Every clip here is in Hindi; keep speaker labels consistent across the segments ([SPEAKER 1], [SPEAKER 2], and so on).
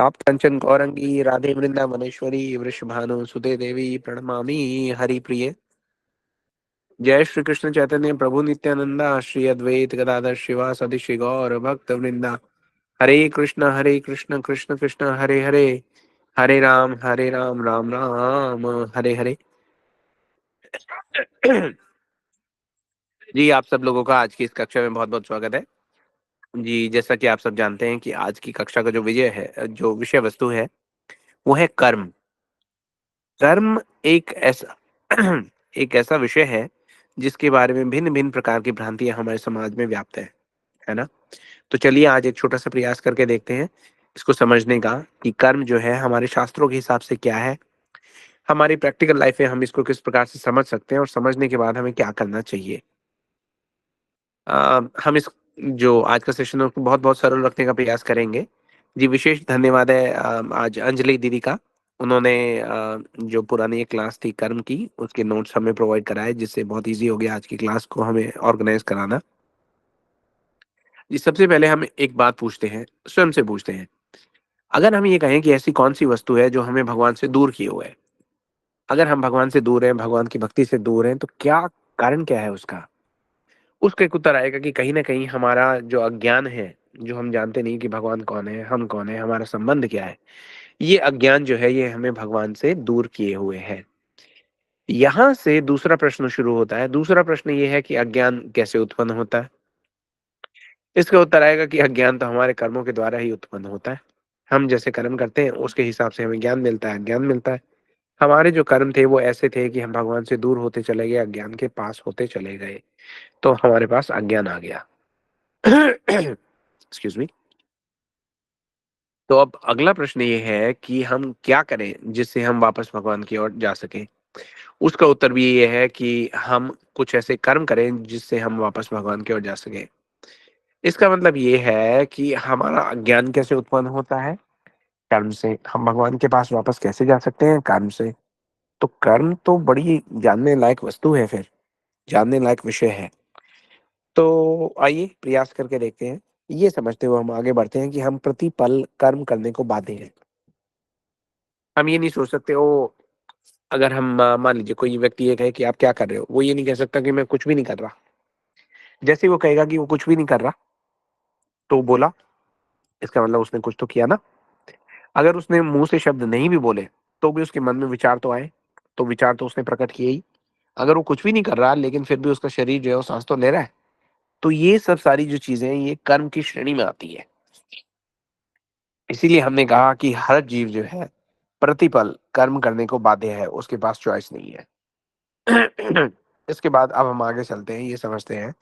[SPEAKER 1] ताप्त कंचन गौरंगी राधे वृंदावनेश्वरी वृषभानुसुते देवी प्रणमामि हरिप्रिये। जय श्री कृष्ण चैतन्य प्रभु नित्यानंदा श्री अद्वैत गदाधर शिवासदि श्री गौर भक्त वृंदा। हरे कृष्ण कृष्ण कृष्ण हरे हरे, हरे राम राम राम हरे हरे। जी, आप सब लोगों का आज की इस कक्षा में बहुत बहुत स्वागत है। जी, जैसा कि आप सब जानते हैं कि आज की कक्षा का जो विषय है, जो विषय वस्तु है, वो है कर्म। कर्म एक ऐसा एक ऐसा विषय है जिसके बारे में भिन्न भिन्न प्रकार की भ्रांतियां हमारे समाज में व्याप्त है ना। तो चलिए आज एक छोटा सा प्रयास करके देखते हैं इसको समझने का कि कर्म जो है हमारे शास्त्रों के हिसाब से क्या है, हमारी प्रैक्टिकल लाइफ में हम इसको किस प्रकार से समझ सकते हैं और समझने के बाद हमें क्या करना चाहिए। हम इस जो आज का सेशन है उसको बहुत बहुत सरल रखने का प्रयास करेंगे। जी, विशेष धन्यवाद है आज अंजलि दीदी का। उन्होंने जो पुरानी एक क्लास थी कर्म की, उसके नोट्स हमें प्रोवाइड कराए, जिससे बहुत इजी हो गया आज की क्लास को हमें ऑर्गेनाइज कराना। जी, सबसे पहले हम एक बात पूछते हैं, स्वयं से पूछते हैं, अगर हम ये कहें कि ऐसी कौन सी वस्तु है जो हमें भगवान से दूर किए हुए है। अगर हम भगवान से दूर हैं, भगवान की भक्ति से दूर हैं, तो क्या कारण क्या है उसका। उसका एक उत्तर आएगा कि कहीं ना कहीं हमारा जो अज्ञान है, जो हम जानते नहीं कि भगवान कौन है, हम कौन है, हमारा संबंध क्या है, ये अज्ञान जो है ये हमें भगवान से दूर किए हुए है। यहां से दूसरा प्रश्न शुरू होता है। दूसरा प्रश्न ये है कि अज्ञान कैसे उत्पन्न होता है। इसका उत्तर आएगा कि अज्ञान तो हमारे कर्मों के द्वारा ही उत्पन्न होता है। हम जैसे कर्म करते हैं उसके हिसाब से हमें ज्ञान मिलता है, ज्ञान मिलता है। हमारे जो कर्म थे वो ऐसे थे कि हम भगवान से दूर होते चले गए, अज्ञान के पास होते चले गए, तो हमारे पास अज्ञान आ गया। Excuse me. तो अब अगला प्रश्न ये है कि हम क्या करें जिससे हम वापस भगवान की ओर जा सकें। उसका उत्तर भी ये है कि हम कुछ ऐसे कर्म करें जिससे हम वापस भगवान की ओर जा सकें। इसका मतलब ये है कि हमारा अज्ञान कैसे उत्पन्न होता है, कर्म से। हम भगवान के पास वापस कैसे जा सकते हैं, कर्म से। तो कर्म तो बड़ी जानने लायक वस्तु है, फिर जानने लायक विषय है। तो आइए प्रयास करके देखते हैं। ये समझते हुए हम आगे बढ़ते हैं कि हम प्रतिपल कर्म करने को बाध्य हैं। हम ये नहीं सोच सकते ओ, अगर हम मान लीजिए कोई व्यक्ति ये कहे कि आप क्या कर रहे हो, वो ये नहीं कह सकता कि मैं कुछ भी नहीं कर रहा। जैसे ही वो कहेगा कि वो कुछ भी नहीं कर रहा, तो वो बोला, इसका मतलब उसने कुछ तो किया ना। अगर उसने मुंह से शब्द नहीं भी बोले तो भी उसके मन में विचार तो आए, तो विचार तो उसने प्रकट किए ही। अगर वो कुछ भी नहीं कर रहा लेकिन फिर भी उसका शरीर जो है वो सांस तो ले रहा है, तो ये सब सारी जो चीजें हैं ये कर्म की श्रेणी में आती है। इसीलिए हमने कहा कि हर जीव जो है प्रतिपल कर्म करने को बाध्य है, उसके पास चॉइस नहीं है। इसके बाद अब हम आगे चलते हैं, ये समझते हैं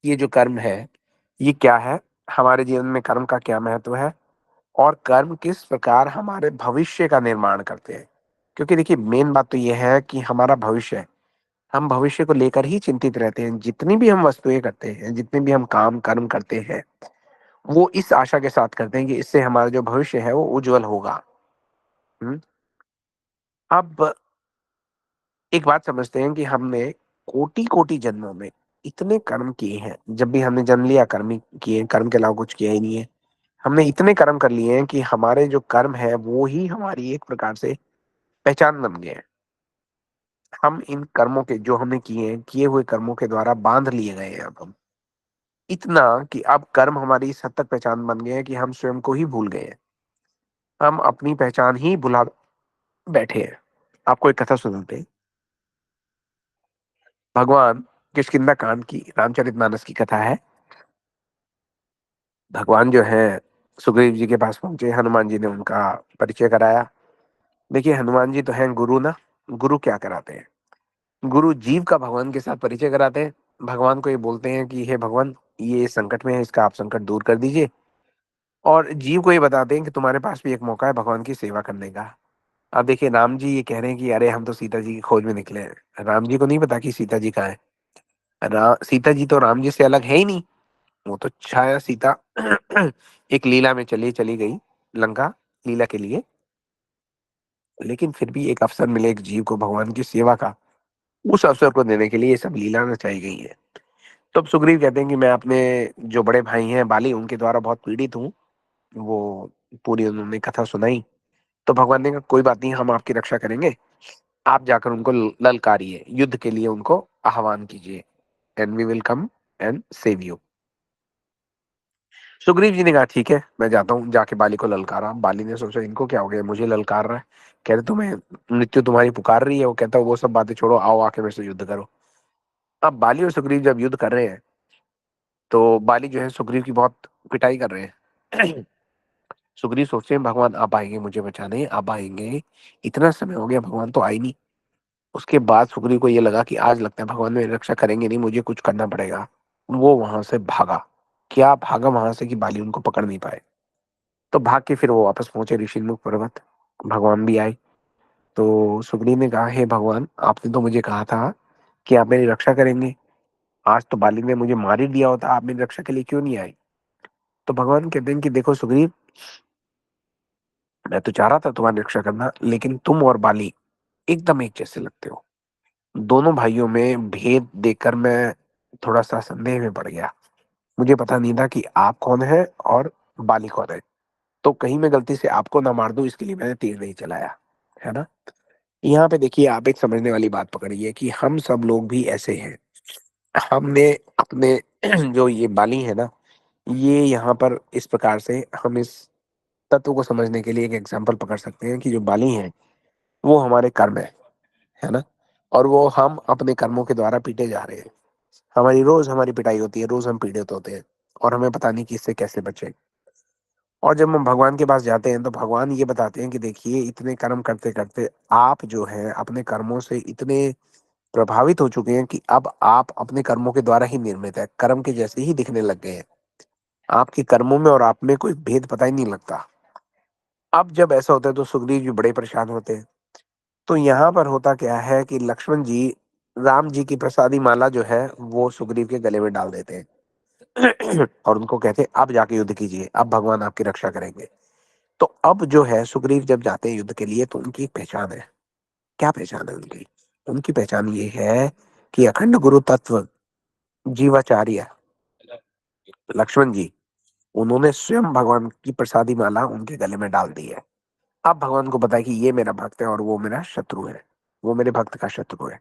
[SPEAKER 1] ये जो कर्म है ये क्या है, हमारे जीवन में कर्म का क्या महत्व है, और कर्म किस प्रकार हमारे भविष्य का निर्माण करते हैं। क्योंकि देखिए मेन बात तो ये है कि हमारा भविष्य है, हम भविष्य को लेकर ही चिंतित रहते हैं। जितनी भी हम वस्तुएं करते हैं, जितने भी हम काम कर्म करते हैं, वो इस आशा के साथ करते हैं कि इससे हमारा जो भविष्य है वो उज्जवल होगा। हम्म? अब एक बात समझते हैं कि हमने कोटि कोटि जन्मों में इतने कर्म किए हैं। जब भी हमने जन्म लिया कर्म ही किए, कर्म के अलावा कुछ किया ही नहीं है। हमने इतने कर्म कर लिए हैं कि हमारे जो कर्म है वो ही हमारी एक प्रकार से पहचान बन गए हैं। हम इन कर्मों के जो हमने किए हैं, किए हुए कर्मों के द्वारा बांध लिए गए हैं। अब हम इतना कि अब कर्म हमारी इस हद तक पहचान बन गए हैं कि हम स्वयं को ही भूल गए हैं। हम अपनी पहचान ही भुला बैठे हैं। आपको एक कथा सुनाते हैं। भगवान किष्किंधा कांड की, रामचरितमानस की कथा है। भगवान जो है सुग्रीव जी के पास पहुंचे, हनुमान जी ने उनका परिचय कराया। देखिए हनुमान जी तो हैं गुरु ना। गुरु क्या कराते हैं, गुरु जीव का भगवान के साथ परिचय कराते हैं। भगवान को ये बोलते हैं कि हे भगवान, ये संकट में है, इसका आप संकट दूर कर दीजिए। और जीव को ये बताते हैं कि तुम्हारे पास भी एक मौका है भगवान की सेवा करने का। अब देखिए राम जी ये कह रहे हैं कि अरे हम तो सीता जी की खोज में निकले हैं। राम जी को नहीं पता कि सीता जी कहाँ है। सीता जी तो राम जी से अलग है ही नहीं। वो तो छाया सीता एक लीला में चली चली गई लंका, लीला के लिए। लेकिन फिर भी एक अवसर मिले एक जीव को भगवान की सेवा का, उस अवसर को देने के लिए ये सब लीला रचाई गई है। तो अब सुग्रीव कहते हैं कि मैं अपने जो बड़े भाई हैं बाली, उनके द्वारा बहुत पीड़ित हूँ। वो पूरी उन्होंने कथा सुनाई। तो भगवान ने कहा कोई बात नहीं, हम आपकी रक्षा करेंगे, आप जाकर उनको ललकारिए, युद्ध के लिए उनको आह्वान कीजिए, and we will come and save you. Sugriv ji ने कहा ठीक है, मैं जाता हूँ, जाके बाली को ललकारा। बाली ने सोचा इनको क्या हो गया, मुझे ललकार रहा है, कह रहे तुम्हें मृत्यु तुम्हारी पुकार रही है। वो कहता है वो सब बातें छोड़ो, आओ आके मेरे से युद्ध करो। अब बाली और सुग्रीव जब युद्ध कर रहे हैं, तो बाली जो है सुग्रीव की बहुत पिटाई कर रहे हैं। सुग्रीव सोचते हैं भगवान आप आएंगे मुझे बचाने, आप आएंगे, इतना समय हो गया भगवान तो आए नहीं। उसके बाद सुग्रीव को ये लगा कि आज लगता है भगवान मेरी रक्षा करेंगे नहीं, मुझे कुछ करना पड़ेगा। वो वहां से भागा, क्या भागा वहां से कि बाली उनको पकड़ नहीं पाए। तो भाग के फिर वो वापस पहुंचे ऋषिमुख पर्वत, भगवान भी आए। तो सुग्रीव ने कहा हे भगवान, आपने तो मुझे कहा था कि आप मेरी रक्षा करेंगे, आज तो बाली ने मुझे मार ही दिया होता, आप मेरी रक्षा के लिए क्यों नहीं आए। तो भगवान कहते हैं कि देखो सुग्रीव, मैं तो चाह रहा था तुम्हारी रक्षा करना, लेकिन तुम और बाली एकदम एक जैसे लगते हो। दोनों भाइयों में भेद देखकर मैं थोड़ा सा संदेह में पड़ गया, मुझे पता नहीं था कि आप कौन है और बाली कौन है। तो कहीं मैं गलती से आपको ना मार दूं, इसके लिए मैंने तीर नहीं चलाया, है ना। यहाँ पे देखिए आप एक समझने वाली बात पकड़िए कि हम सब लोग भी ऐसे हैं। हमने अपने जो ये बाली है ना, ये यहाँ पर इस प्रकार से हम इस तत्व को समझने के लिए एक एग्जाम्पल पकड़ सकते हैं कि जो बाली है वो हमारे कर्म है ना। और वो हम अपने कर्मों के द्वारा पीटे जा रहे हैं। हमारी रोज हमारी पिटाई होती है, रोज हम पीड़ित होते हैं, और हमें पता नहीं कि इससे कैसे बचे। और जब हम भगवान के पास जाते हैं तो भगवान ये बताते हैं कि देखिए इतने कर्म करते करते आप जो है अपने कर्मों से इतने प्रभावित हो चुके हैं कि अब आप अपने कर्मों के द्वारा ही निर्मित है, कर्म के जैसे ही दिखने लग गए हैं। आपके कर्मों में और आप में कोई भेद पता ही नहीं लगता। अब जब ऐसा होता है तो सुग्रीव जी बड़े परेशान होते हैं। तो यहाँ पर होता क्या है कि लक्ष्मण जी राम जी की प्रसादी माला जो है वो सुग्रीव के गले में डाल देते हैं। और उनको कहते हैं अब जाके युद्ध कीजिए, अब भगवान आपकी रक्षा करेंगे। तो अब जो है सुग्रीव जब जाते हैं युद्ध के लिए तो उनकी एक पहचान है। क्या पहचान है उनकी? उनकी पहचान ये है कि अखंड गुरु तत्व जीवाचार्य लक्ष्मण जी, उन्होंने स्वयं भगवान की प्रसादी माला उनके गले में डाल दी है। अब भगवान को पता है कि ये मेरा भक्त है और वो मेरा शत्रु है, वो मेरे भक्त का शत्रु है।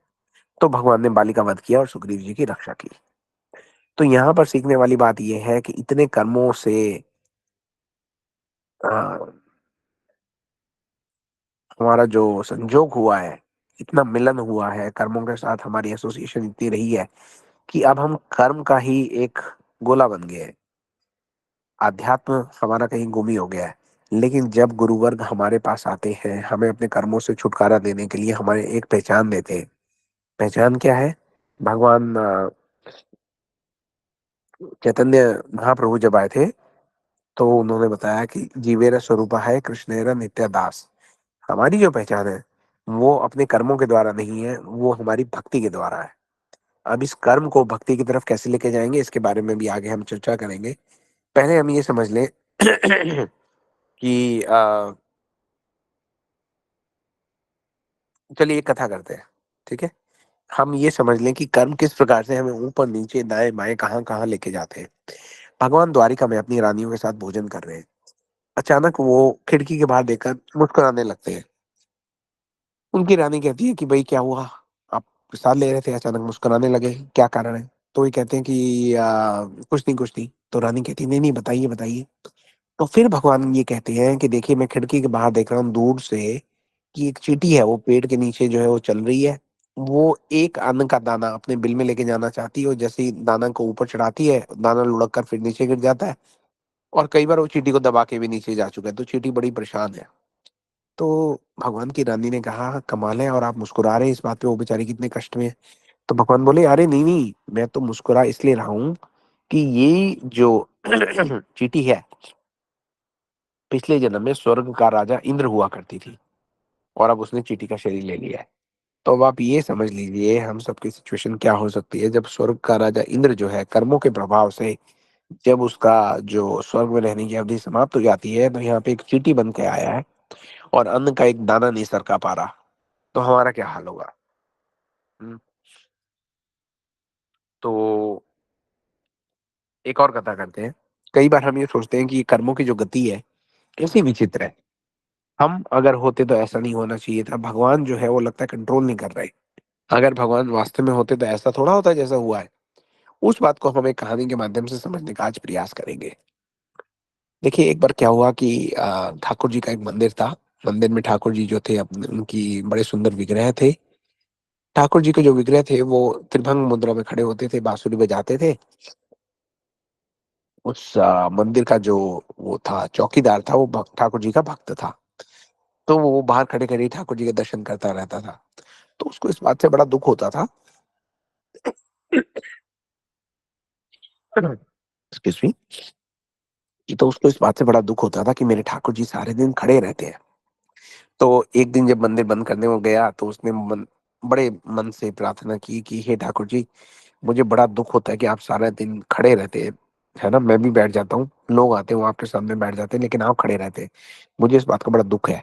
[SPEAKER 1] तो भगवान ने बाली का वध किया और सुग्रीव जी की रक्षा की। तो यहाँ पर सीखने वाली बात यह है कि इतने कर्मों से अ, हमारा जो संजोग हुआ है, इतना मिलन हुआ है कर्मों के साथ, हमारी एसोसिएशन इतनी रही है कि अब हम कर्म का ही एक गोला बन गए हैं। अध्यात्म हमारा कहीं गुम ही हो गया है। लेकिन जब गुरुवर्ग हमारे पास आते हैं, हमें अपने कर्मों से छुटकारा देने के लिए हमारे एक पहचान देते हैं। पहचान क्या है? भगवान चैतन्य महाप्रभु जब आए थे तो उन्होंने बताया कि जीवेर स्वरूपा है कृष्णेर नित्य दास। हमारी जो पहचान है वो अपने कर्मों के द्वारा नहीं है, वो हमारी भक्ति के द्वारा है। अब इस कर्म को भक्ति की तरफ कैसे लेके जाएंगे इसके बारे में भी आगे हम चर्चा करेंगे। पहले हम ये समझ लें कि चलिए एक कथा करते हैं, ठीक है। हम ये समझ लें कि कर्म किस प्रकार से हमें ऊपर नीचे दाएं बाएं कहाँ कहाँ लेके जाते हैं। भगवान द्वारिका में अपनी रानियों के साथ भोजन कर रहे हैं। अचानक वो खिड़की के बाहर देखकर मुस्कुराने लगते हैं। उनकी रानी कहती है कि भाई क्या हुआ, आप प्रसाद ले रहे थे अचानक मुस्कुराने लगे, क्या कारण है? तो ये कहते हैं कि कुछ नहीं कुछ नहीं। तो रानी कहती है नहीं नहीं बताइए बताइए। तो फिर भगवान ये कहते हैं कि देखिए मैं खिड़की के बाहर देख रहा हूँ दूर से कि एक चींटी है, वो पेड़ के नीचे जो है वो चल रही है। वो एक अन्न का दाना अपने बिल में लेके जाना चाहती है, और जैसे ही दाना को ऊपर चढ़ाती है दाना लुढ़क कर फिर नीचे गिर जाता है। और कई बार वो चींटी को दबा के भी नीचे जा चुका है, तो चींटी बड़ी परेशान है। तो भगवान की रानी ने कहा कमाल है, और आप मुस्कुरा रहे हैं इस बात पे, वो बेचारी कितने कष्ट में है। तो भगवान बोले अरे नहीं नहीं, मैं तो मुस्कुरा इसलिए रहा हूँ कि ये जो चींटी है पिछले जन्म में स्वर्ग का राजा इंद्र हुआ करती थी, और अब उसने चींटी का शरीर ले लिया है। तो अब आप ये समझ लीजिए हम सबकी सिचुएशन क्या हो सकती है जब स्वर्ग का राजा इंद्र जो है कर्मों के प्रभाव से जब उसका जो स्वर्ग में रहने की अवधि समाप्त हो जाती है, तो यहाँ पे एक चींटी बन के आया है और अन्न का एक दाना नहीं सरका पा रहा। तो हमारा क्या हाल होगा? हम्म, तो एक और कथा करते हैं। कई बार हम ये सोचते हैं कि कर्मों की जो गति है कैसी विचित्र है। हम अगर होते तो ऐसा नहीं होना चाहिए था। भगवान जो है वो लगता है कंट्रोल नहीं कर रहे। अगर भगवान वास्तव में होते तो ऐसा थोड़ा होता जैसा हुआ है। उस बात को हम एक कहानी के माध्यम से समझने का आज प्रयास करेंगे। देखिए, एक बार क्या हुआ कि ठाकुर जी का एक मंदिर था। मंदिर में ठाकुर जी जो थे अपने उनकी बड़े सुंदर विग्रह थे। ठाकुर जी के जो विग्रह थे वो त्रिभंग मुद्रा में खड़े होते थे, बांसुरी बजाते थे। उस मंदिर का जो वो था चौकीदार था, वो ठाकुर जी का भक्त था। तो वो बाहर खड़े खड़े ठाकुर जी के दर्शन करता रहता था। तो उसको इस बात से बड़ा दुख होता था। Excuse me. तो उसको इस बात से बड़ा दुख होता था कि मेरे ठाकुर जी सारे दिन खड़े रहते हैं। तो एक दिन जब मंदिर बंद करने वो गया तो उसने बड़े मन से प्रार्थना की कि हे ठाकुर जी, मुझे बड़ा दुख होता है कि आप सारा दिन खड़े रहते हैं। है ना, मैं भी बैठ जाता हूँ, लोग आते हैं वो आपके सामने बैठ जाते हैं, लेकिन आप खड़े रहते हैं। मुझे इस बात का बड़ा दुख है।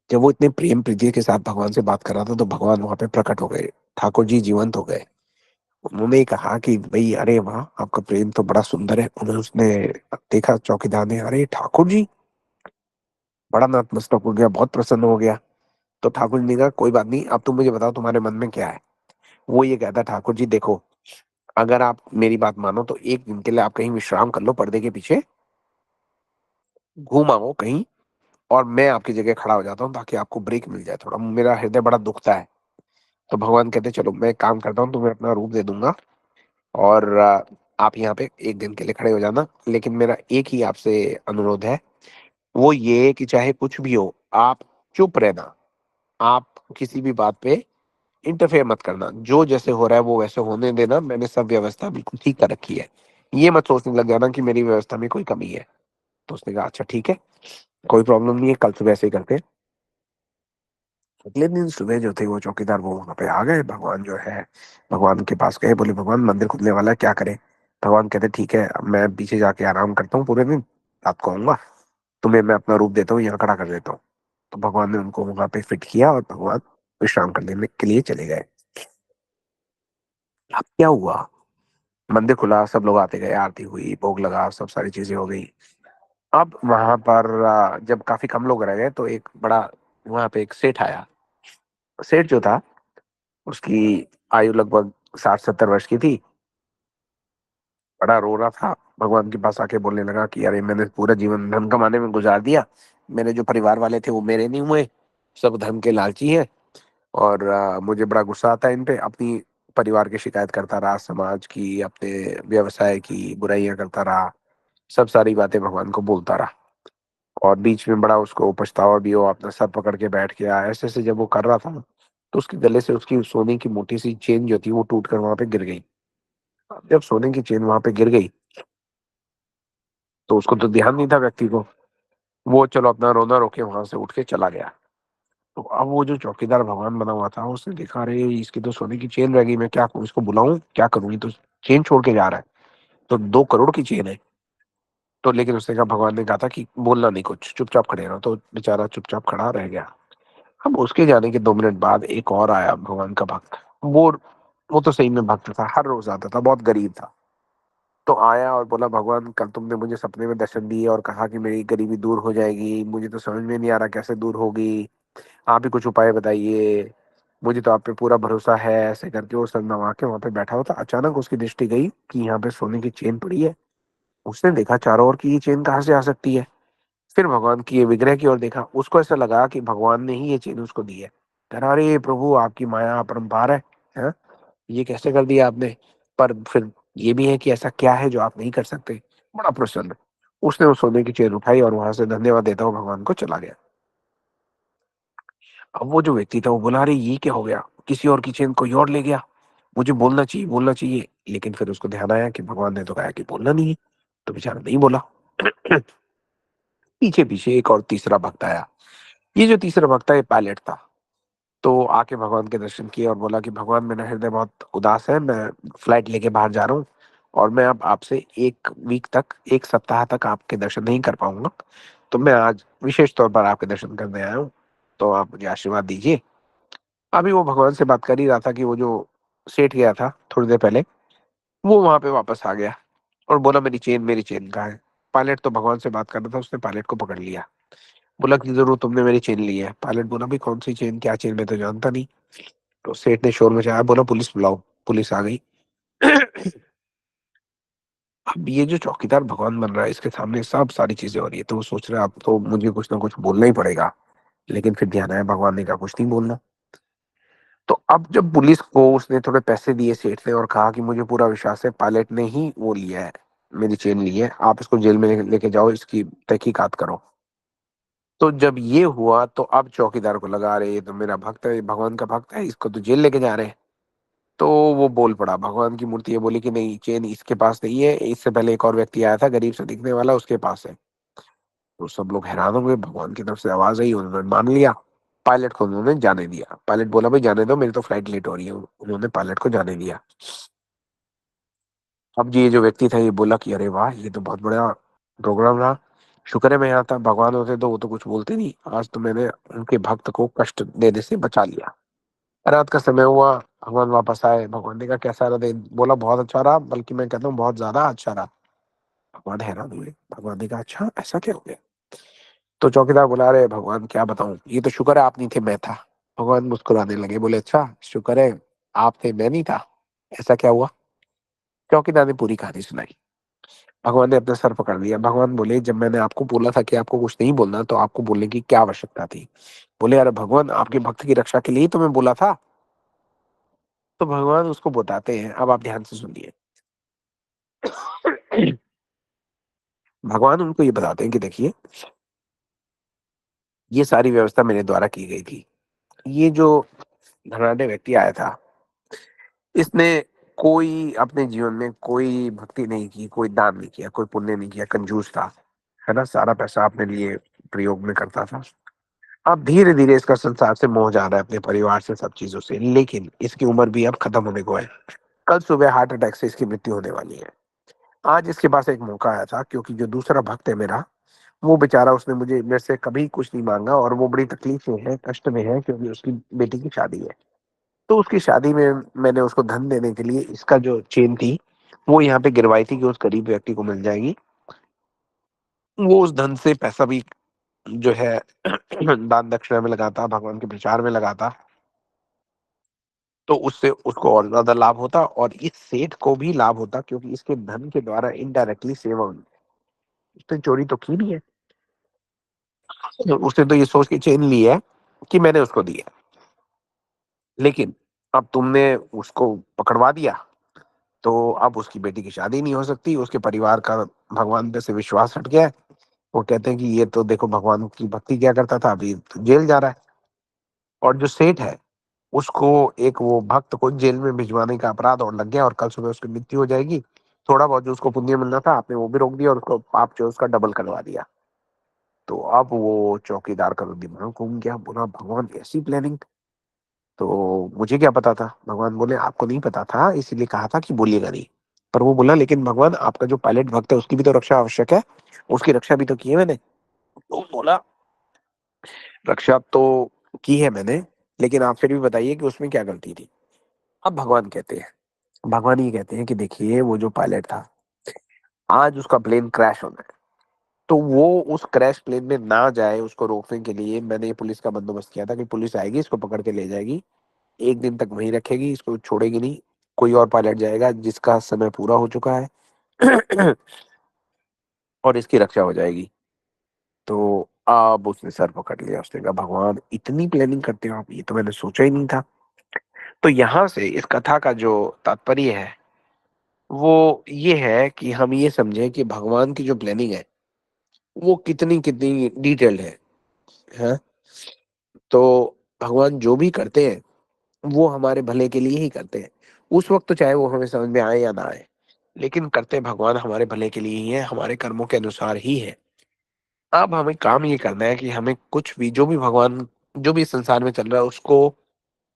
[SPEAKER 1] जब वो इतने प्रेम प्रीति के साथ भगवान से बात कर रहा था तो भगवान वहां पे प्रकट हो गए। ठाकुर जी जीवंत हो गए। उन्होंने कहा कि भाई, अरे वाह, आपका प्रेम तो बड़ा सुंदर है। उन्हें उसने देखा चौकीदार ने, अरे ठाकुर जी, बड़ा नतमस्तक हो गया, बहुत प्रसन्न हो गया। तो ठाकुर जी ने कहा कोई बात नहीं, अब तुम मुझे बताओ तुम्हारे मन में क्या है। वो ये कहता, ठाकुर जी देखो, अगर आप मेरी बात मानो तो एक दिन के लिए आप कहीं विश्राम कर लो, पर्दे के पीछे घूम आओ कहीं, और मैं आपकी जगह खड़ा हो जाता हूँ ताकि आपको ब्रेक मिल जाए। थोड़ा मेरा हृदय बड़ा दुखता है। तो भगवान कहते चलो मैं एक काम करता हूँ, तुम्हें अपना रूप दे दूंगा, और आप यहाँ पे एक दिन के लिए खड़े हो जाना। लेकिन मेरा एक ही आपसे अनुरोध है, वो ये कि चाहे कुछ भी हो, आप चुप रहना। आप किसी भी बात पे इंटरफेयर मत करना। जो जैसे हो रहा है वो वैसे होने देना। मैंने सब व्यवस्था बिल्कुल ठीक कर रखी है। ये मत सोचने लग जाना कि मेरी व्यवस्था में कोई कमी है। तो उसने कहा अच्छा ठीक है, कोई प्रॉब्लम नहीं है, कल सुबह ऐसे ही करते हैं। अगले दिन सुबह जो थे वो चौकीदार वो वहां पे आ गए। भगवान जो है, भगवान के पास गए, बोले भगवान मंदिर खुलने वाला है, क्या करें। भगवान कहते ठीक है, अब मैं पीछे जाके आराम करता हूँ पूरे दिन, रात को आऊंगा, तुम्हें मैं अपना रूप देता हूँ, यहाँ खड़ा कर देता हूँ। तो भगवान ने उनको वहां पे फिट किया और भगवान विश्राम करने के लिए चले गए। अब क्या हुआ, मंदिर खुला, सब लोग आते गए, आरती हुई, भोग लगा, सब सारी चीजें हो गई। अब वहां पर जब काफी कम लोग रह गए तो एक बड़ा, वहां पे एक सेठ आया। सेठ जो था, उसकी आयु लगभग 60-70 वर्ष की थी। बड़ा रो रहा था। भगवान के पास आके बोलने लगा कि अरे, मैंने पूरा जीवन धन कमाने में गुजार दिया। मेरे जो परिवार वाले थे वो मेरे नहीं हुए, सब धन के लालची हैं। और मुझे बड़ा गुस्सा आता है इन पे। अपनी परिवार की शिकायत करता रहा, समाज की, अपने व्यवसाय की बुराइयां करता रहा, सब सारी बातें भगवान को बोलता रहा। और बीच में बड़ा उसको पछतावा भी हो, अपना सर पकड़ के बैठ गया। ऐसे ऐसे जब वो कर रहा था ना, तो उसके गले से उसकी सोने की मोटी सी चेन जो थी वो टूट कर वहां पे गिर गई। अब जब सोने की चेन वहां पे गिर गई तो उसको तो ध्यान नहीं था व्यक्ति को। वो चलो अपना रोना रोके वहां से उठ के चला गया। तो अब वो जो चौकीदार भगवान बना हुआ था उसने देखा, अरे इसकी तो सोने की चेन रह गई, मैं क्या करूं, इसको बुलाऊं, क्या करूं, ये तो चेन छोड़ के जा रहा है। तो 2 करोड़ की चेन है। तो लेकिन उसने कहा, भगवान ने कहा था कि बोलना नहीं, कुछ चुपचाप खड़े रहो। तो बेचारा चुपचाप खड़ा रह गया। अब उसके जाने के 2 मिनट बाद एक और आया भगवान का भक्त। वो तो सही में भक्त था, हर रोज आता था, बहुत गरीब था। तो आया और बोला, भगवान कल तुमने मुझे सपने में दर्शन दिए और कहा कि मेरी गरीबी दूर हो जाएगी, मुझे तो समझ में नहीं आ रहा कैसे दूर होगी, आप ही कुछ उपाय बताइए, मुझे तो आप पे पूरा भरोसा है। ऐसे करके वो शर्मा के वहां पे बैठा हुआ था। अचानक उसकी दृष्टि गई कि यहाँ पे सोने की चेन पड़ी है। उसने देखा चारों ओर की ये चेन कहाँ से आ सकती है। फिर भगवान की ये विग्रह की ओर देखा, उसको ऐसा लगा कि भगवान ने ही ये चेन उसको दी है। कह रहा, अरे प्रभु, आपकी माया अपरंपार है? ये कैसे कर दिया आपने? पर फिर ये भी है कि ऐसा क्या है जो आप नहीं कर सकते। बड़ा प्रसन्न। उसने वो सोने की चेन उठाई और वहां से धन्यवाद देता हुआ भगवान को चला गया। अब वो जो व्यक्ति था वो बोला, अरे ये क्या हो गया, किसी और की चेन कोई और ले गया, मुझे बोलना चाहिए, बोलना चाहिए। लेकिन फिर उसको ध्यान आया कि भगवान ने तो कहा कि बोलना नहीं है। तो बेचारा नहीं बोला। पीछे पीछे एक और तीसरा भक्त आया। ये जो तीसरा भक्त है ये पायलट था। तो आके भगवान के दर्शन किए और बोला कि भगवान, मेरा हृदय बहुत उदास है, मैं फ्लाइट लेके बाहर जा रहा हूँ, और मैं अब आपसे 1 वीक तक, 1 सप्ताह तक आपके दर्शन नहीं कर पाऊंगा। तो मैं आज विशेष तौर पर आपके दर्शन करने आया हूँ, तो आप मुझे आशीर्वाद दीजिए। अभी वो भगवान से बात कर ही रहा था कि वो जो सेठ गया था थोड़ी देर पहले, वो वहां पे वापस आ गया और बोला, मेरी चेन कहाँ है। पायलट तो भगवान से बात कर रहा था, उसने पायलट को पकड़ लिया। बोला कि ज़रूर तुमने मेरी चेन ली है। पायलट बोला, "भई कौन-सी चेन? क्या चेन? मैं तो जानता नहीं।" तो सेठ ने शोर मचाया, बोला, "पुलिस बुलाओ।" पुलिस आ गई। अब ये जो चौकीदार भगवान बन रहा है, इसके सामने सब सारी चीज़ें हो रही है, तो वो सोच रहा है अब तो मुझे कुछ ना कुछ बोलना ही पड़ेगा। लेकिन फिर ध्यान आया, भगवान ने कहा कुछ नहीं बोलना। तो अब जब पुलिस को उसने थोड़े पैसे दिए सेठ ने और कहा कि मुझे पूरा विश्वास है पायलट ने ही वो लिया है, मेरी चेन ली है, आप इसको जेल में लेके जाओ, इसकी तहकीकात करो। तो जब ये हुआ तो अब चौकीदार को लगा, अरे ये तो मेरा भक्त है, भगवान का भक्त है, इसको तो जेल लेके जा रहे हैं। तो वो बोल पड़ा, भगवान की मूर्ति है, बोली कि नहीं, चेन इसके पास नहीं है, इससे पहले एक और व्यक्ति आया था गरीब से दिखने वाला, उसके पास है। तो सब लोग हैरान हो गए, भगवान की तरफ से आवाज आई, उन्होंने मान लिया। पायलट को उन्होंने जाने दिया। पायलट बोला, भाई जाने दो, मेरी तो फ्लाइट लेट हो रही है। उन्होंने पायलट को जाने दिया। अब ये जो व्यक्ति था ये बोला कि अरे वाह, ये तो बहुत बड़ा प्रोग्राम रहा, शुक्र है मैं यहाँ था, भगवान होते तो वो तो कुछ बोलते नहीं, आज तो मैंने उनके भक्त को कष्ट देने से बचा लिया। रात का समय हुआ, भगवान वापस आए। भगवान ने कहा कैसा रहा दिन? बोला बहुत अच्छा रहा, बल्कि मैं कहता हूँ बहुत ज्यादा अच्छा रहा। भगवान हैरान हुए। भगवान ने कहा अच्छा, ऐसा क्या हो गया? तो चौकीदार बुला रहे, भगवान क्या बताऊं, ये तो शुक्र है आप नहीं थे, मैं था। भगवान मुस्कुराने लगे, बोले अच्छा शुक्र है आप थे, मैं नहीं था, ऐसा क्या हुआ? चौकीदार ने पूरी कहानी सुनाई। भगवान ने अपना सर पकड़ लिया। भगवान बोले, जब मैंने आपको बोला था कि आपको कुछ नहीं बोलना, तो आपको बोलने की क्या आवश्यकता थी? बोले, अरे भगवान, आपके भक्त की रक्षा के लिए ही तो मैं बोला था। तो भगवान उसको बताते हैं, अब आप ध्यान से सुनिए। भगवान उनको ये बताते हैं कि देखिए, ये सारी व्यवस्था मेरे द्वारा की गई थी। ये जो धनाढ्य व्यक्ति आया था, इसने कोई अपने जीवन में कोई भक्ति नहीं की, कोई दान नहीं किया, कोई पुण्य नहीं किया, कंजूस था, है ना? सारा पैसा अपने लिए प्रयोग में करता था। अब धीरे-धीरे इसका संसार से मोह जा रहा है, अपने परिवार से, सब चीज़ों से, लेकिन इसकी उम्र भी अब खत्म होने को है। कल सुबह हार्ट अटैक से इसकी मृत्यु होने वाली है। आज इसके पास एक मौका आया था, क्योंकि जो दूसरा भक्त है मेरा, वो बेचारा, उसने मुझे मेरे से कभी कुछ नहीं माँगा और वो बड़ी तकलीफ में है, कष्ट में है, क्योंकि उसकी बेटी की शादी है। तो उसकी शादी में मैंने उसको धन देने के लिए इसका जो चेन थी, वो यहाँ पे गिरवाई थी कि उस गरीब व्यक्ति को मिल जाएगी। वो उस धन से पैसा भी जो है दान दक्षिणा में लगाता, भगवान के प्रचार में लगाता, तो उससे उसको और ज़्यादा लाभ होता और इस सेठ को भी लाभ होता, क्योंकि इसके धन के द्वारा इनडायरेक्टली सेवा हुई। उसने चोरी तो की नहीं है। तो उसने तो ये सोच के चेन ली है कि मैंने उसको दी है। लेकिन अब तुमने उसको पकड़वा दिया, तो अब उसकी बेटी की शादी नहीं हो सकती, उसके परिवार का भगवान पे से विश्वास हट गया है। वो कहते हैं कि ये तो देखो भगवान की भक्ति किया करता था, अभी तो जेल जा रहा है। और जो सेठ है, उसको एक वो भक्त को जेल में भिजवाने का अपराध और लग गया और कल सुबह उसकी मृत्यु हो जाएगी। थोड़ा बहुत जो उसको पुण्य मिलना था, आपने वो भी रोक दिया और उसको पाप जो है उसका डबल करवा दिया। तो अब वो चौकीदार का तो दिमाग घूम गया, बोला भगवान ऐसी प्लानिंग, तो मुझे क्या पता था? भगवान बोले, आपको नहीं पता था, इसीलिए कहा था कि बोलिएगा नहीं। पर वो बोला, लेकिन भगवान, आपका जो पायलट भक्त है उसकी भी तो रक्षा आवश्यक है, उसकी रक्षा भी तो की है मैंने। तो बोला, रक्षा तो की है मैंने, लेकिन आप फिर भी बताइए कि उसमें क्या गलती थी? अब भगवान ये कहते हैं कि देखिए, वो जो पायलट था, आज उसका प्लेन क्रैश होना है, तो वो उस क्रैश प्लेन में ना जाए, उसको रोकने के लिए मैंने ये पुलिस का बंदोबस्त किया था कि पुलिस आएगी, इसको पकड़ के ले जाएगी, 1 दिन तक वहीं रखेगी, इसको छोड़ेगी नहीं। कोई और पायलट जाएगा जिसका समय पूरा हो चुका है और इसकी रक्षा हो जाएगी। तो अब उसने सर पकड़ लिया, उसने कहा भगवान इतनी प्लानिंग करते हो आप, ये तो मैंने सोचा ही नहीं था। तो यहाँ से इस कथा का जो तात्पर्य है, वो ये है कि हम ये समझें कि भगवान की जो प्लानिंग है, वो कितनी-कितनी डिटेल्ड है, हैं? तो भगवान जो भी करते हैं, वो हमारे भले के लिए ही करते हैं। उस वक़्त तो चाहे वो हमें समझ में आए या ना आए, लेकिन करते भगवान हमारे भले के लिए ही हैं, हमारे कर्मों के अनुसार ही हैं। अब हमें काम ये करना है कि हमें कुछ भी, जो भी भगवान, जो भी इस संसार में चल रहा है, उसको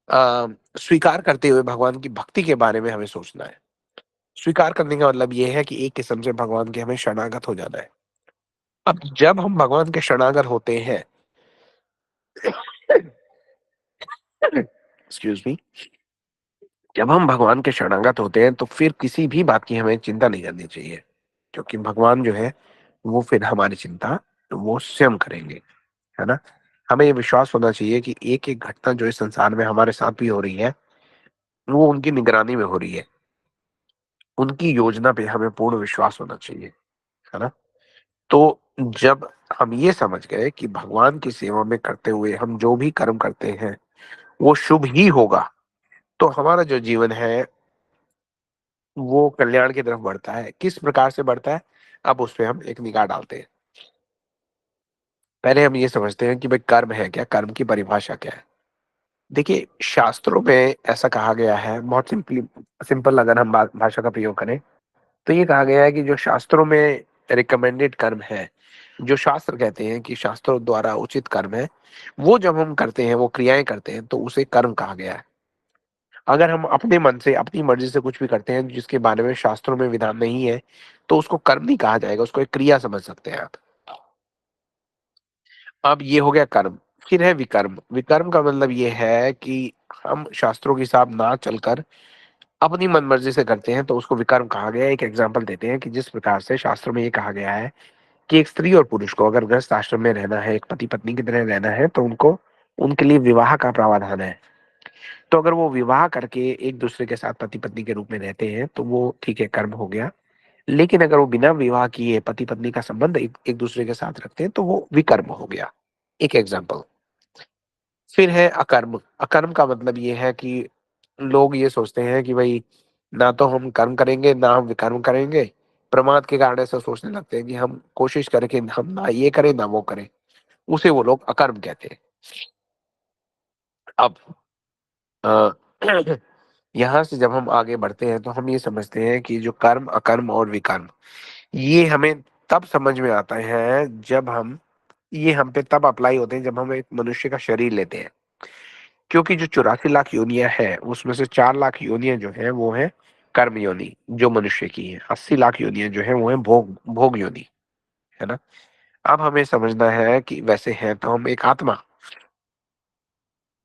[SPEAKER 1] अ, स्वीकार करते हुए भगवान की भक्ति के बारे में हमें सोचना है। स्वीकार करने का मतलब ये है कि एक किस्म से भगवान के हमें शरणागत हो जाना है। अब जब हम भगवान के शरणागत होते हैं, एक्सक्यूज़ मी, जब हम भगवान के शरणागत होते हैं, तो फिर किसी भी बात की हमें चिंता नहीं करनी चाहिए। क्योंकि भगवान जो है, वो फिर हमारी चिंता वो स्वयं करेंगे, है ना? हमें ये विश्वास होना चाहिए कि एक-एक घटना जो इस संसार में हमारे साथ भी हो रही है, वो उनकी निगरानी में हो रही है। उनकी योजना पे हमें पूर्ण विश्वास होना चाहिए, है ना? तो जब हम ये समझ गए कि भगवान की सेवा में करते हुए हम जो भी कर्म करते हैं, वो शुभ ही होगा, तो हमारा जो जीवन है, वो कल्याण की तरफ बढ़ता है। किस प्रकार से बढ़ता है? अब उसपे हम एक निगाह डालते हैं। पहले हम ये समझते हैं कि भाई कर्म है क्या? कर्म की परिभाषा क्या है? देखिए, शास्त्रों में ऐसा कहा गया है, बहुत सिंपल अगर हम भाषा का प्रयोग करें, तो ये कहा गया है कि जो शास्त्रों में रिकमेंडेड कर्म है, जो शास्त्र कहते हैं कि शास्त्रों द्वारा उचित कर्म है, वो जब हम करते हैं, वो क्रियाएँ करते हैं, तो उसे कर्म कहा गया है। अगर हम अपने मन से, अपनी मर्ज़ी से कुछ भी करते हैं, जिसके बारे में शास्त्रों में विधान नहीं है, तो उसको कर्म नहीं कहा जाएगा, उसको एक क्रिया समझ सकते हैं आप। अब ये हो गया कर्म, फिर है विकर्म। विकर्म का मतलब ये है कि हम शास्त्रों के हिसाब ना चलकर अपनी मन-मर्ज़ी से करते हैं, तो उसको विकर्म कहा गया है। एक एग्ज़ाम्पल देते हैं कि जिस प्रकार से शास्त्रों में ये कहा गया है कि एक स्त्री और पुरुष को अगर गृहस्थ आश्रम में रहना है, एक पति-पत्नी की तरह रहना है, तो उनको उनके लिए विवाह का प्रावधान है। तो अगर वो विवाह करके एक-दूसरे के साथ पति-पत्नी के रूप में रहते हैं, तो वो ठीक है, कर्म हो गया। लेकिन अगर वो बिना विवाह किए पति-पत्नी का संबंध एक-दूसरे के साथ रखते हैं, तो वो विकर्म हो गया। एक एग्ज़ाम्पल। फिर है अकर्म। अकर्म का मतलब ये है कि लोग ये सोचते हैं कि भई ना तो हम कर्म करेंगे, ना हम विकर्म करेंगे। प्रमाद के कारण ऐसा सोचने लगते हैं कि हम कोशिश करें कि हम ना ये करें, ना वो करें। उसे वो लोग अकर्म कहते हैं। अब अ, यहाँ से जब हम आगे बढ़ते हैं, तो हम ये समझते हैं कि जो कर्म, अकर्म और विकर्म, ये हमें तब समझ में आता है, जब हम ये हम पे तब अप्लाई होते हैं, जब हम एक मनुष्य का शरीर लेते हैं। क्योंकि जो 84 लाख योनियाँ हैं, उसमें से 4 लाख योनियाँ जो हैं, वो हैं कर्म योनि, जो मनुष्य की हैं। 80 लाख योनियाँ जो हैं, वो हैं भोग भोग योनि, है ना? अब हमें समझना है कि वैसे हैं तो हम एक आत्मा,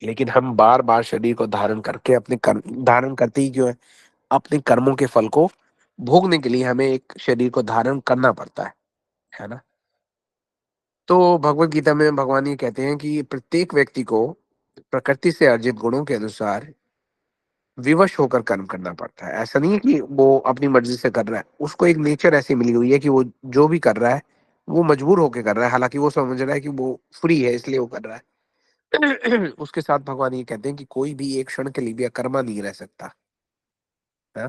[SPEAKER 1] लेकिन हम बार-बार शरीर को धारण करके अपने कर्म धारण करते ही क्यों हैं? अपने कर्मों के फल को भोगने के लिए हमें एक शरीर को धारण करना पड़ता है ना? तो भगवद गीता में भगवान ये कहते हैं कि प्रत्येक व्यक्ति को प्रकृति से अर्जित गुणों के अनुसार विवश होकर कर्म करना पड़ता है। ऐसा नहीं है कि वो अपनी मर्ज़ी से कर रहा है। उसको एक नेचर ऐसी मिली हुई है कि वो जो भी कर रहा है, वो मजबूर होके कर रहा है। हालाँकि वो समझ रहा है कि वो फ्री है इसलिए वो कर रहा है। उसके साथ भगवान ये कहते हैं कि कोई भी एक क्षण के लिए भी अकर्मा नहीं रह सकता। है?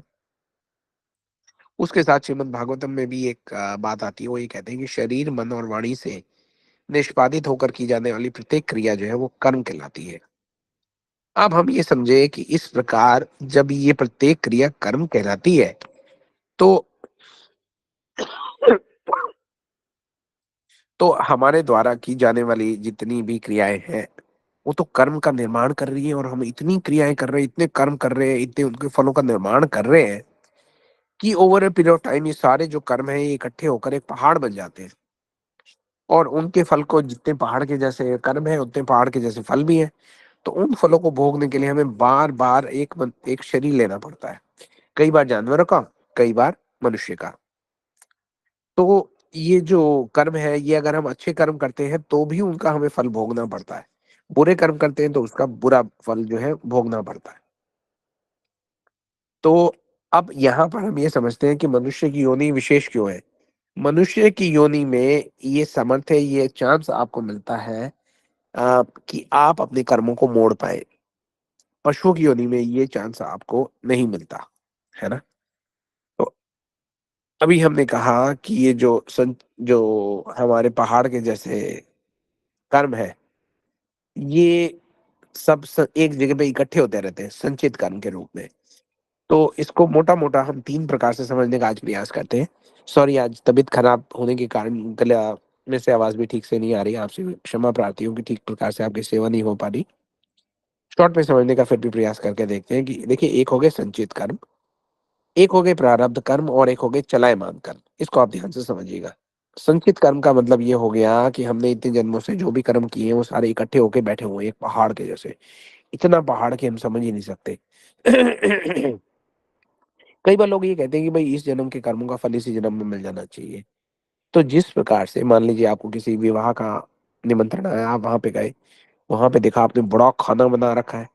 [SPEAKER 1] उसके साथ श्रीमद् भागवतम में भी एक बात आती है, वो ये कहते हैं कि शरीर, मन और वाणी से निष्पादित होकर की जाने वाली प्रत्येक क्रिया जो है वो कर्म कहलाती है। अब हम ये समझे कि इस प्रकार जब ये प्रत्येक क्रिया कर्म कहलाती है, तो तो हमारे द्वारा की जाने वाली जितनी भी क्रियाएँ हैं, वो तो कर्म का निर्माण कर रही हैं और हम इतनी क्रियाएँ कर रहे हैं, इतने कर्म कर रहे हैं, इतने उनके फलों का निर्माण कर रहे हैं कि over a period of time ये सारे जो कर्म हैं, ये इकट्ठे होकर एक पहाड़ बन जाते हैं और उनके फल को जितने पहाड़ के जैसे कर्म हैं, उतने पहाड़ के जैसे फल भी हैं। तो उन फलों को भोगने के लिए हमें बार-बार एक शरीर लेना पड़ता है। कई बार जानवरों का, कई बार मनुष्य का। तो ये जो कर्म है, ये अगर हम अच्छे कर्म करते हैं, तो भी उनका हमें फल भोगना पड़ता है। बुरे कर्म करते हैं, तो उसका बुरा फल जो है भोगना पड़ता है। तो अब यहाँ पर हम ये समझते हैं कि मनुष्य की योनि विशेष क्यों है? मनुष्य की योनि में ये समर्थ है, ये चांस आपको मिलता है कि आप अपने कर्मों को मोड़ पाएँ। पशुओं की योनि में ये चांस आपको नहीं मिलता, है ना? तो अभी हमने कहा कि ये जो हमारे पहाड़ के जैसे कर्म है, ये सब एक जगह पे इकट्ठे होते रहते हैं, संचित कर्म के रूप में। तो इसको मोटा-मोटा हम 3 प्रकार से समझने का आज प्रयास करते हैं। सॉरी, आज तबीयत खराब होने के कारण गला में से आवाज़ भी ठीक से नहीं आ रही है। आपसे क्षमा प्रार्थी हूँ कि ठीक प्रकार से आपकी सेवा नहीं हो पा रही। शॉर्ट में समझने का फिर भी प्रयास करके देखते हैं कि देखिए, एक हो गए संचित कर्म, एक हो गए प्रारब्ध कर्म और एक हो गए चलायमान कर्म। इसको आप ध्यान से समझिएगा। संचित कर्म का मतलब ये हो गया कि हमने इतने जन्मों से जो भी कर्म किए हैं, वो सारे इकट्ठे होके बैठे हुए हैं एक पहाड़ के जैसे। इतना पहाड़ कि हम समझ ही नहीं सकते। कई बार लोग ये कहते हैं कि भई इस जन्म के कर्मों का फल इसी जन्म में मिल जाना चाहिए। तो जिस प्रकार से मान लीजिए आपको किसी विवाह का निमंत्रण आया, आप वहाँ पे गए, वहाँ पे देखा आपने बड़ा खाना बना रखा है।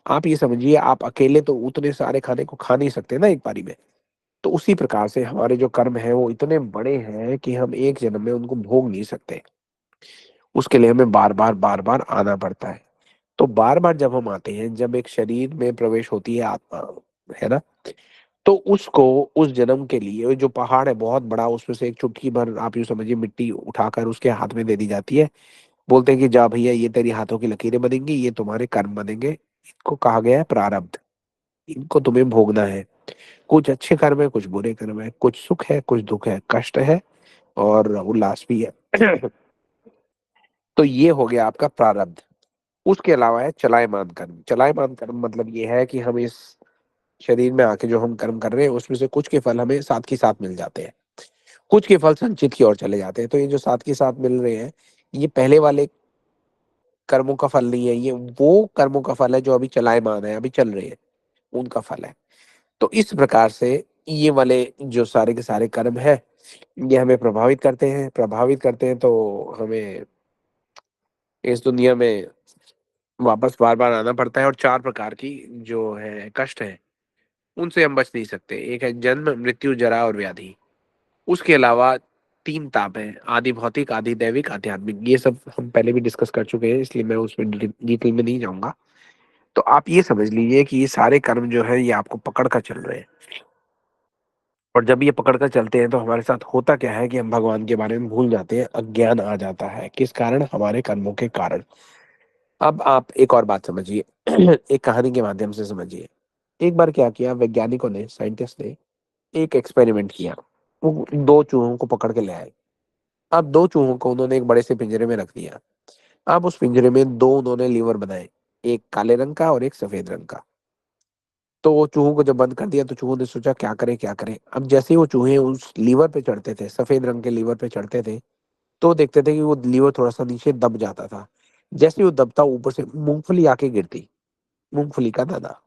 [SPEAKER 1] आप ये समझिए आप अकेले तो उतने सारे खाने को खा नहीं सकते ना एक बारी में। तो उसी प्रकार से हमारे जो कर्म हैं वो इतने बड़े हैं कि हम एक जन्म में उनको भोग नहीं सकते। उसके लिए हमें बार-बार, बार-बार आना पड़ता है। तो बार-बार जब हम आते हैं, जब एक शरीर में प्रवेश होती है आत्मा, है ना? तो उसको उस जन्म के लिए जो पहाड़ है बहुत बड़ा, उसमें से एक चुटकी भर आप यूँ समझिए मिट्टी उठाकर उसके हाथ में दे दी जाती है। बोलते हैं कि जा भैया ये तेरी हाथों की लकीरें बनेंगी, ये तुम्हारे कर्म बनेंगे। इनको कहा गया है प्रारब्ध, इनको तुम्हें भोगना है। कुछ अच्छे कर्म है, कुछ बुरे कर्म है, कुछ सुख है, कुछ दुःख है, कष्ट है और उल्लास भी है। तो ये हो गया आपका प्रारब्ध। उसके अलावा है चलायमान कर्म। चलायमान कर्म मतलब ये है कि हम इस शरीर में आके जो हम कर्म कर रहे हैं उसमें से कुछ के फल हमें साथ के साथ मिल जाते हैं, कुछ के फल संचित की ओर चले जाते हैं। तो ये जो साथ के साथ मिल रहे हैं, ये पहले वाले कर्मों का फल नहीं है, ये वो कर्मों का फल है जो अभी चलायमान है, अभी चल रहे हैं, उनका फल है। तो इस प्रकार से ये वाले जो सारे के सारे कर्म हैं, ये हमें प्रभावित करते हैं तो हमें इस दुनिया में वापस बार-बार आना पड़ता है और 4 प्रकार की जो है कष्ट हैं, उनसे हम बच नहीं सकते। एक है जन्म, मृत्यु, जरा और व्याधि। उसके अलावा 3 ताप हैं, आधि भौतिक, आधि दैविक, आध्यात्मिक। ये सब हम पहले भी डिस्कस कर चुके हैं, इसलिए मैं उसमें डिटेल में नहीं जाऊँगा। तो आप ये समझ लीजिए कि ये सारे कर्म जो हैं, ये आपको पकड़ कर चल रहे हैं और जब ये पकड़ कर चलते हैं, तो हमारे साथ होता क्या है कि हम भगवान के बारे में भूल जाते हैं, अज्ञान आ जाता है। किस कारण? हमारे कर्मों के कारण। अब आप एक और बात समझिए, एक कहानी के माध्यम से समझिए। एक बार क्या किया वैज्ञानिकों ने, साइंटिस्ट ने एक एक्सपेरिमेंट किया। वो 2 चूहों को पकड़ के ले आए। अब 2 चूहों को उन्होंने एक बड़े से पिंजरे में रख दिया। अब उस पिंजरे में 2 उन्होंने लीवर बनाए, एक काले रंग का और एक सफेद रंग का। तो वो चूहों को जब बंद कर दिया तो चूहों ने सोचा क्या करें, क्या करें? अब जैसे ही वो चूहे उस लीवर पे चढ़ते थे, सफेद रंग के लीवर पे चढ़ते थे, तो देखते थे कि वो लीवर थोड़ा-सा नीचे दब जाता था। जैसे ही वो दबता ऊपर से मूँगफली आके गिरती, मूँगफली का दाना।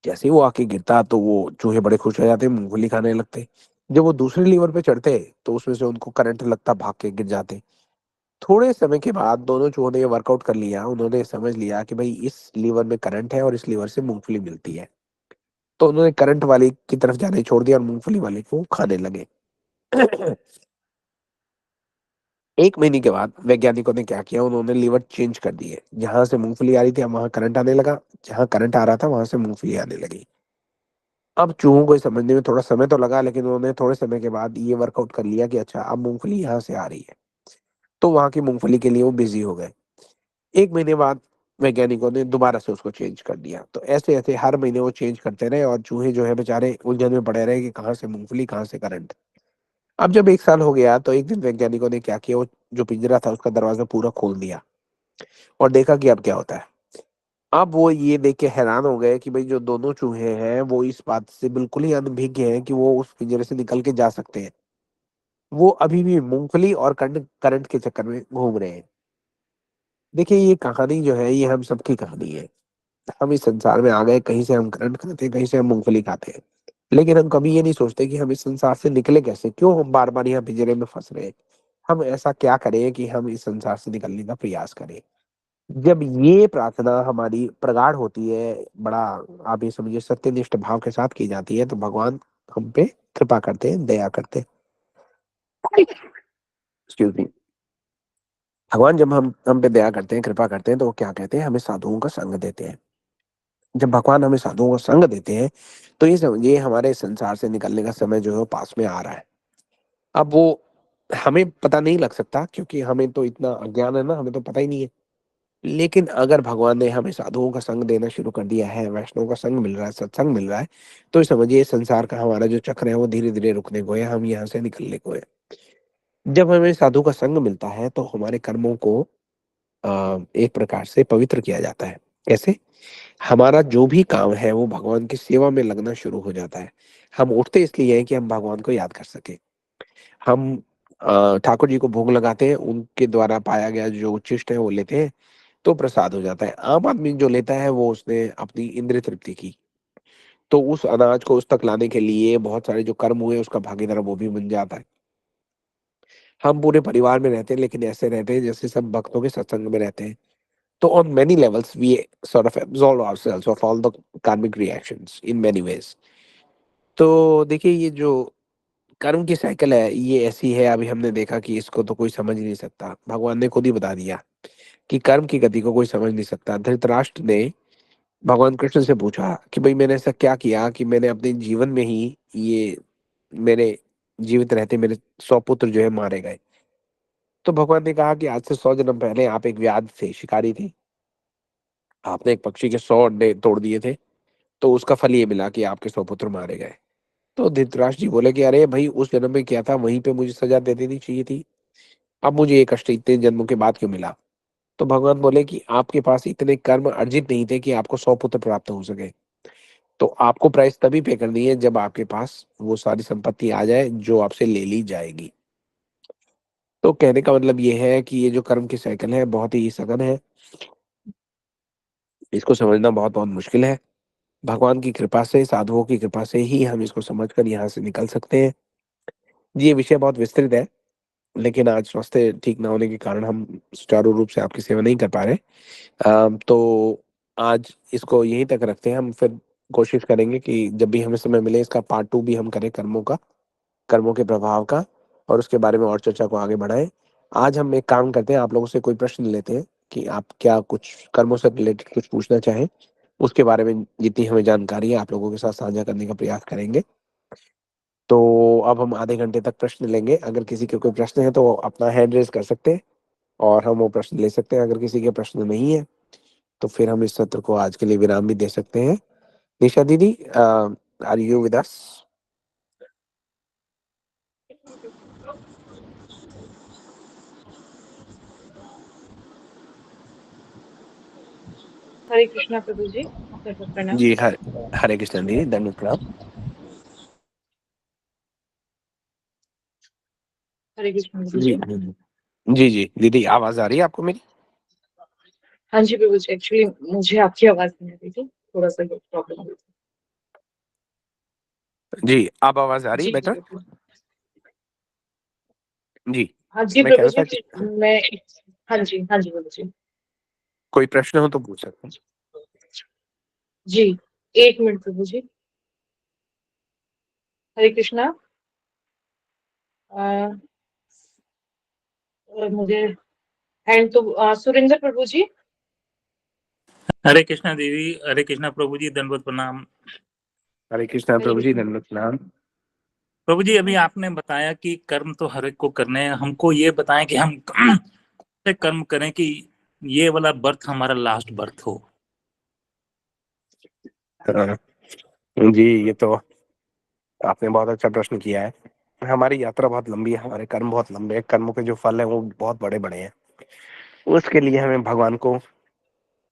[SPEAKER 1] जैसे ही वो आके गिरता तो वो चूहे बड़े खुश हो जाते, मूँगफली खाने लगते। जब वो दूसरे लीवर पे चढ़ते तो उसमें से उनको करंट लगता, भाग के गिर जाते। थोड़े समय के बाद दोनों चूहों ने ये वर्कआउट कर लिया, उन्होंने समझ लिया कि भई इस लीवर में करंट है और इस लीवर से मूँगफली मिलती है। तो उन्होंने करंट वाली की तरफ जाना ही छोड़ दिया और मूँगफली वाले को खाने लगे। 1 महीने के बाद वैज्ञानिकों ने क्या किया, उन्होंने लीवर चेंज कर दिए। जहाँ से मूँगफली आ रही थी, अब वहाँ करंट आने लगा, जहाँ करंट आ रहा था, वहाँ से मूँगफली आने लगी। अब चूहों को ये समझने में थोड़ा समय तो लगा, लेकिन उन्होंने थोड़े समय के बाद ये वर्कआउट कर लिया कि अच्छा, अब मूँगफली यहाँ से आ रही है। तो वहाँ की मूँगफली के लिए वो बिज़ी हो गए। 1 महीने बाद वैज्ञानिकों ने दोबारा से उसको चेंज कर दिया। तो ऐसे-ऐसे हर महीने वो चेंज करते रहे और चूहे जो है बेचारे उलझन में पड़े रहे कि कहाँ से मूँगफली, कहाँ से करंट। अब जब 1 साल हो गया तो एक दिन वैज्ञानिकों ने क्या किया, वो जो पिंजरा था उसका दरवाज़ा पूरा खोल दिया और देखा कि अब क्या होता है। अब वो ये देख के हैरान हो गए कि भई जो दोनों चूहे हैं वो इस बात से बिल्कुल ही अनभिज्ञ हैं कि वो उस पिंजरे से निकल के जा सकते हैं। वो अभी भी मूँगफली और करंट के चक्कर में घूम रहे हैं। देखिए ये कहानी जो है ये हम सबकी कहानी है। हम इस संसार में आ गए, कहीं से हम करंट खाते हैं, कहीं से हम मूँगफली खाते हैं। लेकिन हम कभी ये नहीं सोचते कि हम इस संसार से निकले कैसे? क्यों हम बार-बार यहाँ पिंजरे में फँस रहे हैं? हम ऐसा क्या करें कि हम इस संसार से निकलने का प्रयास करें? जब ये प्रार्थना हमारी प्रगाढ़ होती है, बड़ा आप ये समझिए सत्यनिष्ठ भाव के साथ की जाती है, तो भगवान हम पे कृपा करते हैं, दया करते हैं। Excuse me. भगवान जब हम पे दया करते हैं, कृपा करते हैं, तो वो क्या कहते हैं? हमें साधुओं का संग देते हैं। जब भगवान हमें साधुओं का संग देते हैं, तो ये समझिए हमारे संसार से निकलने का समय जो है वो पास में आ रहा है। अब वो हमें पता नहीं लग सकता क्योंकि हमें तो इतना अज्ञान है ना, हमें तो पता ही नहीं है। लेकिन अगर भगवान ने हमें साधुओं का संग देना शुरू कर दिया है, वैष्णव का संग मिल रहा है, सत्संग मिल रहा है, तो समझिए संसार का हमारा जो चक्र है वो धीरे-धीरे रुकने को है, हम यहाँ से निकलने को है। जब हमें साधु का संग मिलता है तो हमारे कर्मों को एक प्रकार से पवित्र किया जाता है। कैसे? हमारा जो भी काम है वो भगवान की सेवा में लगना शुरू हो जाता है। हम उठते इसलिए हैं कि हम भगवान को याद कर सकें। हम ठाकुर जी को भोग लगाते हैं, उनके द्वारा पाया गया जो उच्छिष्ट है वो लेते हैं, तो प्रसाद हो जाता है। आम आदमी जो लेता है वो उसने अपनी इंद्रिय तृप्ति की। तो उस अनाज को उस तक लाने के लिए बहुत सारे जो कर्म हुए उसका भागीदार वो भी बन जाता है। हम पूरे परिवार में रहते हैं, लेकिन ऐसे रहते हैं जैसे सब भक्तों के सत्संग में रहते हैं। तो on many levels we sort of absolve ourselves of all the karmic reactions in many ways. तो देखिए, ये जो कर्म की साइकिल है, ये ऐसी है, अभी हमने देखा कि इसको तो कोई समझ ही नहीं सकता। भगवान ने खुद ही बता दिया कि कर्म की गति को कोई समझ नहीं सकता। धृतराष्ट्र ने भगवान कृष्ण से पूछा कि भाई मैंने ऐसा क्या किया कि मैंने अपने जीवन में ही ये मेरे जीवित रहते मेरे 100 पुत्र जो है मारे गए। तो भगवान ने कहा कि आज से 100 जन्म पहले आप एक व्याध थे, शिकारी थे। आपने एक पक्षी के 100 अंडे तोड़ दिए थे, तो उसका फल ये मिला कि आपके 100 पुत्र मारे गए। तो धृतराष्ट्र जी बोले कि अरे भाई, उस जन्म में क्या था, वहीं पे मुझे सजा दे देनी चाहिए थी। अब मुझे ये कष्ट इतने जन्मों के बाद क्यों मिला? तो भगवान बोले कि आपके पास इतने कर्म अर्जित नहीं थे कि आपको 100 पुत्र प्राप्त हो सके। तो आपको प्राइस तभी पे करनी है जब आपके पास वो सारी संपत्ति आ जाए जो आपसे ले ली जाएगी। तो कहने का मतलब ये है कि ये जो कर्म की साइकिल है बहुत ही सघन है। इसको समझना बहुत बहुत मुश्किल है। भगवान की कृपा से, साधुओं की कृपा से ही हम इसको समझकर यहाँ से निकल सकते हैं। जी, ये विषय बहुत विस्तृत है, लेकिन आज स्वास्थ्य ठीक ना होने के कारण हम सुचारू रूप से आपकी सेवा नहीं कर पा रहे। तो आज इसको यहीं तक रखते हैं। हम फिर कोशिश करेंगे कि जब भी हमें समय मिले इसका पार्ट 2 भी हम करें, कर्मों का, कर्मों के प्रभाव का, और उसके बारे में और चर्चा को आगे बढ़ाएँ। आज हम एक काम करते हैं, आप लोगों से कोई प्रश्न लेते हैं कि आप क्या कुछ कर्मों से रिलेटेड कुछ पूछना चाहें? उसके बारे में जितनी हमें जानकारी है आप लोगों के साथ साझा करने का प्रयास करेंगे। तो अब हम आधे घंटे तक प्रश्न लेंगे। अगर किसी के कोई प्रश्न है तो वो अपना हैंड रेज़ कर सकते हैं और हम वो प्रश्न ले सकते हैं। अगर किसी के प्रश्न नहीं है, तो फिर हम इस सत्र को आज के लिए विराम भी दे सकते हैं। निशा दीदी, आर यू विद अस?
[SPEAKER 2] हरे कृष्णा प्रभु जी, दंडवत प्रणाम।
[SPEAKER 1] जी, हरे कृष्ण दीदी, दंडवत प्रणाम।
[SPEAKER 2] हरे कृष्णा प्रभु
[SPEAKER 1] जी,
[SPEAKER 2] जी।
[SPEAKER 1] जी, जी। दीदी, आवाज़ आ रही है आपको मेरी?
[SPEAKER 2] हाँ जी प्रभु जी, एक्चुअली मुझे आपकी आवाज नहीं आ रही थी, थोड़ा सा प्रॉब्लम हुई थी।
[SPEAKER 1] जी, अब आवाज़ आ रही है
[SPEAKER 2] जी जी
[SPEAKER 1] बेटर?
[SPEAKER 2] प्रभु।
[SPEAKER 1] जी,
[SPEAKER 2] हाँ जी
[SPEAKER 1] मैं कह
[SPEAKER 2] प्रभु
[SPEAKER 1] रहा
[SPEAKER 2] जी,
[SPEAKER 1] था कि
[SPEAKER 2] मैं हाँ जी प्रभु जी।
[SPEAKER 1] कोई प्रश्न हो तो पूछ सकते हैं।
[SPEAKER 2] जी, एक मिनट प्रभु जी। हरे कृष्णा। अ, मुझे हैंड तो सुरेंद्र प्रभु जी।
[SPEAKER 3] हरे कृष्णा देवी, हरे कृष्णा प्रभु जी, दंडवत प्रणाम।
[SPEAKER 1] हरे कृष्णा
[SPEAKER 2] हरे
[SPEAKER 1] प्रभु जी,
[SPEAKER 2] कृष्णा
[SPEAKER 1] दंडवत प्रणाम।
[SPEAKER 3] प्रभु जी, अभी आपने बताया कि कर्म तो हर एक को करने हैं। हमको ये बताएं कि हम से कर्म करें कि ये वाला बर्थ हमारा लास्ट बर्थ हो।
[SPEAKER 1] हाँ, जी, ये तो आपने बहुत अच्छा प्रश्न किया है। हमारी यात्रा बहुत लंबी है, हमारे कर्म बहुत लंबे हैं, कर्मों के जो फल हैं वो बहुत बड़े-बड़े हैं। उसके लिए हमें भगवान को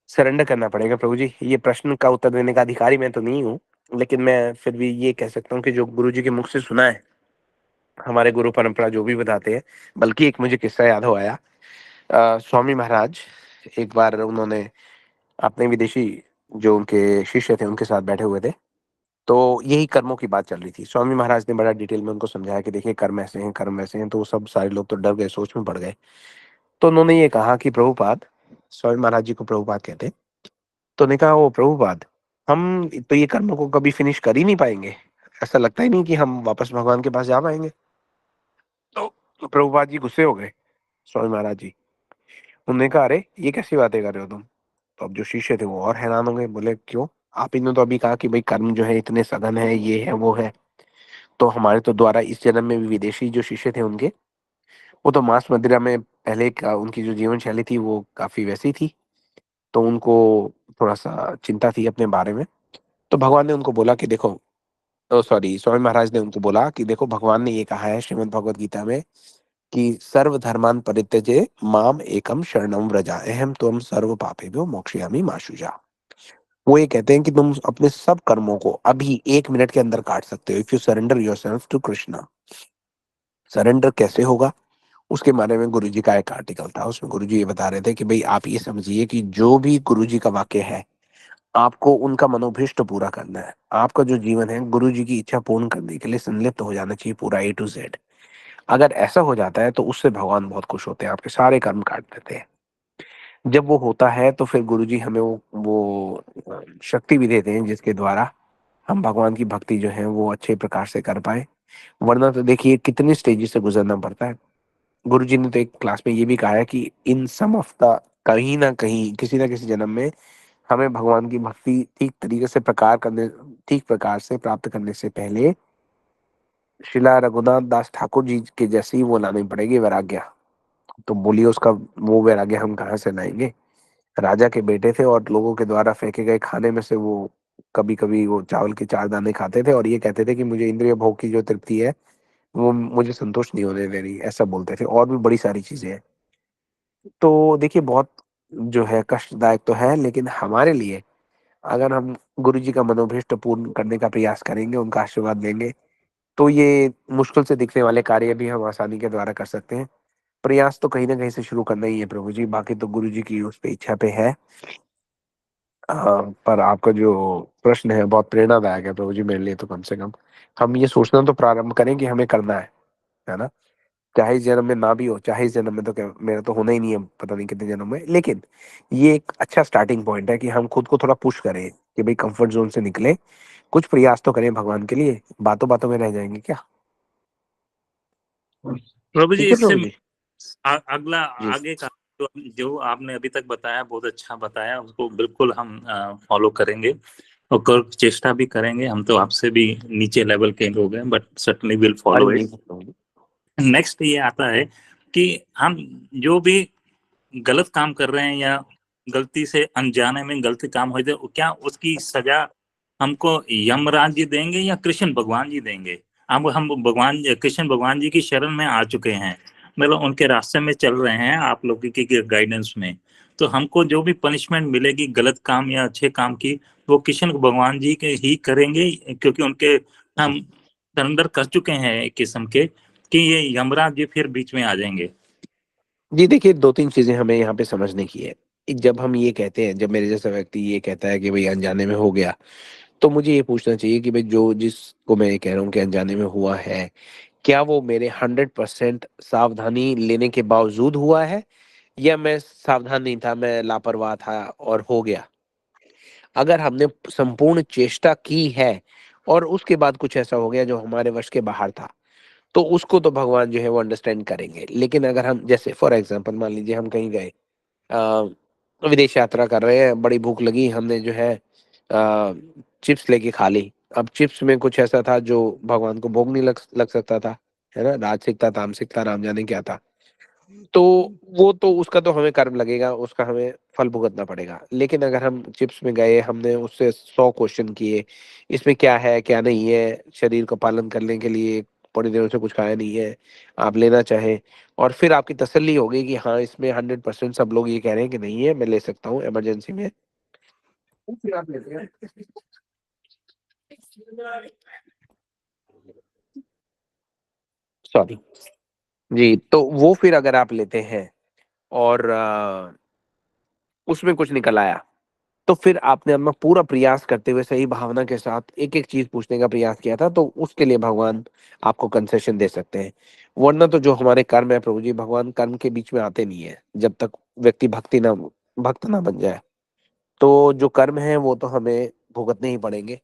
[SPEAKER 1] सरेंडर करना पड़ेगा प्रभु जी। ये प्रश्न का उत्तर देने का अधिकारी मैं तो नहीं हूँ, लेकिन मैं फिर भी ये कह सकता हूँ कि जो गुरु जी के मुख से सुना है, हमारे गुरु परंपरा जो भी बताते हैं। बल्कि एक मुझे किस्सा याद हो आया। स्वामी महाराज एक बार उन्होंने अपने विदेशी जो उनके शिष्य थे उनके साथ बैठे हुए थे। तो यही कर्मों की बात चल रही थी। स्वामी महाराज ने बड़ा डिटेल में उनको समझाया कि देखिए कर्म ऐसे हैं, कर्म ऐसे हैं। तो वो सब सारे लोग तो डर गए, सोच में पड़ गए। तो उन्होंने ये कहा कि प्रभुपाद, स्वामी महाराज जी को प्रभुपाद कहते हैं। तो उन्होंने कहा, ओ प्रभुपाद, हम तो ये कर्मों को कभी फिनिश कर ही नहीं पाएंगे। ऐसा लगता ही नहीं कि हम वापस भगवान के पास जा पाएंगे। तो प्रभुपाद जी गुस्से हो गए, स्वामी महाराज जी। उन्होंने कहा, अरे ये कैसी बातें कर रहे हो तुम? तो अब जो शिष्य थे वो और हैरान हो गए। बोले, क्यों? आप ही ने तो अभी कहा कि भाई कर्म जो है इतने सघन है, ये है वो है। तो हमारे तो द्वारा इस जन्म में भी विदेशी जो शिष्य थे उनके, वो तो मांस मदिरा में पहले का उनकी जो जीवन शैली थी वो काफी वैसी थी। तो उनको थोड़ा सा चिंता थी अपने बारे में। तो भगवान ने उनको बोला कि देखो, सॉरी, स्वामी महाराज ने उनको बोला कि देखो, भगवान ने ये कहा है श्रीमद् भगवत गीता में कि सर्वधर्मान् परित्यज्य माम एकम शरणम व्रजा अहम त्वं सर्व पापेभ्यो मोक्षयामि मा शुचा। वो ये कहते हैं कि तुम अपने सब कर्मों को अभी 1 मिनट के अंदर काट सकते हो, if you surrender yourself to Krishna. Surrender कैसे होगा, उसके बारे में गुरुजी का एक आर्टिकल था। उसमें गुरुजी ये बता रहे थे कि भाई आप ये समझिए कि जो भी गुरुजी का वाक्य है, आपको उनका मनोभीष्ट पूरा करना है। आपका जो जीवन है गुरुजी की इच्छा पूर्ण करने के लिए संलिप्त हो जाना चाहिए, पूरा A to Z। अगर ऐसा हो जाता है तो उससे भगवान बहुत खुश होते हैं, आपके सारे कर्म काट देते हैं। जब वो होता है तो फिर गुरुजी हमें वो शक्ति भी देते हैं जिसके द्वारा हम भगवान की भक्ति जो है वो अच्छे प्रकार से कर पाए। वरना तो देखिए कितने स्टेजेस से गुजरना पड़ता है। गुरुजी ने तो एक क्लास में ये भी कहा है कि इन सम ऑफ द कहीं ना कहीं किसी ना किसी जन्म में हमें भगवान की भक्ति ठीक प्रकार से प्राप्त करने से पहले शिला रघुनाथ दास ठाकुर जी के जैसी वो लानी पड़ेगी वैराग्य। तो बोलिए उसका वो वैराग्य हम कहाँ से लाएंगे। राजा के बेटे थे और लोगों के द्वारा फेंके गए खाने में से वो कभी कभी वो चावल के 4 दाने खाते थे और ये कहते थे कि मुझे इंद्रिय भोग की जो तृप्ति है वो मुझे संतुष्ट नहीं होने दे रही, ऐसा बोलते थे। और भी बड़ी सारी चीजें हैं। तो देखिए बहुत जो है कष्टदायक तो है, लेकिन हमारे लिए अगर हम गुरु जी का मनोभीष्ट पूर्ण करने का प्रयास करेंगे, उनका आशीर्वाद लेंगे, तो ये मुश्किल से दिखने वाले कार्य भी हम आसानी के द्वारा कर सकते हैं। प्रयास तो कहीं ना कहीं से शुरू करना ही है प्रभु जी, बाकी तो गुरु जी की उस पे इच्छा पे है। पर आपका जो प्रश्न है बहुत प्रेरणादायक है प्रभु जी, मेरे लिए तो कम से कम हम ये सोचना तो प्रारंभ करें कि हमें करना है ना। चाहे इस जन्म में ना भी हो, चाहे इस जन्म में तो क्या मेरा तो होना ही नहीं है, पता नहीं कितने जन्म में, लेकिन ये एक अच्छा स्टार्टिंग पॉइंट है कि हम खुद को थोड़ा पुश करें कि भाई कंफर्ट जोन से निकले, कुछ प्रयास तो करें भगवान के लिए, बातों बातों में रह जाएंगे क्या।
[SPEAKER 3] प्रभु जी
[SPEAKER 1] ठीक है
[SPEAKER 3] इससे
[SPEAKER 1] प्रभु जी।
[SPEAKER 3] अगला
[SPEAKER 1] जी
[SPEAKER 3] आगे का जो जो आपने अभी तक बताया बहुत अच्छा बताया, उसको बिल्कुल हम फॉलो करेंगे और चेष्टा भी करेंगे। हम तो आपसे भी नीचे लेवल के लोग हैं, बट सर्टनली विल
[SPEAKER 1] अरे
[SPEAKER 3] फॉलो
[SPEAKER 1] नहीं
[SPEAKER 3] इट।
[SPEAKER 1] प्रभु जी।
[SPEAKER 3] नेक्स्ट ये आता है कि हम जो भी गलत काम कर रहे हैं या गलती से अनजाने में गलती काम हो जाए, क्या उसकी सजा हमको यमराज जी देंगे या कृष्ण भगवान जी देंगे? हम भगवान कृष्ण भगवान जी की शरण में आ चुके हैं, मतलब उनके रास्ते में चल रहे हैं आप लोगों की गाइडेंस में। तो हमको जो भी पनिशमेंट मिलेगी गलत काम या अच्छे काम की, वो कृष्ण भगवान जी के ही करेंगे, क्योंकि उनके हम सरेंडर कर चुके हैं एक किस्म के, कि ये यमराज जी फिर बीच में आ जाएंगे।
[SPEAKER 1] जी देखिए 2-3 चीजें हमें यहाँ पे समझने की है। जब हम ये कहते हैं, जब मेरे जैसा व्यक्ति ये कहता है कि भाई अनजाने में हो गया, तो मुझे ये पूछना चाहिए कि भाई जो जिसको मैं ये कह रहा हूँ कि अनजाने में हुआ है, क्या वो मेरे 100% सावधानी लेने के बावजूद हुआ है, या मैं सावधान नहीं था, मैं लापरवाह था और हो गया। अगर हमने संपूर्ण चेष्टा की है और उसके बाद कुछ ऐसा हो गया जो हमारे वश के बाहर था, तो उसको तो भगवान जो है वो अंडरस्टैंड करेंगे। लेकिन अगर हम जैसे फॉर एग्जांपल मान लीजिए हम कहीं गए, विदेश यात्रा कर रहे हैं, बड़ी भूख लगी, हमने जो है चिप्स लेके खा ली। अब चिप्स में कुछ ऐसा था जो भगवान को भोग नहीं लग लग सकता था, है ना, राजसिक था, तामसिक था, राम जाने क्या था। तो वो तो उसका तो हमें कर्म लगेगा, उसका हमें फल भुगतना पड़ेगा। लेकिन अगर हम चिप्स में गए, हमने उससे 100 क्वेश्चन किए, इसमें क्या है क्या नहीं है, शरीर का पालन करने के लिए बड़ी देर से कुछ खाया नहीं है, आप लेना चाहें, और फिर आपकी तसल्ली हो गई कि हाँ इसमें 100% सब लोग ये कह रहे हैं कि नहीं है, मैं ले सकता हूँ इमरजेंसी में, तो फिर आप लेते हैं। सॉरी। जी तो वो फिर अगर आप लेते हैं और उसमें कुछ निकल आया, तो फिर आपने अपना पूरा प्रयास करते हुए सही भावना के साथ एक एक चीज पूछने का प्रयास किया था, तो उसके लिए भगवान आपको कंसेशन दे सकते हैं। वरना तो जो हमारे कर्म है प्रभु जी, भगवान कर्म के बीच में आते नहीं है जब तक व्यक्ति भक्त ना बन जाए। तो जो कर्म है वो तो हमें भुगतने ही पड़ेंगे।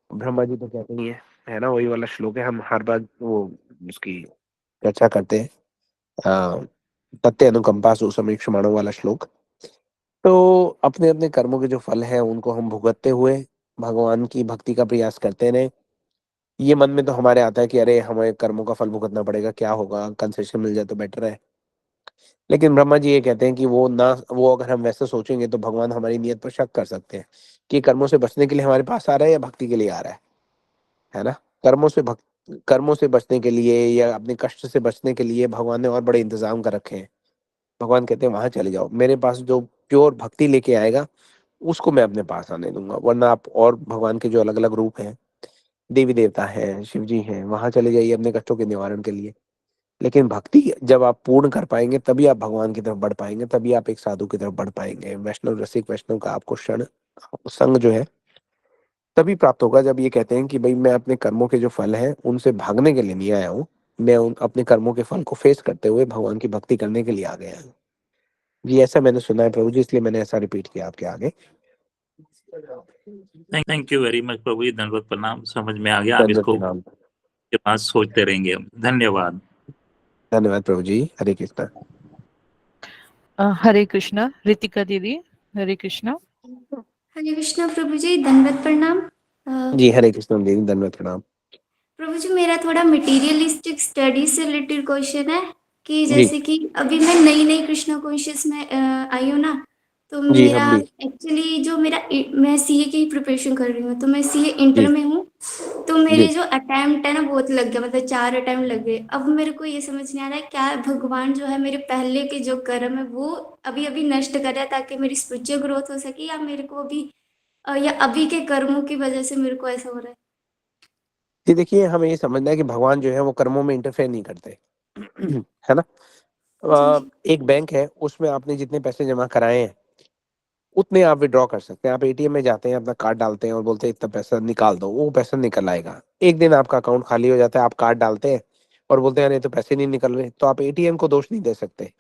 [SPEAKER 1] ब्रह्मा जी तो कहते ही है ना, वही वाला श्लोक है, हम हर बार वो उसकी चर्चा करते हैं, अ, तत्ते अनुकंपा सुसमीक्षमाणो वाला श्लोक। तो अपने अपने कर्मों के जो फल हैं उनको हम भुगतते हुए भगवान की भक्ति का प्रयास करते रहे। ये मन में तो हमारे आता है कि अरे हमें कर्मों का फल भुगतना पड़ेगा, क्या होगा, कंसेशन मिल जाए तो बेटर है। लेकिन ब्रह्मा जी ये कहते हैं कि वो अगर हम वैसे सोचेंगे तो भगवान हमारी नियत पर शक कर सकते हैं कि कर्मों से बचने के लिए हमारे पास आ रहा है या भक्ति के लिए आ रहा है ना। कर्मों से बचने के लिए या अपने कष्ट से बचने के लिए भगवान ने और बड़े इंतजाम कर रखे हैं। भगवान कहते हैं वहां चले जाओ, मेरे पास जो प्योर भक्ति लेके आएगा उसको मैं अपने पास आने दूंगा। वरना आप और भगवान के जो अलग अलग रूप हैं, देवी देवता हैं, शिव जी हैं, वहां चले जाइए अपने कष्टों के निवारण के लिए। लेकिन भक्ति जब आप पूर्ण कर पाएंगे तभी आप भगवान की तरफ बढ़ पाएंगे, तभी आप एक साधु की तरफ बढ़ पाएंगे। वैष्णव रसिक वैष्णव का आपको क्षण संग जो है तभी प्राप्त होगा जब ये कहते हैं कि भाई मैं अपने कर्मों के जो फल हैं उनसे भागने के लिए नहीं आया हूँ, मैं अपने कर्मों के फल को फेस करते हुए भगवान की भक्ति करने के लिए आ गया हूँ। जी, ऐसा मैंने सुना है प्रभु जी, इसलिए मैंने ऐसा रिपीट किया आपके आगे।
[SPEAKER 3] थैंक यू वेरी मच प्रभु जी, दंडवत प्रणाम, समझ में आ गया। आप
[SPEAKER 1] दंडवत
[SPEAKER 3] इसको
[SPEAKER 1] प्रणाम।
[SPEAKER 3] के पास सोचते रहेंगे। धन्यवाद।
[SPEAKER 1] धन्यवाद प्रभु जी। हरे कृष्णा।
[SPEAKER 4] हरे कृष्णा। रितिका दीदी, हरे कृष्णा।
[SPEAKER 5] हरे कृष्णा प्रभु जी, दंडवत प्रणाम।
[SPEAKER 1] जी हरे कृष्णा दीदी, धन्यवाद प्रणाम।
[SPEAKER 5] प्रभु जी, मेरा थोड़ा मटेरियलिस्टिक स्टडी से रिलेटेड क्वेश्चन है कि
[SPEAKER 1] जी
[SPEAKER 5] जैसे कि अभी मैं नई नई कृष्णा कॉन्शियस में आई हूँ ना, तो
[SPEAKER 1] जी
[SPEAKER 5] मेरा
[SPEAKER 1] हम भी।
[SPEAKER 5] एक्चुअली जो मैं सीए की प्रिपरेशन कर रही हूँ, तो मैं सीए इंटर
[SPEAKER 1] जी
[SPEAKER 5] में हूँ। तो मेरे
[SPEAKER 1] जी
[SPEAKER 5] जो अटेम्प्ट है ना बहुत लग गया, मतलब 4 अटेम्प्ट लग गए। अब मेरे को ये समझ नहीं आ रहा है क्या भगवान जो है मेरे पहले के जो कर्म है वो अभी अभी नष्ट कर रहा है ताकि मेरी स्पिरिचुअल ग्रोथ हो सके, या मेरे को अभी या अभी के कर्मों की वजह से मेरे को ऐसा हो रहा है।
[SPEAKER 1] जी, देखिए हमें ये समझना है कि भगवान जो है वो कर्मों में इंटरफेयर नहीं करते। है ना?
[SPEAKER 5] जी
[SPEAKER 1] एक बैंक है, उसमें आपने जितने पैसे जमा कराए हैं उतने आप विड्रॉ कर सकते हैं। आप एटीएम में जाते हैं, अपना कार्ड डालते हैं और बोलते हैं इतना पैसा निकाल दो, वो पैसा निकल आएगा। एक दिन आपका अकाउंट खाली हो जाता है, आप कार्ड डालते हैं और बोलते हैं अरे तो पैसे नहीं निकल रहे, तो आप एटीएम को दोष नहीं दे सकते।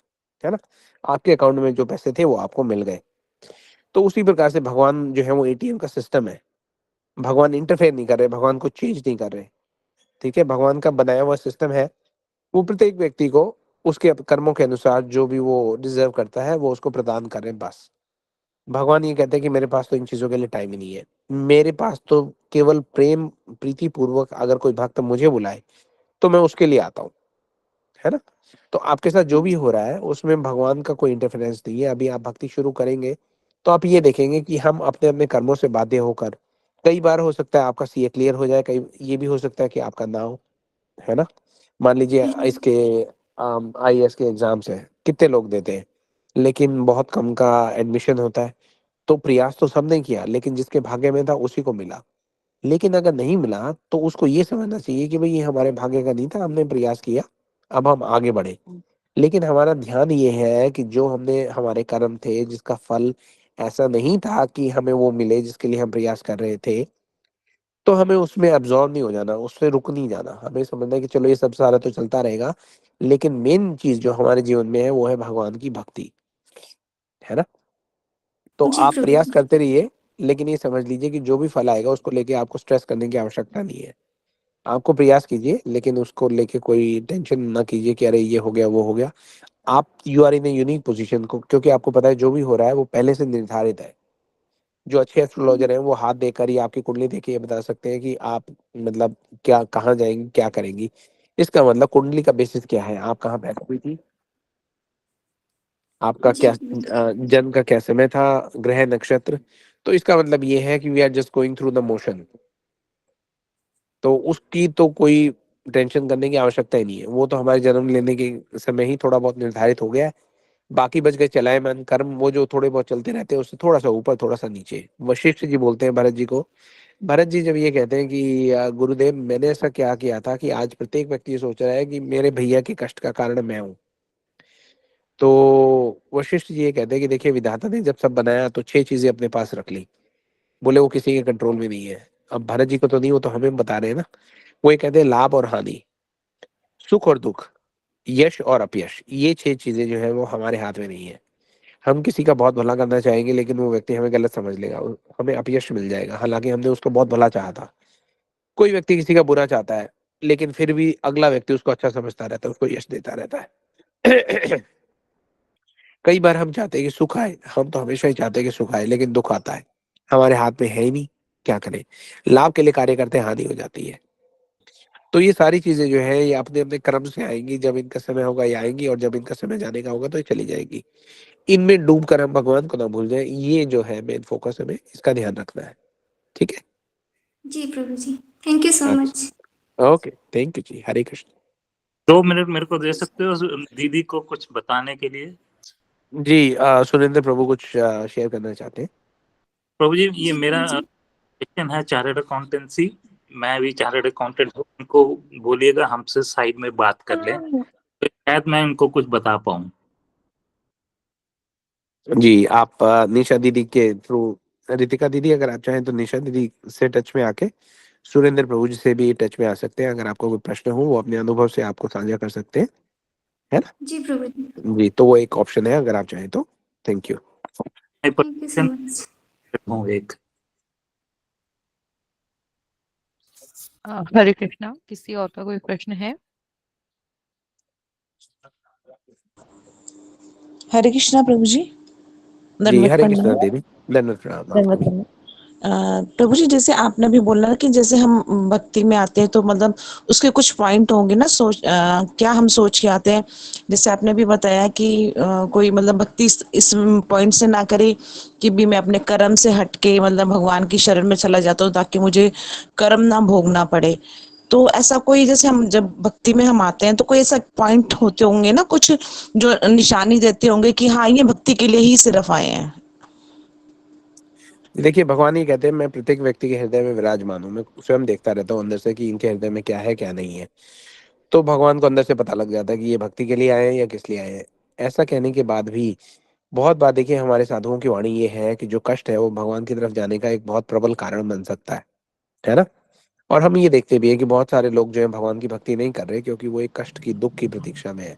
[SPEAKER 1] है ना? आपके अकाउंट में जो पैसे थे वो आपको मिल गए। तो उसी प्रकार से भगवान जो है वो एटीएम का सिस्टम है। भगवान इंटरफेयर नहीं कर रहे, भगवान को चेंज नहीं कर रहे। ठीक है? भगवान का बनाया हुआ सिस्टम है, वो प्रत्येक व्यक्ति को उसके कर्मों के अनुसार जो भी वो डिजर्व करता है वो उसको प्रदान कर रहे हैं, बस। भगवान ये कहते हैं कि मेरे पास तो इन चीजों के लिए टाइम ही नहीं है। मेरे पास तो केवल प्रेम प्रीति पूर्वक अगर कोई भक्त मुझे बुलाए तो मैं उसके लिए आता हूँ। है ना? तो आपके साथ जो भी
[SPEAKER 5] जी
[SPEAKER 1] हो रहा है उसमें भगवान का कोई इंटरफेरेंस नहीं है। अभी आप भक्ति शुरू करेंगे तो आप ये देखेंगे कि हम अपने अपने कर्मों से बाध्य होकर, कई बार हो सकता है आपका सीए क्लियर हो जाए, कई ये भी हो सकता है कि आपका ना हो। है ना? मान लीजिए इसके आईएएस के एग्जाम्स है, कितने लोग देते हैं लेकिन बहुत कम का एडमिशन होता है। तो प्रयास तो सबने किया, लेकिन जिसके भाग्य में था उसी को मिला। लेकिन अगर नहीं मिला तो उसको ये समझना चाहिए कि भाई ये हमारे भाग्य का नहीं था, हमने प्रयास किया, अब हम आगे बढ़े। लेकिन हमारा ध्यान ये है कि जो हमने हमारे कर्म थे जिसका फल ऐसा नहीं था कि हमें वो मिले जिसके लिए हम प्रयास कर रहे थे, तो हमें उसमें अब्जॉर्ब नहीं हो जाना, उससे रुक नहीं जाना। हमें समझना है कि चलो ये सब सारा तो चलता रहेगा, लेकिन मेन चीज जो हमारे जीवन में है वो है भगवान की भक्ति। है ना? तो
[SPEAKER 5] जी
[SPEAKER 1] आप
[SPEAKER 5] प्रभु
[SPEAKER 1] प्रयास
[SPEAKER 5] जी।
[SPEAKER 1] करते रहिए, लेकिन ये समझ लीजिए कि जो भी फल आएगा उसको लेके आपको स्ट्रेस करने की आवश्यकता नहीं है। आपको प्रयास कीजिए, लेकिन उसको लेके कोई टेंशन ना कीजिए कि अरे ये हो गया वो हो गया। आप you are in a unique position को, क्योंकि आपको पता है जो भी हो रहा है वो पहले से निर्धारित है। जो अच्छे एस्ट्रोलॉजर हैं वो हाथ देकर ही आपकी कुंडली देख के ये बता सकते हैं कि आप मतलब क्या कहाँ जाएंगी, क्या करेंगी। इसका मतलब कुंडली का बेसिस क्या है, आप कहाँ पैदा हुई थी, आपका
[SPEAKER 5] जी
[SPEAKER 1] क्या जन्म का क्या समय था, ग्रह नक्षत्र। तो इसका मतलब ये है कि we are just going through the motion. तो उसकी तो कोई टेंशन करने की आवश्यकता ही नहीं है, वो तो हमारे जन्म लेने के समय ही थोड़ा बहुत निर्धारित हो गया है। बाकी बच गए चलायमान कर्म, वो जो थोड़े बहुत चलते रहते हैं, उससे थोड़ा सा ऊपर थोड़ा सा नीचे। वशिष्ठ जी बोलते हैं भरत जी को, भरत जी जब ये कहते हैं कि गुरुदेव मैंने ऐसा क्या किया था कि आज प्रत्येक व्यक्ति ये सोच रहा है कि मेरे भैया के कष्ट का कारण मैं हूँ। तो वशिष्ठ जी ये कहते हैं कि देखिए विधाता ने जब सब बनाया तो 6 चीजें अपने पास रख ली, बोले वो किसी के कंट्रोल में नहीं है। अब भरत जी को तो नहीं, वो तो हमें बता रहे हैं ना। वो ये कहते हैं लाभ और हानि, सुख और दुख, यश और अपयश, ये 6 चीजें जो है वो हमारे हाथ में नहीं है। हम किसी का बहुत भला करना चाहेंगे लेकिन वो व्यक्ति हमें गलत समझ लेगा, हमें अपयश मिल जाएगा, हालांकि हमने उसको बहुत भला चाहा था। कोई व्यक्ति किसी का बुरा चाहता है लेकिन फिर भी अगला व्यक्ति उसको अच्छा समझता रहता है, उसको यश देता रहता है। कई बार हम चाहते हैं कि सुख आए, हम तो हमेशा ही चाहते हैं कि सुख आए, लेकिन दुख आता है, हमारे हाथ में है ही नहीं, क्या करें। लाभ के लिए कार्य करते हैं, हानि हो जाती है। तो ये सारी चीजें जो है ये अपने अपने कर्म से आएंगी, जब इनका समय होगा ये आएंगी, और जब इनका समय जाने का होगा तो ये चली जाएगी। इनमें डूब कर हम भगवान को ना भूल जाए, ये जो है मेन फोकस, हमें इसका ध्यान रखना है। ठीक है?
[SPEAKER 5] जी प्रभु जी, थैंक यू सो मच।
[SPEAKER 1] अच्छा, ओके, थैंक यू जी। हरे कृष्ण।
[SPEAKER 3] 2 मिनट मेरे को दे सकते हो दीदी को कुछ बताने के लिए?
[SPEAKER 1] जी सुरेंद्र प्रभु कुछ शेयर करना चाहते हैं?
[SPEAKER 3] प्रभु जी, ये
[SPEAKER 5] जी
[SPEAKER 3] मेरा
[SPEAKER 5] प्रभु जी।
[SPEAKER 3] क्वेश्चन है चार्टर्ड अकाउंटेंसी। मैं भी चार्टर्ड अकाउंटेंट हूँ, उनको बोलिएगा हमसे साइड में बात कर लें, तो शायद मैं उनको कुछ बता पाऊँ।
[SPEAKER 1] जी, आप निशा दीदी के थ्रू, रितिका दीदी अगर आप चाहें तो निशा दीदी से टच में आके सुरेंद्र प्रभु जी से भी टच में आ सकते हैं, अगर आपको कोई प्रश्न हो वो अपने अनुभव से आपको साझा कर सकते हैं, है ना?
[SPEAKER 5] जी प्रभु जी।
[SPEAKER 1] जी, तो वो एक ऑप्शन है अगर आप चाहें तो। Thank you.
[SPEAKER 5] Thank you so much.
[SPEAKER 3] हूँ एक
[SPEAKER 4] हरे कृष्णा, किसी और का कोई प्रश्न है?
[SPEAKER 6] हरे कृष्णा प्रभु जी।
[SPEAKER 1] जी,
[SPEAKER 6] दंडवत
[SPEAKER 1] हरे कृष्णा
[SPEAKER 6] प्रणाम।
[SPEAKER 1] देवी, धन्यवाद प्रणाम आपको
[SPEAKER 6] दंडवत
[SPEAKER 1] भी।
[SPEAKER 6] प्रणाम। प्रभु जी, जैसे आपने भी बोला कि जैसे हम भक्ति में आते हैं तो मतलब उसके कुछ पॉइंट होंगे ना, क्या हम सोच के आते हैं। जैसे आपने भी बताया कि कोई मतलब भक्ति इस पॉइंट से ना करे कि भी मैं अपने कर्म से हट के मतलब भगवान की शरण में चला जाता हूँ ताकि मुझे कर्म ना भोगना पड़े। तो ऐसा कोई, जैसे हम जब भक्ति में हम आते हैं तो कोई ऐसा पॉइंट होते होंगे ना कुछ, जो निशानी देते होंगे कि हाँ ये भक्ति के लिए ही सिर्फ आए हैं।
[SPEAKER 1] देखिए, भगवान ही कहते हैं मैं प्रत्येक व्यक्ति के हृदय में विराजमान हूँ, मैं स्वयं देखता रहता हूँ अंदर से कि इनके हृदय में क्या है क्या नहीं है। तो भगवान को अंदर से पता लग जाता है कि ये भक्ति के लिए आए हैं या किस लिए आए हैं। ऐसा कहने के बाद भी बहुत बार देखिए हमारे साधुओं की वाणी ये है कि जो कष्ट है वो भगवान की तरफ जाने का एक बहुत प्रबल कारण बन सकता है ना? और हम ये देखते भी है कि बहुत सारे लोग जो है भगवान की भक्ति नहीं कर रहे क्योंकि वो एक कष्ट की, दुख की प्रतीक्षा में है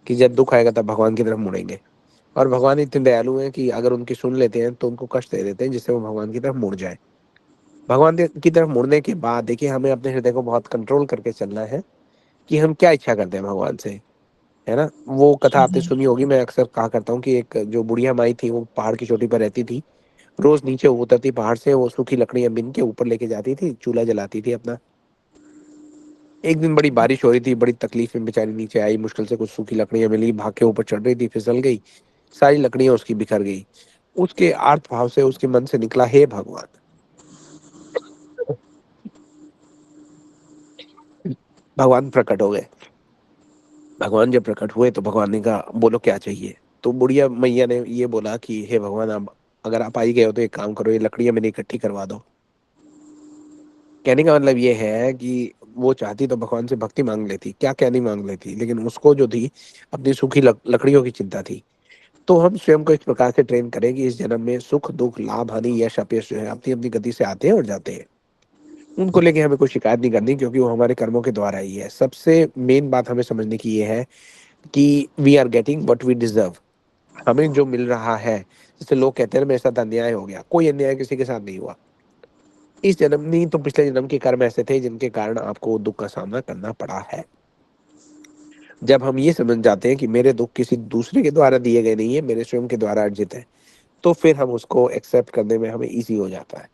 [SPEAKER 1] कि जब दुख आएगा तब भगवान की तरफ मुड़ेंगे। और भगवान इतने दयालु हैं कि अगर उनकी सुन लेते हैं तो उनको कष्ट दे देते हैं जिससे वो भगवान की तरफ मुड़ जाए। की तरफ मुड़ने के बाद देखिए हमें अपने हृदय को बहुत कंट्रोल करके चलना है कि हम क्या इच्छा करते हैं भगवान से, है ना? वो कथा आपने सुनी होगी, मैं अक्सर कहा करता हूँ कि एक जो बुढ़िया माई थी वो पहाड़ की चोटी पर रहती थी, रोज नीचे उतरती पहाड़ से, वो सूखी लकड़ियां बीन के ऊपर लेके जाती थी, चूल्हा जलाती थी अपना। एक दिन बड़ी बारिश हो रही थी, बड़ी तकलीफ में बेचारी नीचे आई, मुश्किल से कुछ सूखी लकड़ियां मिली, भाग के ऊपर चढ़ रही थी, फिसल गई, सारी लकड़ियां उसकी बिखर गई। उसके आर्त भाव से उसके मन से निकला, हे भगवान। भगवान प्रकट हो गए। भगवान जब प्रकट हुए तो भगवान ने कहा बोलो क्या चाहिए। तो बुढ़िया मैया ने ये बोला कि हे भगवान, आप अगर आप आई गए हो तो एक काम करो, ये लकड़ियां मैंने इकट्ठी करवा दो। कहने का मतलब ये है कि वो चाहती तो भगवान से भक्ति मांग लेती, क्या क्या नहीं मांग लेती, लेकिन उसको जो थी अपनी सूखी लकड़ियों की चिंता थी। तो हम स्वयं को इस प्रकार से ट्रेन करें कि इस जन्म में सुख दुख लाभ हानि यश अपयश जो है अपनी अपनी गति से आते हैं और जाते हैं, उनको लेके हमें कोई शिकायत नहीं करनी क्योंकि वो हमारे कर्मों के द्वारा ही है। सबसे मेन बात हमें समझने की ये है कि we are getting what we deserve. हमें जो मिल रहा है, जैसे लोग कहते हैं मेरे साथ अन्याय हो गया, कोई अन्याय किसी के साथ नहीं हुआ। इस जन्म नहीं तो पिछले जन्म के कर्म ऐसे थे जिनके कारण आपको दुख का सामना करना पड़ा है। जब हम ये समझ जाते हैं कि मेरे दुख किसी दूसरे के द्वारा दिए गए नहीं है, मेरे स्वयं के द्वारा अर्जित है, तो फिर हम उसको एक्सेप्ट करने में हमें इजी हो जाता है।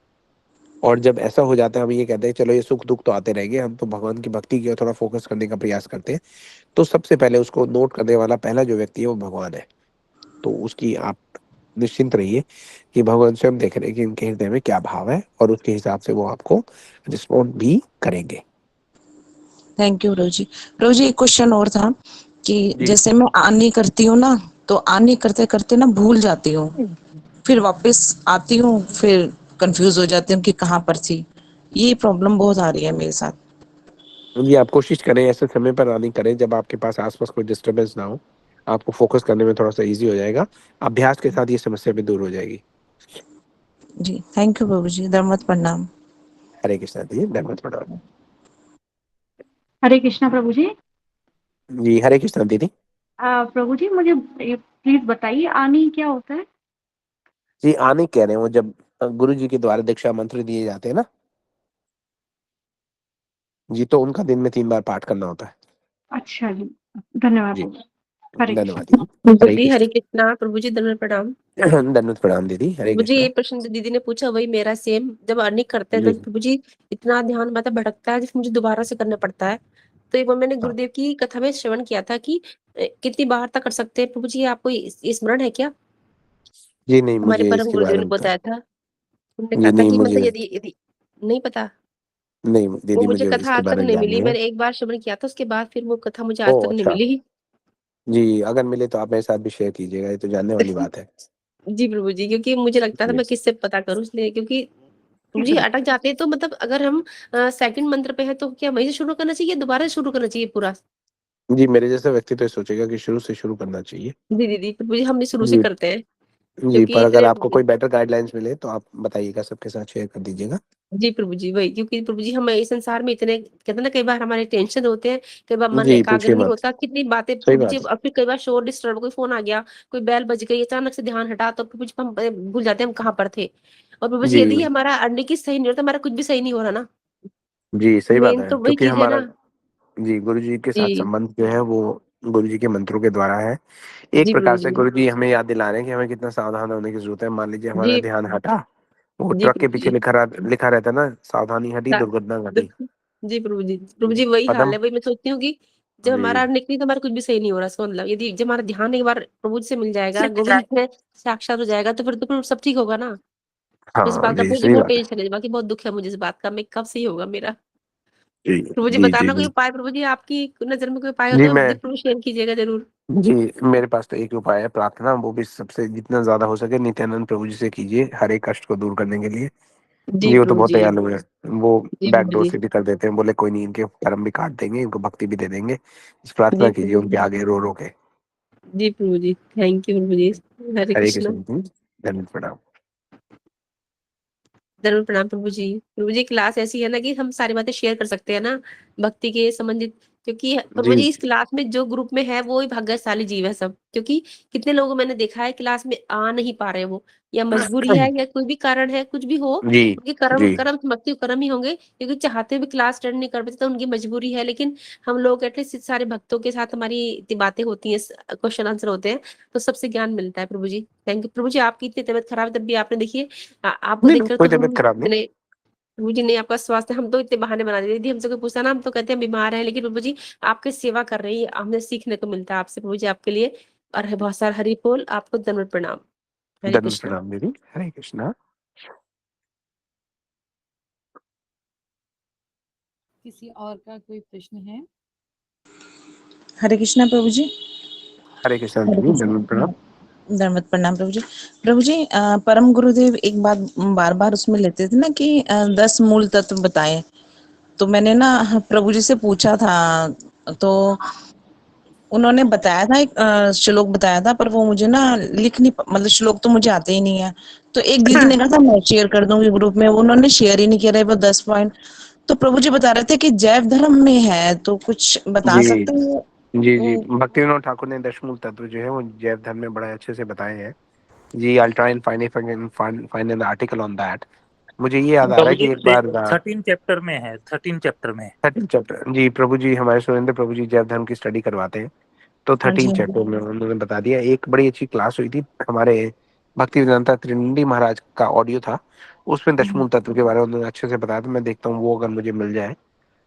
[SPEAKER 1] और जब ऐसा हो जाता है हम ये कहते हैं चलो ये सुख दुख तो आते रहेंगे, हम तो भगवान की भक्ति की ओर थोड़ा फोकस करने का प्रयास करते हैं। तो सबसे पहले उसको नोट करने वाला पहला जो व्यक्ति है वो भगवान है। तो उसकी आप निश्चिंत रहिए कि भगवान स्वयं देख रहे हैं कि इनके हृदय में क्या भाव है और उसके हिसाब से वो आपको रिस्पॉन्ड भी करेंगे।
[SPEAKER 6] थैंक यू प्रभु जी। प्रभु जी, एक क्वेश्चन और था कि
[SPEAKER 1] जी।
[SPEAKER 6] जैसे मैं आनी करती हूँ ना, तो आनी करते करते ना भूल जाती हूँ, फिर वापस आती हूँ, फिर कंफ्यूज हो जाती हूँ कि कहाँ पर थी। ये प्रॉब्लम बहुत आ रही है मेरे साथ।
[SPEAKER 1] जी, आप कोशिश करें ऐसे समय पर रनिंग करें जब आपके पास आसपास कोई डिस्टरबेंस ना हो, आपको फोकस करने में थोड़ा सा इजी हो जाएगा। अभ्यास के साथ ये समस्या भी दूर हो जाएगी।
[SPEAKER 6] जी थैंक यू प्रभु जी, दंडवत प्रणाम।
[SPEAKER 1] हरे कृष्णा जी, धन्यवाद प्रणाम।
[SPEAKER 7] हरे कृष्णा प्रभु जी।
[SPEAKER 1] जी, हरे कृष्णा दीदी।
[SPEAKER 7] प्रभु जी, मुझे प्लीज बताइए आनी क्या होता है?
[SPEAKER 1] जी, आने कह रहे हैं वो जब गुरु जी के द्वारा दीक्षा मंत्र दिए जाते हैं ना जी, तो उनका दिन में 3 बार पाठ करना होता है।
[SPEAKER 7] अच्छा जी, धन्यवाद
[SPEAKER 1] जी,
[SPEAKER 7] प्रभु। हरे
[SPEAKER 1] धन्यवाद
[SPEAKER 7] कृष्णा।
[SPEAKER 1] दीदी। हरे
[SPEAKER 8] दीदी हरे
[SPEAKER 1] कृष्णा।
[SPEAKER 8] कृष्णा। प्रभु जी दंडवत प्रणाम।
[SPEAKER 1] धन्यवाद प्रणाम दीदी। हरे
[SPEAKER 8] मुझे ये
[SPEAKER 1] कृष्णा।
[SPEAKER 8] प्रश्न दीदी ने पूछा वही मेरा सेम। जब अर्निंग करते हैं
[SPEAKER 1] जी।
[SPEAKER 8] तो प्रभु जी इतना ध्यान मतलब भटकता है जिसमें मुझे दोबारा से करना पड़ता है। तो एक बार मैंने
[SPEAKER 1] हाँ।
[SPEAKER 8] गुरुदेव की कथा में श्रवण किया था कि कितनी बार तक कर सकते हैं। प्रभु जी आपको स्मरण है क्या?
[SPEAKER 1] जी नहीं,
[SPEAKER 8] हमारे
[SPEAKER 1] मुझे
[SPEAKER 8] परम
[SPEAKER 1] इसके
[SPEAKER 8] गुरुदेव
[SPEAKER 1] बारे
[SPEAKER 8] ने
[SPEAKER 1] में तो
[SPEAKER 8] बताया था। उन्होंने
[SPEAKER 1] जी
[SPEAKER 8] कहा था
[SPEAKER 1] नहीं
[SPEAKER 8] कि
[SPEAKER 1] मुझे
[SPEAKER 8] मतलब यदि यदि नहीं पता।
[SPEAKER 1] नहीं
[SPEAKER 8] वो
[SPEAKER 1] दीदी,
[SPEAKER 8] मुझे
[SPEAKER 1] मुझे
[SPEAKER 8] कथा
[SPEAKER 1] इसके
[SPEAKER 8] आज तक
[SPEAKER 1] बारे में
[SPEAKER 8] नहीं
[SPEAKER 1] ध्यान
[SPEAKER 8] मिली।
[SPEAKER 1] नहीं है।
[SPEAKER 8] मैंने एक बार श्रवण किया था, उसके बाद फिर वो कथा मुझे आज तक
[SPEAKER 1] ओह
[SPEAKER 8] नहीं
[SPEAKER 1] अच्छा।
[SPEAKER 8] मिली।
[SPEAKER 1] जी, अगर मिले तो आप मेरे साथ भी शेयर कीजिएगा, ये तो जानने वाली बात है।
[SPEAKER 8] जी प्रभु जी, क्योंकि मुझे लगता था
[SPEAKER 1] जी।
[SPEAKER 8] मैं किससे पता करूं, इसलिए क्योंकि जी अटक जाते हैं। तो मतलब अगर हम सेकंड मंत्र पे है तो क्या वहीं से शुरू करना चाहिए, दोबारा से शुरू करना चाहिए पूरा?
[SPEAKER 1] जी, मेरे जैसा व्यक्ति तो ये सोचेगा कि शुरू से शुरू करना चाहिए।
[SPEAKER 8] जी दीदी, प्रभु जी हम भी शुरू से
[SPEAKER 1] जी।
[SPEAKER 8] करते हैं।
[SPEAKER 1] जी, पर अगर आपको
[SPEAKER 8] क्योंकि
[SPEAKER 1] कोई बेटर गाइडलाइंस मिले तो आप बताइएगा, सबके साथ शेयर कर दीजिएगा।
[SPEAKER 8] जी प्रभु जी, वही, क्योंकि प्रभु जी हम इस संसार में इतने, कहते हैं ना, कई बार हमारे टेंशन होते हैं, कई बार मन
[SPEAKER 1] जी,
[SPEAKER 8] एकाग्र
[SPEAKER 1] पूछिए
[SPEAKER 8] नहीं
[SPEAKER 1] मत।
[SPEAKER 8] होता, कितनी बातें
[SPEAKER 1] सही
[SPEAKER 8] प्रभु जी,
[SPEAKER 1] बात है।
[SPEAKER 8] और फिर कई बार शोर डिस्टर्ब, कोई फोन आ गया, कोई बेल बज गई, अचानक से ध्यान हटा, तो प्रभु जी हम भूल जाते हैं हम कहाँ पर थे। और प्रभु जी
[SPEAKER 1] जी,
[SPEAKER 8] यदि हमारा अर्निंग की सही नहीं होता, हमारा कुछ भी सही नहीं हो रहा ना,
[SPEAKER 1] जी, सही बात
[SPEAKER 8] मेन
[SPEAKER 1] है,
[SPEAKER 8] तो वही
[SPEAKER 1] क्योंकि
[SPEAKER 8] चीज है
[SPEAKER 1] हमारा,
[SPEAKER 8] ना।
[SPEAKER 1] जी, गुरुजी के साथ
[SPEAKER 8] जी
[SPEAKER 1] संबंध जो है वो गुरुजी के मंत्रों के द्वारा है। एक
[SPEAKER 8] जी
[SPEAKER 1] प्रकार
[SPEAKER 8] प्रभु
[SPEAKER 1] से
[SPEAKER 8] जी।
[SPEAKER 1] गुरुजी हमें याद दिला रहे हैं कि हमें कितना सावधान होने की ज़रूरत है। मान लीजिए हमारा
[SPEAKER 8] जी
[SPEAKER 1] ध्यान हटा, वो
[SPEAKER 8] जी
[SPEAKER 1] ट्रक के
[SPEAKER 8] प्रभु
[SPEAKER 1] पीछे
[SPEAKER 8] जी।
[SPEAKER 1] लिखा रहता है ना, सावधानी हटी,
[SPEAKER 8] सा-
[SPEAKER 1] दुर्घटना घटी।
[SPEAKER 8] द- जी प्रभु जी, प्रभु जी वही हाल
[SPEAKER 1] कदम
[SPEAKER 8] है, वही मैं सोचती हूँ कि जब
[SPEAKER 1] जी,
[SPEAKER 8] हमारा निकली तो हमारा कुछ भी सही नहीं हो रहा, इसका मतलब यदि जब हमारा ध्यान एक बार प्रभु जी से मिल जाएगा, गोविंद में साक्षात हो जाएगा, तो फिर सब ठीक होगा ना। इस
[SPEAKER 1] हाँ,
[SPEAKER 8] बात का
[SPEAKER 1] जी,
[SPEAKER 8] प्रभु जी
[SPEAKER 1] सही
[SPEAKER 8] बहुत
[SPEAKER 1] बात है।
[SPEAKER 8] टेंशन है, बाकी बहुत दुख है मुझे इस बात का, मैं कब सही होगा मेरा।
[SPEAKER 1] जी,
[SPEAKER 8] प्रभु जी
[SPEAKER 1] जी, जी,
[SPEAKER 8] बताना कोई
[SPEAKER 1] जी।
[SPEAKER 8] उपाय, प्रभु जी आपकी नजर में कोई उपाय हो
[SPEAKER 1] जी,
[SPEAKER 8] तो
[SPEAKER 1] मैं
[SPEAKER 8] प्रभु शेयर कीजिएगा जरूर।
[SPEAKER 1] जी, मेरे पास तो एक ही उपाय है, प्रार्थना, वो भी सबसे जितना ज़्यादा हो सके नित्यानंद प्रभु जी से कीजिए, हर एक कष्ट को दूर करने के लिए।
[SPEAKER 8] जी
[SPEAKER 1] जी, वो तो
[SPEAKER 8] प्रभु
[SPEAKER 1] बहुत
[SPEAKER 8] जी।
[SPEAKER 1] दयालु है। वो
[SPEAKER 8] जी प्रभु
[SPEAKER 1] बैकडोर
[SPEAKER 8] जी।
[SPEAKER 1] से भी कर देते हैं, बोले कोई नहीं, इनके कर्म भी काट देंगे, इनको भक्ति भी दे देंगे। बस
[SPEAKER 8] जी
[SPEAKER 1] प्रार्थना कीजिए
[SPEAKER 8] प्रभु
[SPEAKER 1] उनके आगे रो-रो के।
[SPEAKER 8] जी। प्रभु जी थैंक यू प्रभु जी। हरे
[SPEAKER 1] हरे
[SPEAKER 8] कृष्णा।
[SPEAKER 1] कृष्ण जी, धन्यवाद, प्रणाम।
[SPEAKER 8] धर्म प्रणाम प्रभु जी। प्रभु जी क्लास ऐसी है ना कि हम सारी बातें शेयर कर सकते हैं ना, भक्ति के संबंधित, क्योंकि प्रभु
[SPEAKER 1] जी,
[SPEAKER 8] जी इस क्लास में जो ग्रुप में है वो ही भाग्यशाली जीव है सब, क्योंकि कितने लोगों को मैंने देखा है क्लास में आ नहीं पा रहे, वो या मजबूरी है या कोई भी कारण है, कुछ भी हो,
[SPEAKER 1] जी,
[SPEAKER 8] उनके कर्म
[SPEAKER 1] जी,
[SPEAKER 8] कर्म मृत्यु कर्म ही होंगे, क्योंकि चाहते भी क्लास अटेंड नहीं कर पाते तो उनकी मजबूरी है, लेकिन हम लोग एटलीस्ट सारे भक्तों के साथ हमारी इतनी बातें होती हैं, क्वेश्चन आंसर होते हैं, तो सबसे ज्ञान मिलता है। प्रभु जी थैंक यू। प्रभु जी आपकी इतनी तबीयत खराब है, तब भी आपने देखिए आपको
[SPEAKER 1] नहीं, नहीं,
[SPEAKER 8] देखकर
[SPEAKER 1] कोई
[SPEAKER 8] तो
[SPEAKER 1] तबीयत
[SPEAKER 8] हम
[SPEAKER 1] खराब नहीं।
[SPEAKER 8] ने, प्रभु जी ने आपका स्वास्थ्य, हम तो इतने बहाने बना देते, यदि हमसे कोई पूछा ना, हम तो कहते हैं बीमार है, लेकिन प्रभु जी आपकी सेवा कर रही है, हमें सीखने को मिलता है आपसे प्रभु जी, आपके लिए और है बहुत सारा हरि बोल, आपको दंडवत प्रणाम। हरे
[SPEAKER 1] धन्यवाद,
[SPEAKER 8] कृष्णा।
[SPEAKER 1] प्रणाम दीदी, हरे कृष्णा।
[SPEAKER 4] किसी और का कोई प्रश्न है?
[SPEAKER 6] हरे कृष्णा प्रभु जी।
[SPEAKER 1] हरे कृष्णा
[SPEAKER 6] हरे
[SPEAKER 1] दीदी, धन्यवाद, प्रणाम।
[SPEAKER 6] कृष्णा। धन्यवाद, प्रणाम प्रभु जी। प्रभु जी परम गुरुदेव एक बात बार बार उसमें लेते थे ना कि 10 मूल तत्व बताए, तो मैंने ना प्रभु जी से पूछा था, तो उन्होंने बताया था, एक श्लोक बताया था, पर वो मुझे ना लिख नहीं मतलब श्लोक तो मुझे आते ही नहीं है। तो एक दीदी ने कहा था मैं शेयर कर दूंगी ग्रुप में, उन्होंने शेयर ही नहीं किया रहे वो 10 पॉइंट। तो प्रभु जी बता रहे थे कि जैव धर्म में है, तो कुछ बता
[SPEAKER 1] जी,
[SPEAKER 6] सकते हैं?
[SPEAKER 1] जी, जी,
[SPEAKER 6] वो
[SPEAKER 1] भक्तिविनोद ठाकुर ने दशमूल तत्व जो है वो जैव धर्म में बड़े अच्छे से बताए हैं। जी, I will try and find an article on that. मुझे ये याद आ रहा
[SPEAKER 3] प्रभु
[SPEAKER 1] है
[SPEAKER 3] जी
[SPEAKER 1] कि एक बार
[SPEAKER 3] 13 चैप्टर में है, 13 चैप्टर में।
[SPEAKER 1] 13 चैप्टर, जी, प्रभु जी हमारे सुरेंद्र प्रभु जी जैव धर्म की स्टडी करवाते हैं, तो
[SPEAKER 6] हाँ जी,
[SPEAKER 1] 13 चैप्टर में उन्होंने बता दिया। एक बड़ी अच्छी क्लास हुई थी हमारे भक्ति वेदांता त्रिवेणी महाराज का ऑडियो था, उसमें दशमूल तत्व के बारे में उन्होंने अच्छे से बताया था। मैं देखता हूँ वो अगर मुझे मिल जाए।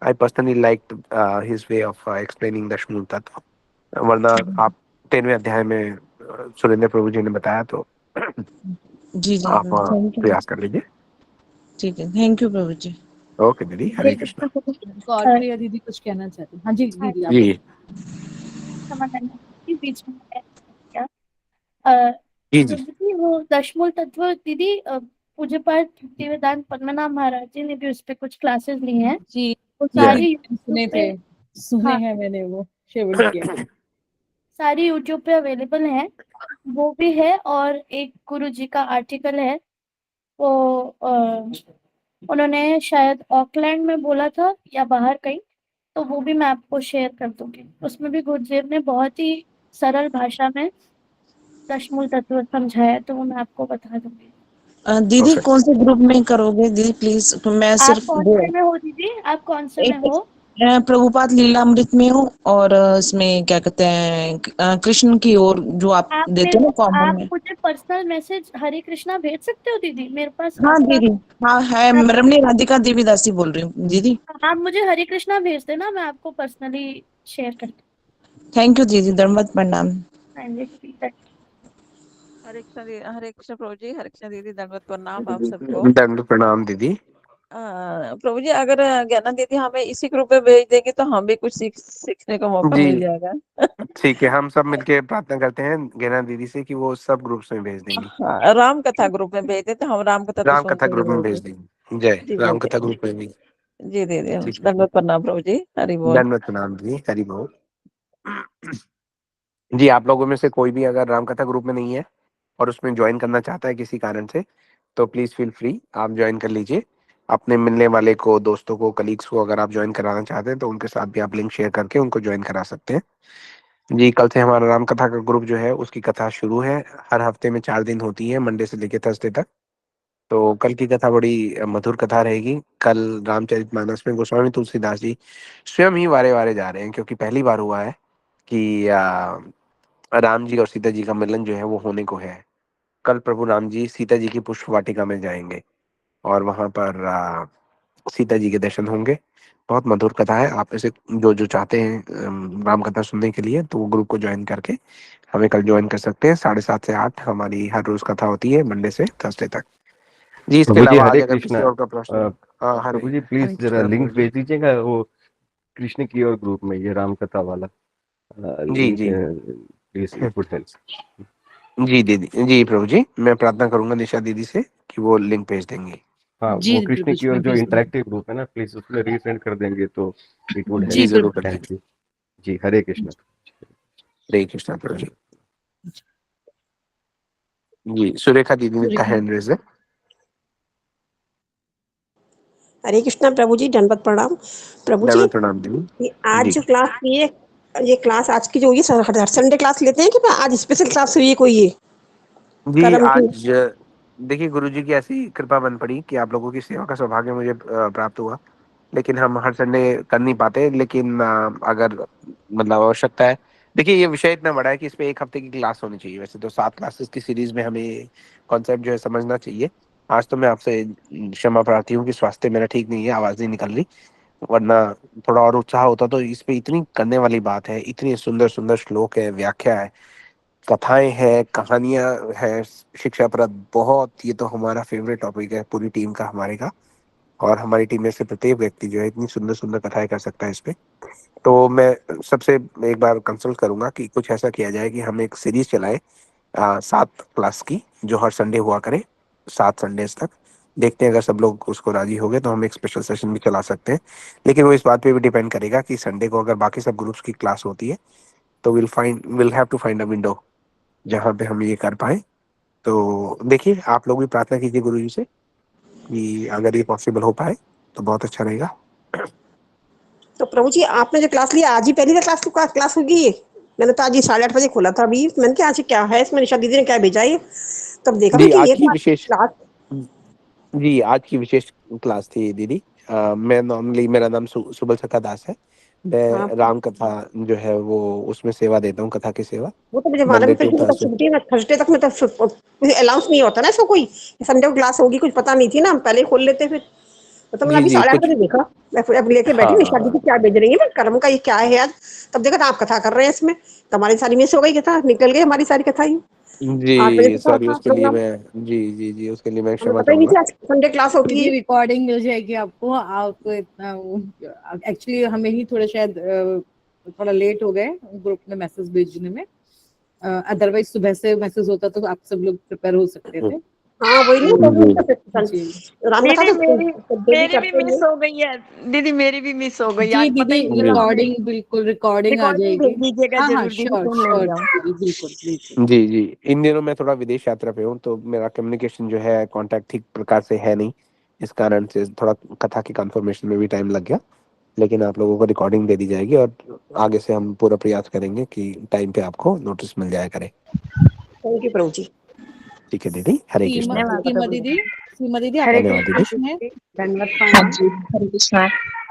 [SPEAKER 1] I personally like his way of explaining दशमूल तत्व, वरना आप 13वें अध्याय में सुरेंद्र प्रभु जी ने बताया, तो
[SPEAKER 6] जी जी,
[SPEAKER 1] आप
[SPEAKER 6] थैंक यू।
[SPEAKER 1] प्रयास कर लीजिए।
[SPEAKER 6] ठीक है, थैंक यू प्रभु जी।
[SPEAKER 1] ओके दीदी, हरे कृष्णा।
[SPEAKER 4] गौरप्रिया दीदी कुछ कहना चाहती हैं। हाँ जी
[SPEAKER 7] हाँ,
[SPEAKER 4] दीदी आप।
[SPEAKER 1] जी,
[SPEAKER 7] क्षमा करना कि बीच में मैंने क्या अ,
[SPEAKER 1] जी, जी,
[SPEAKER 7] प्रभु जी वो दशमूल तत्व दीदी पूज्य पाठ भक्तिवेदांत पद्मनाभ महाराज जी ने भी उस पे कुछ क्लासेस ली हैं,
[SPEAKER 4] जी
[SPEAKER 7] वो
[SPEAKER 1] या
[SPEAKER 7] सारी यूट्यूब
[SPEAKER 4] सुने
[SPEAKER 7] पे।
[SPEAKER 4] थे, सुने
[SPEAKER 7] हाँ,
[SPEAKER 4] हैं मैंने, वो शेयर्ड किया।
[SPEAKER 7] सारी यूट्यूब पे अवेलेबल हैं, वो भी है। और एक गुरु जी का आर्टिकल है, वो उन्होंने शायद ऑकलैंड में बोला था या बाहर कहीं, तो वो भी मैं आपको शेयर कर दूंगी। उसमें भी गुरुदेव ने बहुत ही सरल भाषा में दशमूल तत्व समझाया है, तो वो मैं आपको बता दूंगी।
[SPEAKER 6] दीदी
[SPEAKER 1] परफेक्ट।
[SPEAKER 6] कौन से ग्रुप में करोगे दीदी प्लीज? मैं
[SPEAKER 7] आप
[SPEAKER 6] सिर्फ
[SPEAKER 7] कौन
[SPEAKER 6] वो
[SPEAKER 7] से में हो दीदी, आप कौन से में
[SPEAKER 6] एक
[SPEAKER 7] हो?
[SPEAKER 6] प्रभुपाद लीलामृत में हूँ, और इसमें क्या कहते हैं कृष्ण की ओर जो आप
[SPEAKER 7] आप
[SPEAKER 6] देते
[SPEAKER 7] मेरे
[SPEAKER 6] हो ना
[SPEAKER 7] को,
[SPEAKER 6] कॉमन
[SPEAKER 7] आप
[SPEAKER 6] में।
[SPEAKER 7] मुझे पर्सनल मैसेज हरे कृष्णा भेज सकते हो दीदी, मेरे पास
[SPEAKER 6] हाँ
[SPEAKER 7] आपका।
[SPEAKER 6] दीदी, हाँ है,
[SPEAKER 7] आप,
[SPEAKER 6] रमणी राधिका देवी दासी बोल रही हूँ दीदी।
[SPEAKER 7] आप मुझे हरे कृष्णा भेज देना, मैं आपको पर्सनली शेयर करती
[SPEAKER 6] थैंक यू दीदी, धन्यवाद, प्रणाम।
[SPEAKER 7] हूँ।
[SPEAKER 9] हरे कृष्ण प्रभु जी, हरे कृष्ण दीदी, दंडवत प्रणाम आप सबको।
[SPEAKER 1] दंड प्रणाम दीदी।
[SPEAKER 9] प्रभु जी अगर ज्ञाना दीदी हमें इसी ग्रुप में भेज देंगे तो हम भी कुछ सीखने का मौका
[SPEAKER 1] जी,
[SPEAKER 9] मिल जाएगा।
[SPEAKER 1] ठीक है, हम सब मिलके प्रार्थना करते हैं गैना दीदी से कि वो सब ग्रुप्स में भेज देंगी।
[SPEAKER 9] हाँ, राम कथा ग्रुप में भेज देते, हम राम कथा तो
[SPEAKER 1] राम कथा
[SPEAKER 9] सुनते ही
[SPEAKER 1] ग्रुप में
[SPEAKER 9] रोज।
[SPEAKER 1] भेज देंगी। जय
[SPEAKER 9] जी
[SPEAKER 1] राम
[SPEAKER 9] दीदी।
[SPEAKER 1] कथा ग्रुप में भी।
[SPEAKER 9] जी दीदी,
[SPEAKER 1] ठीक है,
[SPEAKER 9] दंडवत प्रणाम प्रभु जी, हरि बोल।
[SPEAKER 1] दंडवत प्रणाम दीदी, हरि बोल। जी, आप लोगों में से कोई भी अगर राम कथा ग्रुप में नहीं है और उसमें ज्वाइन करना चाहता है किसी कारण से, तो प्लीज़ फील फ्री, आप ज्वाइन कर लीजिए। अपने मिलने वाले को, दोस्तों को, कलीग्स को अगर आप ज्वाइन कराना चाहते हैं तो उनके साथ भी आप लिंक शेयर करके उनको ज्वाइन करा सकते हैं। जी, कल से हमारा राम कथा का ग्रुप जो है उसकी कथा शुरू है। हर हफ्ते में 4 दिन होती है, मंडे से लेके थर्सडे तक। तो कल की कथा बड़ी मधुर कथा रहेगी। कल रामचरितमानस में गोस्वामी तुलसीदास जी स्वयं ही वारे-वारे जा रहे हैं, क्योंकि पहली बार हुआ है कि राम जी और सीता जी का मिलन जो है वो होने को है। कल प्रभु राम जी सीता जी की पुष्प वाटिका में जाएँगे और वहाँ पर सीता जी के दर्शन होंगे। बहुत मधुर कथा है। आप इसे जो चाहते हैं राम कथा सुनने के लिए, तो वो ग्रुप को ज्वाइन करके हमें कल ज्वाइन कर सकते हैं। 7:30 से 8 हमारी हर रोज़ कथा होती है, मंडे से थर्सडे तक। जी, इसके
[SPEAKER 10] प्रभु जी
[SPEAKER 1] अलावा आज
[SPEAKER 10] हरे
[SPEAKER 1] अगर किसी
[SPEAKER 10] कृष्णा।
[SPEAKER 1] और का प्रश्न हरे
[SPEAKER 10] प्रभु जी
[SPEAKER 1] हरे
[SPEAKER 10] प्लीज जरा
[SPEAKER 1] कृष्णा
[SPEAKER 10] लिंक
[SPEAKER 1] प्रभु जी।
[SPEAKER 10] भेज दीजिएगा वो कृष्ण की और ग्रुप में, ये राम कथा वाला
[SPEAKER 1] जी,
[SPEAKER 10] लिंक
[SPEAKER 1] जी।
[SPEAKER 10] Please, it would help.
[SPEAKER 1] जी दीदी, जी प्रभु जी, मैं प्रार्थना करूँगा निशा दीदी से कि वो लिंक भेज देंगी।
[SPEAKER 10] हाँ,
[SPEAKER 4] जी
[SPEAKER 10] वो कृष्ण
[SPEAKER 4] प्रभु
[SPEAKER 10] की
[SPEAKER 4] जी,
[SPEAKER 10] और
[SPEAKER 4] मैं
[SPEAKER 10] जो
[SPEAKER 4] भेज दूंगी।
[SPEAKER 10] इंटरेक्टिव ग्रुप है ना, प्लीज उसमें रीसेंड कर देंगे तो इट वुड
[SPEAKER 1] जी,
[SPEAKER 4] जी
[SPEAKER 10] हेल्प।
[SPEAKER 1] ज़रूर
[SPEAKER 4] प्रभु
[SPEAKER 1] कर
[SPEAKER 10] थैंक
[SPEAKER 1] देंगे।
[SPEAKER 10] यू जी। हरे कृष्णा।
[SPEAKER 1] हरे कृष्णा प्रभु जी। जी, सुरेखा दीदी का हैंड रेज़ है।
[SPEAKER 11] हरे कृष्णा प्रभु जी, दंडवत प्रणाम। प्रभु जी,
[SPEAKER 1] दंडवत प्रणाम दीदी।
[SPEAKER 11] ये आज
[SPEAKER 1] जी।
[SPEAKER 11] जो क्लास हुई है, ये क्लास आज की जो हुई है, हर संडे क्लास लेते हैं कि आज स्पेशल क्लास हुई है कोई ये
[SPEAKER 1] जी,
[SPEAKER 11] कर्म की?
[SPEAKER 1] आज देखिए गुरुजी की ऐसी कृपा बन पड़ी कि आप लोगों की सेवा का सौभाग्य मुझे प्राप्त हुआ। लेकिन हम हर संडे कर नहीं पाते, लेकिन अगर मतलब आवश्यकता है, देखिए ये विषय इतना बड़ा है कि इस पे 1 हफ्ते की क्लास होनी चाहिए। वैसे तो 7 क्लासेस की सीरीज में हमें कॉन्सेप्ट जो है समझना चाहिए। आज तो मैं आपसे क्षमा प्रार्थी हूँ कि स्वास्थ्य मेरा ठीक नहीं है, आवाज़ नहीं निकल रही, वरना थोड़ा और उत्साह होता। तो इस पे इतनी करने वाली बात है, इतनी सुंदर-सुंदर श्लोक है, व्याख्या है, कथाएँ हैं, कहानियाँ हैं, शिक्षाप्रद, बहुत, ये तो हमारा फ़ेवरेट टॉपिक है पूरी टीम का, हमारे का। और हमारी टीम में से प्रत्येक व्यक्ति जो है इतनी सुंदर-सुंदर कथाएँ कर सकता है इस पे। तो मैं सबसे एक बार कंसल्ट करूँगा कि कुछ ऐसा किया जाए कि हम एक सीरीज़ चलाएँ 7 क्लास की, जो हर संडे हुआ करे, 7 संडेज़ तक। देखते हैं अगर सब लोग उसको राज़ी हो गए तो हम एक स्पेशल सेशन भी चला सकते हैं। लेकिन वो इस बात पे भी डिपेंड करेगा कि संडे को अगर बाकी सब ग्रुप्स की क्लास होती है, तो will have to find a window जहाँ पे हम ये कर पाएँ। तो देखिए, आप लोग भी प्रार्थना कीजिए गुरुजी से कि अगर ये पॉसिबल हो पाए तो बहुत अच्छा रहेगा।
[SPEAKER 11] तो प्रभु जी, आपने जो क्लास लिया, आज ही पहली बार क्लास होगी ये? मैंने तो आज ही 8:30 बजे खोला था। अभी मैंने कहा आज क्या है इसमें, निशा दीदी ने क्या भेजा है, तब देखा था
[SPEAKER 1] जी,
[SPEAKER 11] कि
[SPEAKER 1] आज
[SPEAKER 11] ये
[SPEAKER 1] की
[SPEAKER 11] तो
[SPEAKER 1] विशेष
[SPEAKER 11] क्लास।
[SPEAKER 1] जी, आज की विशेष क्लास थी दीदी। मैं नॉर्मली, मेरा नाम सुबल सखा दास है।
[SPEAKER 11] हाँ,
[SPEAKER 1] मैं राम कथा जो है वो उसमें सेवा देता हूँ, कथा की सेवा,
[SPEAKER 11] वो तो मुझे मालूम
[SPEAKER 1] मंडे
[SPEAKER 11] है, पर
[SPEAKER 1] टू
[SPEAKER 11] क्योंकि तब
[SPEAKER 1] थर्सडे।
[SPEAKER 11] छुट्टी में थर्सडे तक में तो अलाउंस नहीं होता ना इसको कोई, संडे को क्लास होगी, कुछ पता नहीं थी ना, हम पहले ही खोल लेते फिर। तो मैंने
[SPEAKER 1] जी,
[SPEAKER 11] अभी
[SPEAKER 1] जी,
[SPEAKER 11] 8:30
[SPEAKER 1] कुछ
[SPEAKER 11] बजे देखा, मैं फिर अब लेके बैठी निशा दीदी
[SPEAKER 1] हाँ।
[SPEAKER 11] क्या भेज रही है, मैं कर्म का ये क्या है आज। तब देखा था आप कथा कर रहे हैं इसमें, तो हमारी सारी मिस हो गई कथा, निकल गई हमारी सारी कथा ही। 8 बजे
[SPEAKER 1] जी,
[SPEAKER 11] से था
[SPEAKER 1] सॉरी उसके लिए
[SPEAKER 11] प्रोग्राम,
[SPEAKER 1] मैं, जी, उसके लिए मैं
[SPEAKER 11] हमें
[SPEAKER 1] क्षमा
[SPEAKER 11] पता ही नहीं
[SPEAKER 1] चाहूँगा।
[SPEAKER 11] था आज संडे क्लास होती
[SPEAKER 4] दीदी
[SPEAKER 11] है।
[SPEAKER 4] रिकॉर्डिंग मिल जाएगी आपको। आप इतना एक्चुअली हमें ही थोड़ा शायद थोड़ा लेट हो गए ग्रुप में मैसेज भेजने में। अदरवाइज सुबह से मैसेज होता तो आप सब लोग प्रिपेयर हो सकते थे।
[SPEAKER 11] हाँ, वही नहीं
[SPEAKER 1] जी,
[SPEAKER 11] तो
[SPEAKER 4] जी
[SPEAKER 11] रामकथा
[SPEAKER 9] दीदी
[SPEAKER 11] तो
[SPEAKER 9] मेरी
[SPEAKER 11] डेली
[SPEAKER 9] मेरी भी
[SPEAKER 11] करते ही
[SPEAKER 9] मिस
[SPEAKER 11] है।
[SPEAKER 9] हो गई है। दीदी मेरी भी मिस हो गई,
[SPEAKER 4] जी
[SPEAKER 9] आज पता
[SPEAKER 4] दीदी,
[SPEAKER 9] ही नहीं चला हमें।
[SPEAKER 4] रिकॉर्डिंग बिल्कुल रिकॉर्डिंग आ
[SPEAKER 9] रिकॉर्डिंग
[SPEAKER 4] जाएगी।
[SPEAKER 9] भेज दीजिएगा
[SPEAKER 4] हाँ हाँ,
[SPEAKER 9] जरूर दीदी,
[SPEAKER 4] श्योर
[SPEAKER 9] सुन
[SPEAKER 4] श्योर
[SPEAKER 9] लेंगे हम।
[SPEAKER 4] दीदी, बिल्कुल बिल्कुल।
[SPEAKER 1] जी, जी। इन दिनों मैं थोड़ा विदेश यात्रा पे हूँ, तो मेरा कम्युनिकेशन जो है कॉन्टैक्ट ठीक प्रकार से है नहीं। इस कारण से थोड़ा कथा की कन्फर्मेशन में भी टाइम लग गया। लेकिन आप लोगों को रिकॉर्डिंग दे दी जाएगी और आगे से हम पूरा प्रयास करेंगे कि टाइम पे आपको नोटिस मिल जाया करे।
[SPEAKER 11] थैंक यू प्रभु जी।
[SPEAKER 1] ठीक है दीदी, हरे
[SPEAKER 4] सीमा
[SPEAKER 1] कृष्णा।
[SPEAKER 9] धन्यवाद
[SPEAKER 4] सीमा
[SPEAKER 9] प्रभु जी।
[SPEAKER 4] दीदी, सीमा दीदी
[SPEAKER 9] हरे
[SPEAKER 4] आपका कोई
[SPEAKER 1] धन्यवाद दीदी।
[SPEAKER 4] प्रश्न है?
[SPEAKER 11] धन्यवाद
[SPEAKER 12] हाँ
[SPEAKER 11] प्रणाम।
[SPEAKER 12] जी, हरे कृष्णा।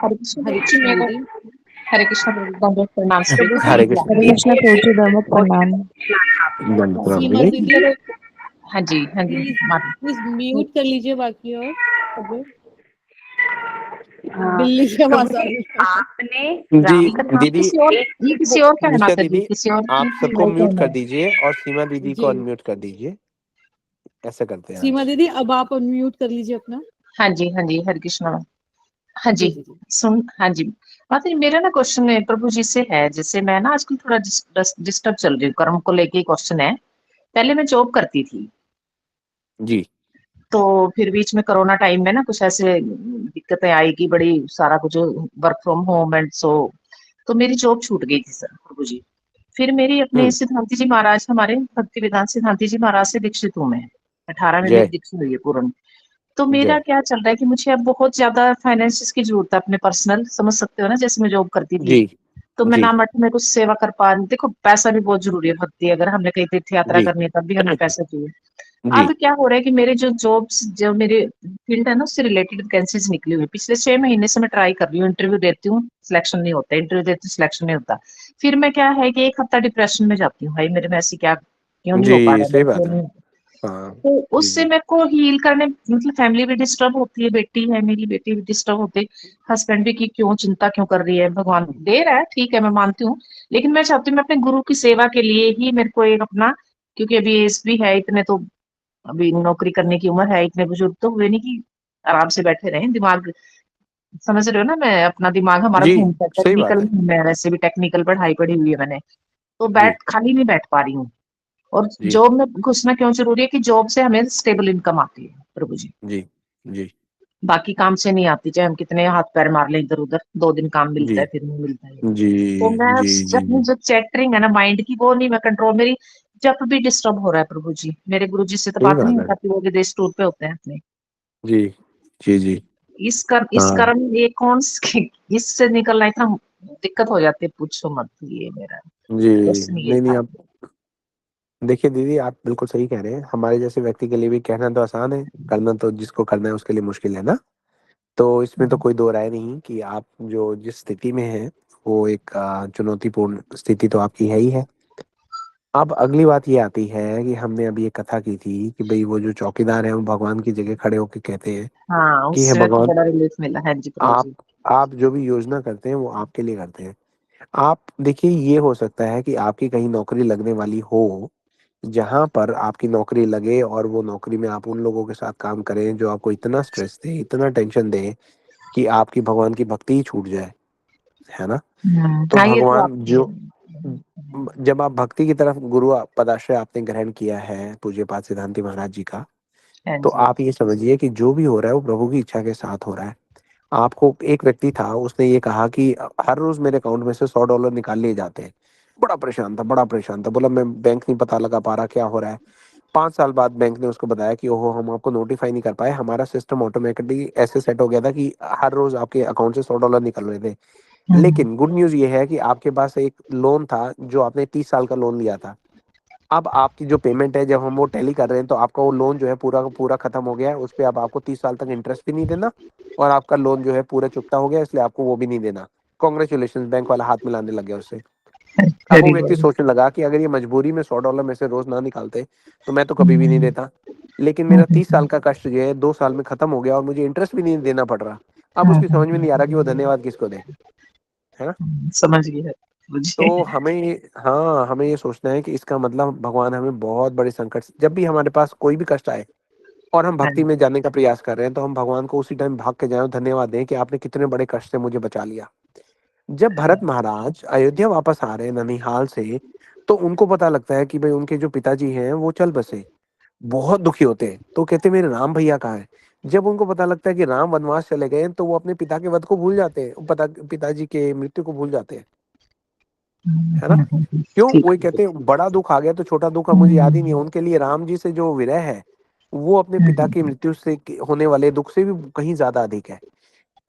[SPEAKER 12] हरे कृष्णा
[SPEAKER 4] हरे
[SPEAKER 12] प्रभु जी,
[SPEAKER 4] कृष्णा
[SPEAKER 12] मेरा
[SPEAKER 4] दीदी।
[SPEAKER 12] हरे कृष्णा प्रभु जी, दंडवत प्रणाम
[SPEAKER 9] प्रभु
[SPEAKER 12] सभी।
[SPEAKER 9] जी,
[SPEAKER 1] हरे कृष्ण
[SPEAKER 12] हरे
[SPEAKER 1] दीदी।
[SPEAKER 12] कृष्णा प्रभु जी, दंडवत प्रणाम।
[SPEAKER 1] दंड प्रणाम
[SPEAKER 4] सीमा
[SPEAKER 1] दीदी।
[SPEAKER 4] दीदी
[SPEAKER 12] हाँ जी, हाँ जी
[SPEAKER 4] प्लीज
[SPEAKER 12] माता।
[SPEAKER 4] प्लीज म्यूट कर लीजिए बाकी और सब लोग।
[SPEAKER 12] हाँ,
[SPEAKER 4] बिल्ली की
[SPEAKER 12] प्रभु
[SPEAKER 4] आवाज आ
[SPEAKER 12] जी
[SPEAKER 4] रही है।
[SPEAKER 12] आपने
[SPEAKER 1] जी
[SPEAKER 12] राम कथा
[SPEAKER 1] दीदी,
[SPEAKER 12] ये किसी और का है
[SPEAKER 1] निशा
[SPEAKER 12] माता जी,
[SPEAKER 1] दीदी,
[SPEAKER 12] किसी और
[SPEAKER 1] आप
[SPEAKER 12] की
[SPEAKER 1] सबको
[SPEAKER 12] नहीं
[SPEAKER 1] म्यूट
[SPEAKER 12] कहना
[SPEAKER 1] कर
[SPEAKER 12] है।
[SPEAKER 1] दीजिए और सीमा दीदी को
[SPEAKER 4] जी
[SPEAKER 1] अनम्यूट कर दीजिए। ऐसा करते हैं
[SPEAKER 4] सीमा
[SPEAKER 1] आज।
[SPEAKER 4] दीदी, अब आप अनम्यूट कर लीजिए अपना।
[SPEAKER 12] हाँ जी, हाँ जी, हरे कृष्णा। हाँ
[SPEAKER 4] जी
[SPEAKER 12] जी,
[SPEAKER 4] जी जी।
[SPEAKER 12] सुन, हाँ जी माता जी, मेरा ना क्वेश्चन है प्रभु जी से है, जैसे मैं ना आजकल थोड़ा डिस्टर्ब चल रही हूँ, कर्म को लेके क्वेश्चन है। पहले मैं जॉब करती थी,
[SPEAKER 1] जी,
[SPEAKER 12] तो फिर बीच में कोरोना टाइम में ना कुछ ऐसे दिक्कतें आई कि बड़ी सारा कुछ work from home and so, तो मेरी जॉब छूट गई थी सर प्रभु जी। फिर मेरी अपने
[SPEAKER 1] हम्म,
[SPEAKER 12] सिद्धांति जी महाराज, हमारे भक्ति वेदांत सिद्धांति जी महाराज से दीक्षित हूँ मैं। 18 में मेरी
[SPEAKER 1] जय
[SPEAKER 12] दीक्षित हुई है पूर्ण। तो मेरा
[SPEAKER 1] जय
[SPEAKER 12] क्या चल रहा है कि मुझे अब बहुत ज्यादा फाइनेंसिस की जरूरत है अपने पर्सनल, समझ सकते हो ना, जैसे मैं जॉब करती थी।
[SPEAKER 1] जी
[SPEAKER 12] तो मैं
[SPEAKER 1] जी
[SPEAKER 12] ना मठ में कुछ सेवा कर पा रही, देखो पैसा भी बहुत जरूरी है भक्ति, अगर हमने कहीं तीर्थ यात्रा
[SPEAKER 1] जी
[SPEAKER 12] करनी है तब भी हमें पैसा चाहिए।
[SPEAKER 1] जी
[SPEAKER 12] अब क्या हो रहा है कि मेरे जो जॉब्स, जो मेरे फील्ड है ना, उससे रिलेटेड वैकेंसीज निकली हुई है। पिछले 6 महीने से मैं ट्राई कर रही हूँ, इंटरव्यू देती हूँ, सिलेक्शन नहीं होता, इंटरव्यू देती हूँ, सिलेक्शन नहीं होता। फिर मैं क्या है कि 1 हफ्ता डिप्रेशन में जाती हूँ, भाई मेरे में ऐसी क्या, क्यों नहीं हो पा
[SPEAKER 1] जी,
[SPEAKER 12] रहा है,
[SPEAKER 1] सही बात
[SPEAKER 12] क्यों
[SPEAKER 1] है।
[SPEAKER 12] नहीं।
[SPEAKER 1] हाँ
[SPEAKER 12] तो
[SPEAKER 1] जी
[SPEAKER 12] उससे
[SPEAKER 1] जी
[SPEAKER 12] मेरे को हील करने, मतलब फैमिली भी डिस्टर्ब होती है, बेटी है मेरी, बेटी भी डिस्टर्ब होती है, हस्बैंड भी की क्यों चिंता क्यों कर रही है, भगवान दे रहा है, ठीक है मैं मानती हूँ। लेकिन मैं चाहती हूँ मैं अपने गुरु की सेवा के लिए ही मेरे को एक अपना, क्योंकि अभी एज भी है इतने, तो अभी नौकरी करने की उम्र है, इतने बुजुर्ग तो हुए नहीं कि आराम से बैठे रहें, दिमाग, समझ रहे हो ना, मैं अपना दिमाग हमारा
[SPEAKER 1] जी,
[SPEAKER 12] घूमता है,
[SPEAKER 1] सही बात
[SPEAKER 12] टेक्निकल,
[SPEAKER 1] है।
[SPEAKER 12] मैं वैसे भी टेक्निकल पढ़ाई पढ़ी हुई है मैंने, तो
[SPEAKER 1] जी
[SPEAKER 12] बैठ खाली नहीं बैठ पा रही हूँ। और
[SPEAKER 1] जी
[SPEAKER 12] जॉब में घुसना क्यों जरूरी है कि जॉब से हमें स्टेबल इनकम आती है प्रभु जी,
[SPEAKER 1] जी जी
[SPEAKER 12] बाकी काम से नहीं आती, चाहे हम कितने हाथ पैर मार लें इधर उधर, 2 दिन काम मिलता
[SPEAKER 1] जी
[SPEAKER 12] है फिर नहीं मिलता है।
[SPEAKER 1] जी
[SPEAKER 12] तो मैं
[SPEAKER 1] जी जी
[SPEAKER 12] अपनी
[SPEAKER 1] जी
[SPEAKER 12] जो चैटरिंग है ना माइंड की, वो नहीं मैं कंट्रोल, मेरी जब भी डिस्टर्ब हो रहा है प्रभु जी, मेरे गुरु जी से तो
[SPEAKER 1] सही
[SPEAKER 12] बात नहीं
[SPEAKER 1] बात
[SPEAKER 12] हो
[SPEAKER 1] है।
[SPEAKER 12] पाती, वो विदेश टूर पे होते हैं अपने।
[SPEAKER 1] जी जी जी
[SPEAKER 12] इस
[SPEAKER 1] हाँ
[SPEAKER 12] कर्म, ये कौन इससे निकलना इतना दिक्कत हो जाती है, पूछो मत, ये मेरा
[SPEAKER 1] जी
[SPEAKER 12] क्वेश्चन ये
[SPEAKER 1] नहीं नहीं,
[SPEAKER 12] था।
[SPEAKER 1] आप देखिए दीदी, आप बिल्कुल सही कह रहे हैं। हमारे जैसे व्यक्ति के लिए भी कहना तो आसान है, करना तो जिसको करना है उसके लिए मुश्किल है ना। तो इसमें तो कोई दो राय नहीं कि आप जो जिस स्थिति में हैं वो एक चुनौतीपूर्ण स्थिति तो आपकी है ही है। अब अगली बात ये आती है कि हमने अभी एक कथा की थी कि भाई वो जो चौकीदार है वो भगवान की जगह खड़े होकर कहते हैं
[SPEAKER 12] हाँ,
[SPEAKER 1] कि हे
[SPEAKER 12] उससे मेरे को
[SPEAKER 1] भगवान,
[SPEAKER 12] बड़ा रिलीफ मिला है जी प्रभु
[SPEAKER 1] आप
[SPEAKER 12] जी।
[SPEAKER 1] आप जो भी योजना करते हैं वो आपके लिए करते हैं। आप देखिए, ये हो सकता है कि आपकी कहीं नौकरी लगने वाली हो, जहां पर आपकी नौकरी लगे और वो नौकरी में आप उन लोगों के साथ काम करें जो आपको इतना स्ट्रेस दे, इतना टेंशन दे कि आपकी भगवान की भक्ति ही छूट जाए, है ना। तो
[SPEAKER 12] हाँ, ये तो
[SPEAKER 1] भगवान
[SPEAKER 12] आपकी
[SPEAKER 1] जो, जब आप भक्ति की तरफ गुरु पदाश्रय आपने ग्रहण किया है पूज्य पाद सिद्धांति महाराज जी का,
[SPEAKER 12] हाँ
[SPEAKER 1] तो
[SPEAKER 12] जी।
[SPEAKER 1] आप ये समझिए कि जो भी हो रहा है वो प्रभु की इच्छा के साथ हो रहा है। आपको एक व्यक्ति था, उसने ये कहा कि हर रोज मेरे अकाउंट में से $100 निकाल लिए जाते हैं। बड़ा परेशान था, बड़ा परेशान था, बोला मैं बैंक नहीं पता लगा पा रहा क्या हो रहा है। 5 साल बाद बैंक ने उसको बताया कि ओहो, हम आपको नोटिफाई नहीं कर पाए, हमारा सिस्टम ऑटोमेटिकली ऐसे सेट हो गया था कि हर रोज आपके अकाउंट से $100 निकल रहे थे। लेकिन गुड न्यूज ये है कि आपके पास एक लोन था जो आपने 30 साल का लोन लिया था। अब आपकी जो पेमेंट है, जब हम वो टैली कर रहे हैं, तो आपका वो लोन जो है पूरा का पूरा खत्म हो गया है। उस पे अब आपको 30 साल तक इंटरेस्ट भी नहीं देना, और आपका लोन जो है पूरा चुकता हो गया, इसलिए आपको वो भी नहीं देना। कॉन्ग्रेचुलेशन, बैंक वाला हाथ मिलाने लग गया उससे। अब वो
[SPEAKER 12] वेरी
[SPEAKER 1] व्यक्ति
[SPEAKER 12] गुड।
[SPEAKER 1] सोचने लगा कि अगर ये मजबूरी में $100 में से रोज ना निकालते तो मैं तो कभी भी नहीं देता। लेकिन मेरा 30 साल का कष्ट जो है 2 साल में खत्म हो गया और मुझे इंटरेस्ट भी नहीं देना पड़ रहा। अब उसकी समझ में नहीं आ रहा कि वो धन्यवाद किसको दे, है ना।
[SPEAKER 12] समझ गया मुझे।
[SPEAKER 1] तो हाँ, हमें ये सोचना है कि इसका मतलब भगवान हमें बहुत बड़े संकट जब भी हमारे पास कोई भी कष्ट आए और हम
[SPEAKER 12] हाँ,
[SPEAKER 1] भक्ति में जाने का प्रयास कर रहे हैं, तो हम भगवान को उसी टाइम भाग के जाएं और धन्यवाद दें कि आपने कितने बड़े कष्ट से मुझे बचा लिया। जब भरत महाराज अयोध्या वापस आ रहे हैं ननिहाल से, तो उनको पता लगता है कि भाई उनके जो पिताजी हैं वो चल बसे। बहुत दुखी होते हैं, तो कहते हैं मेरे राम भैया कहाँ है। जब उनको पता लगता है कि राम वनवास चले गए, तो वो अपने पिता के वध को भूल जाते हैं, पिताजी के मृत्यु को भूल जाते हैं, है ना। क्यों,
[SPEAKER 12] ठीक
[SPEAKER 1] वही
[SPEAKER 12] है।
[SPEAKER 1] कहते हैं बड़ा दुख आ गया तो छोटा दुख अब मुझे याद ही नहीं है। उनके लिए राम जी से जो विरह है वो अपने पिता की मृत्यु से होने वाले दुख से भी कहीं ज्यादा अधिक है।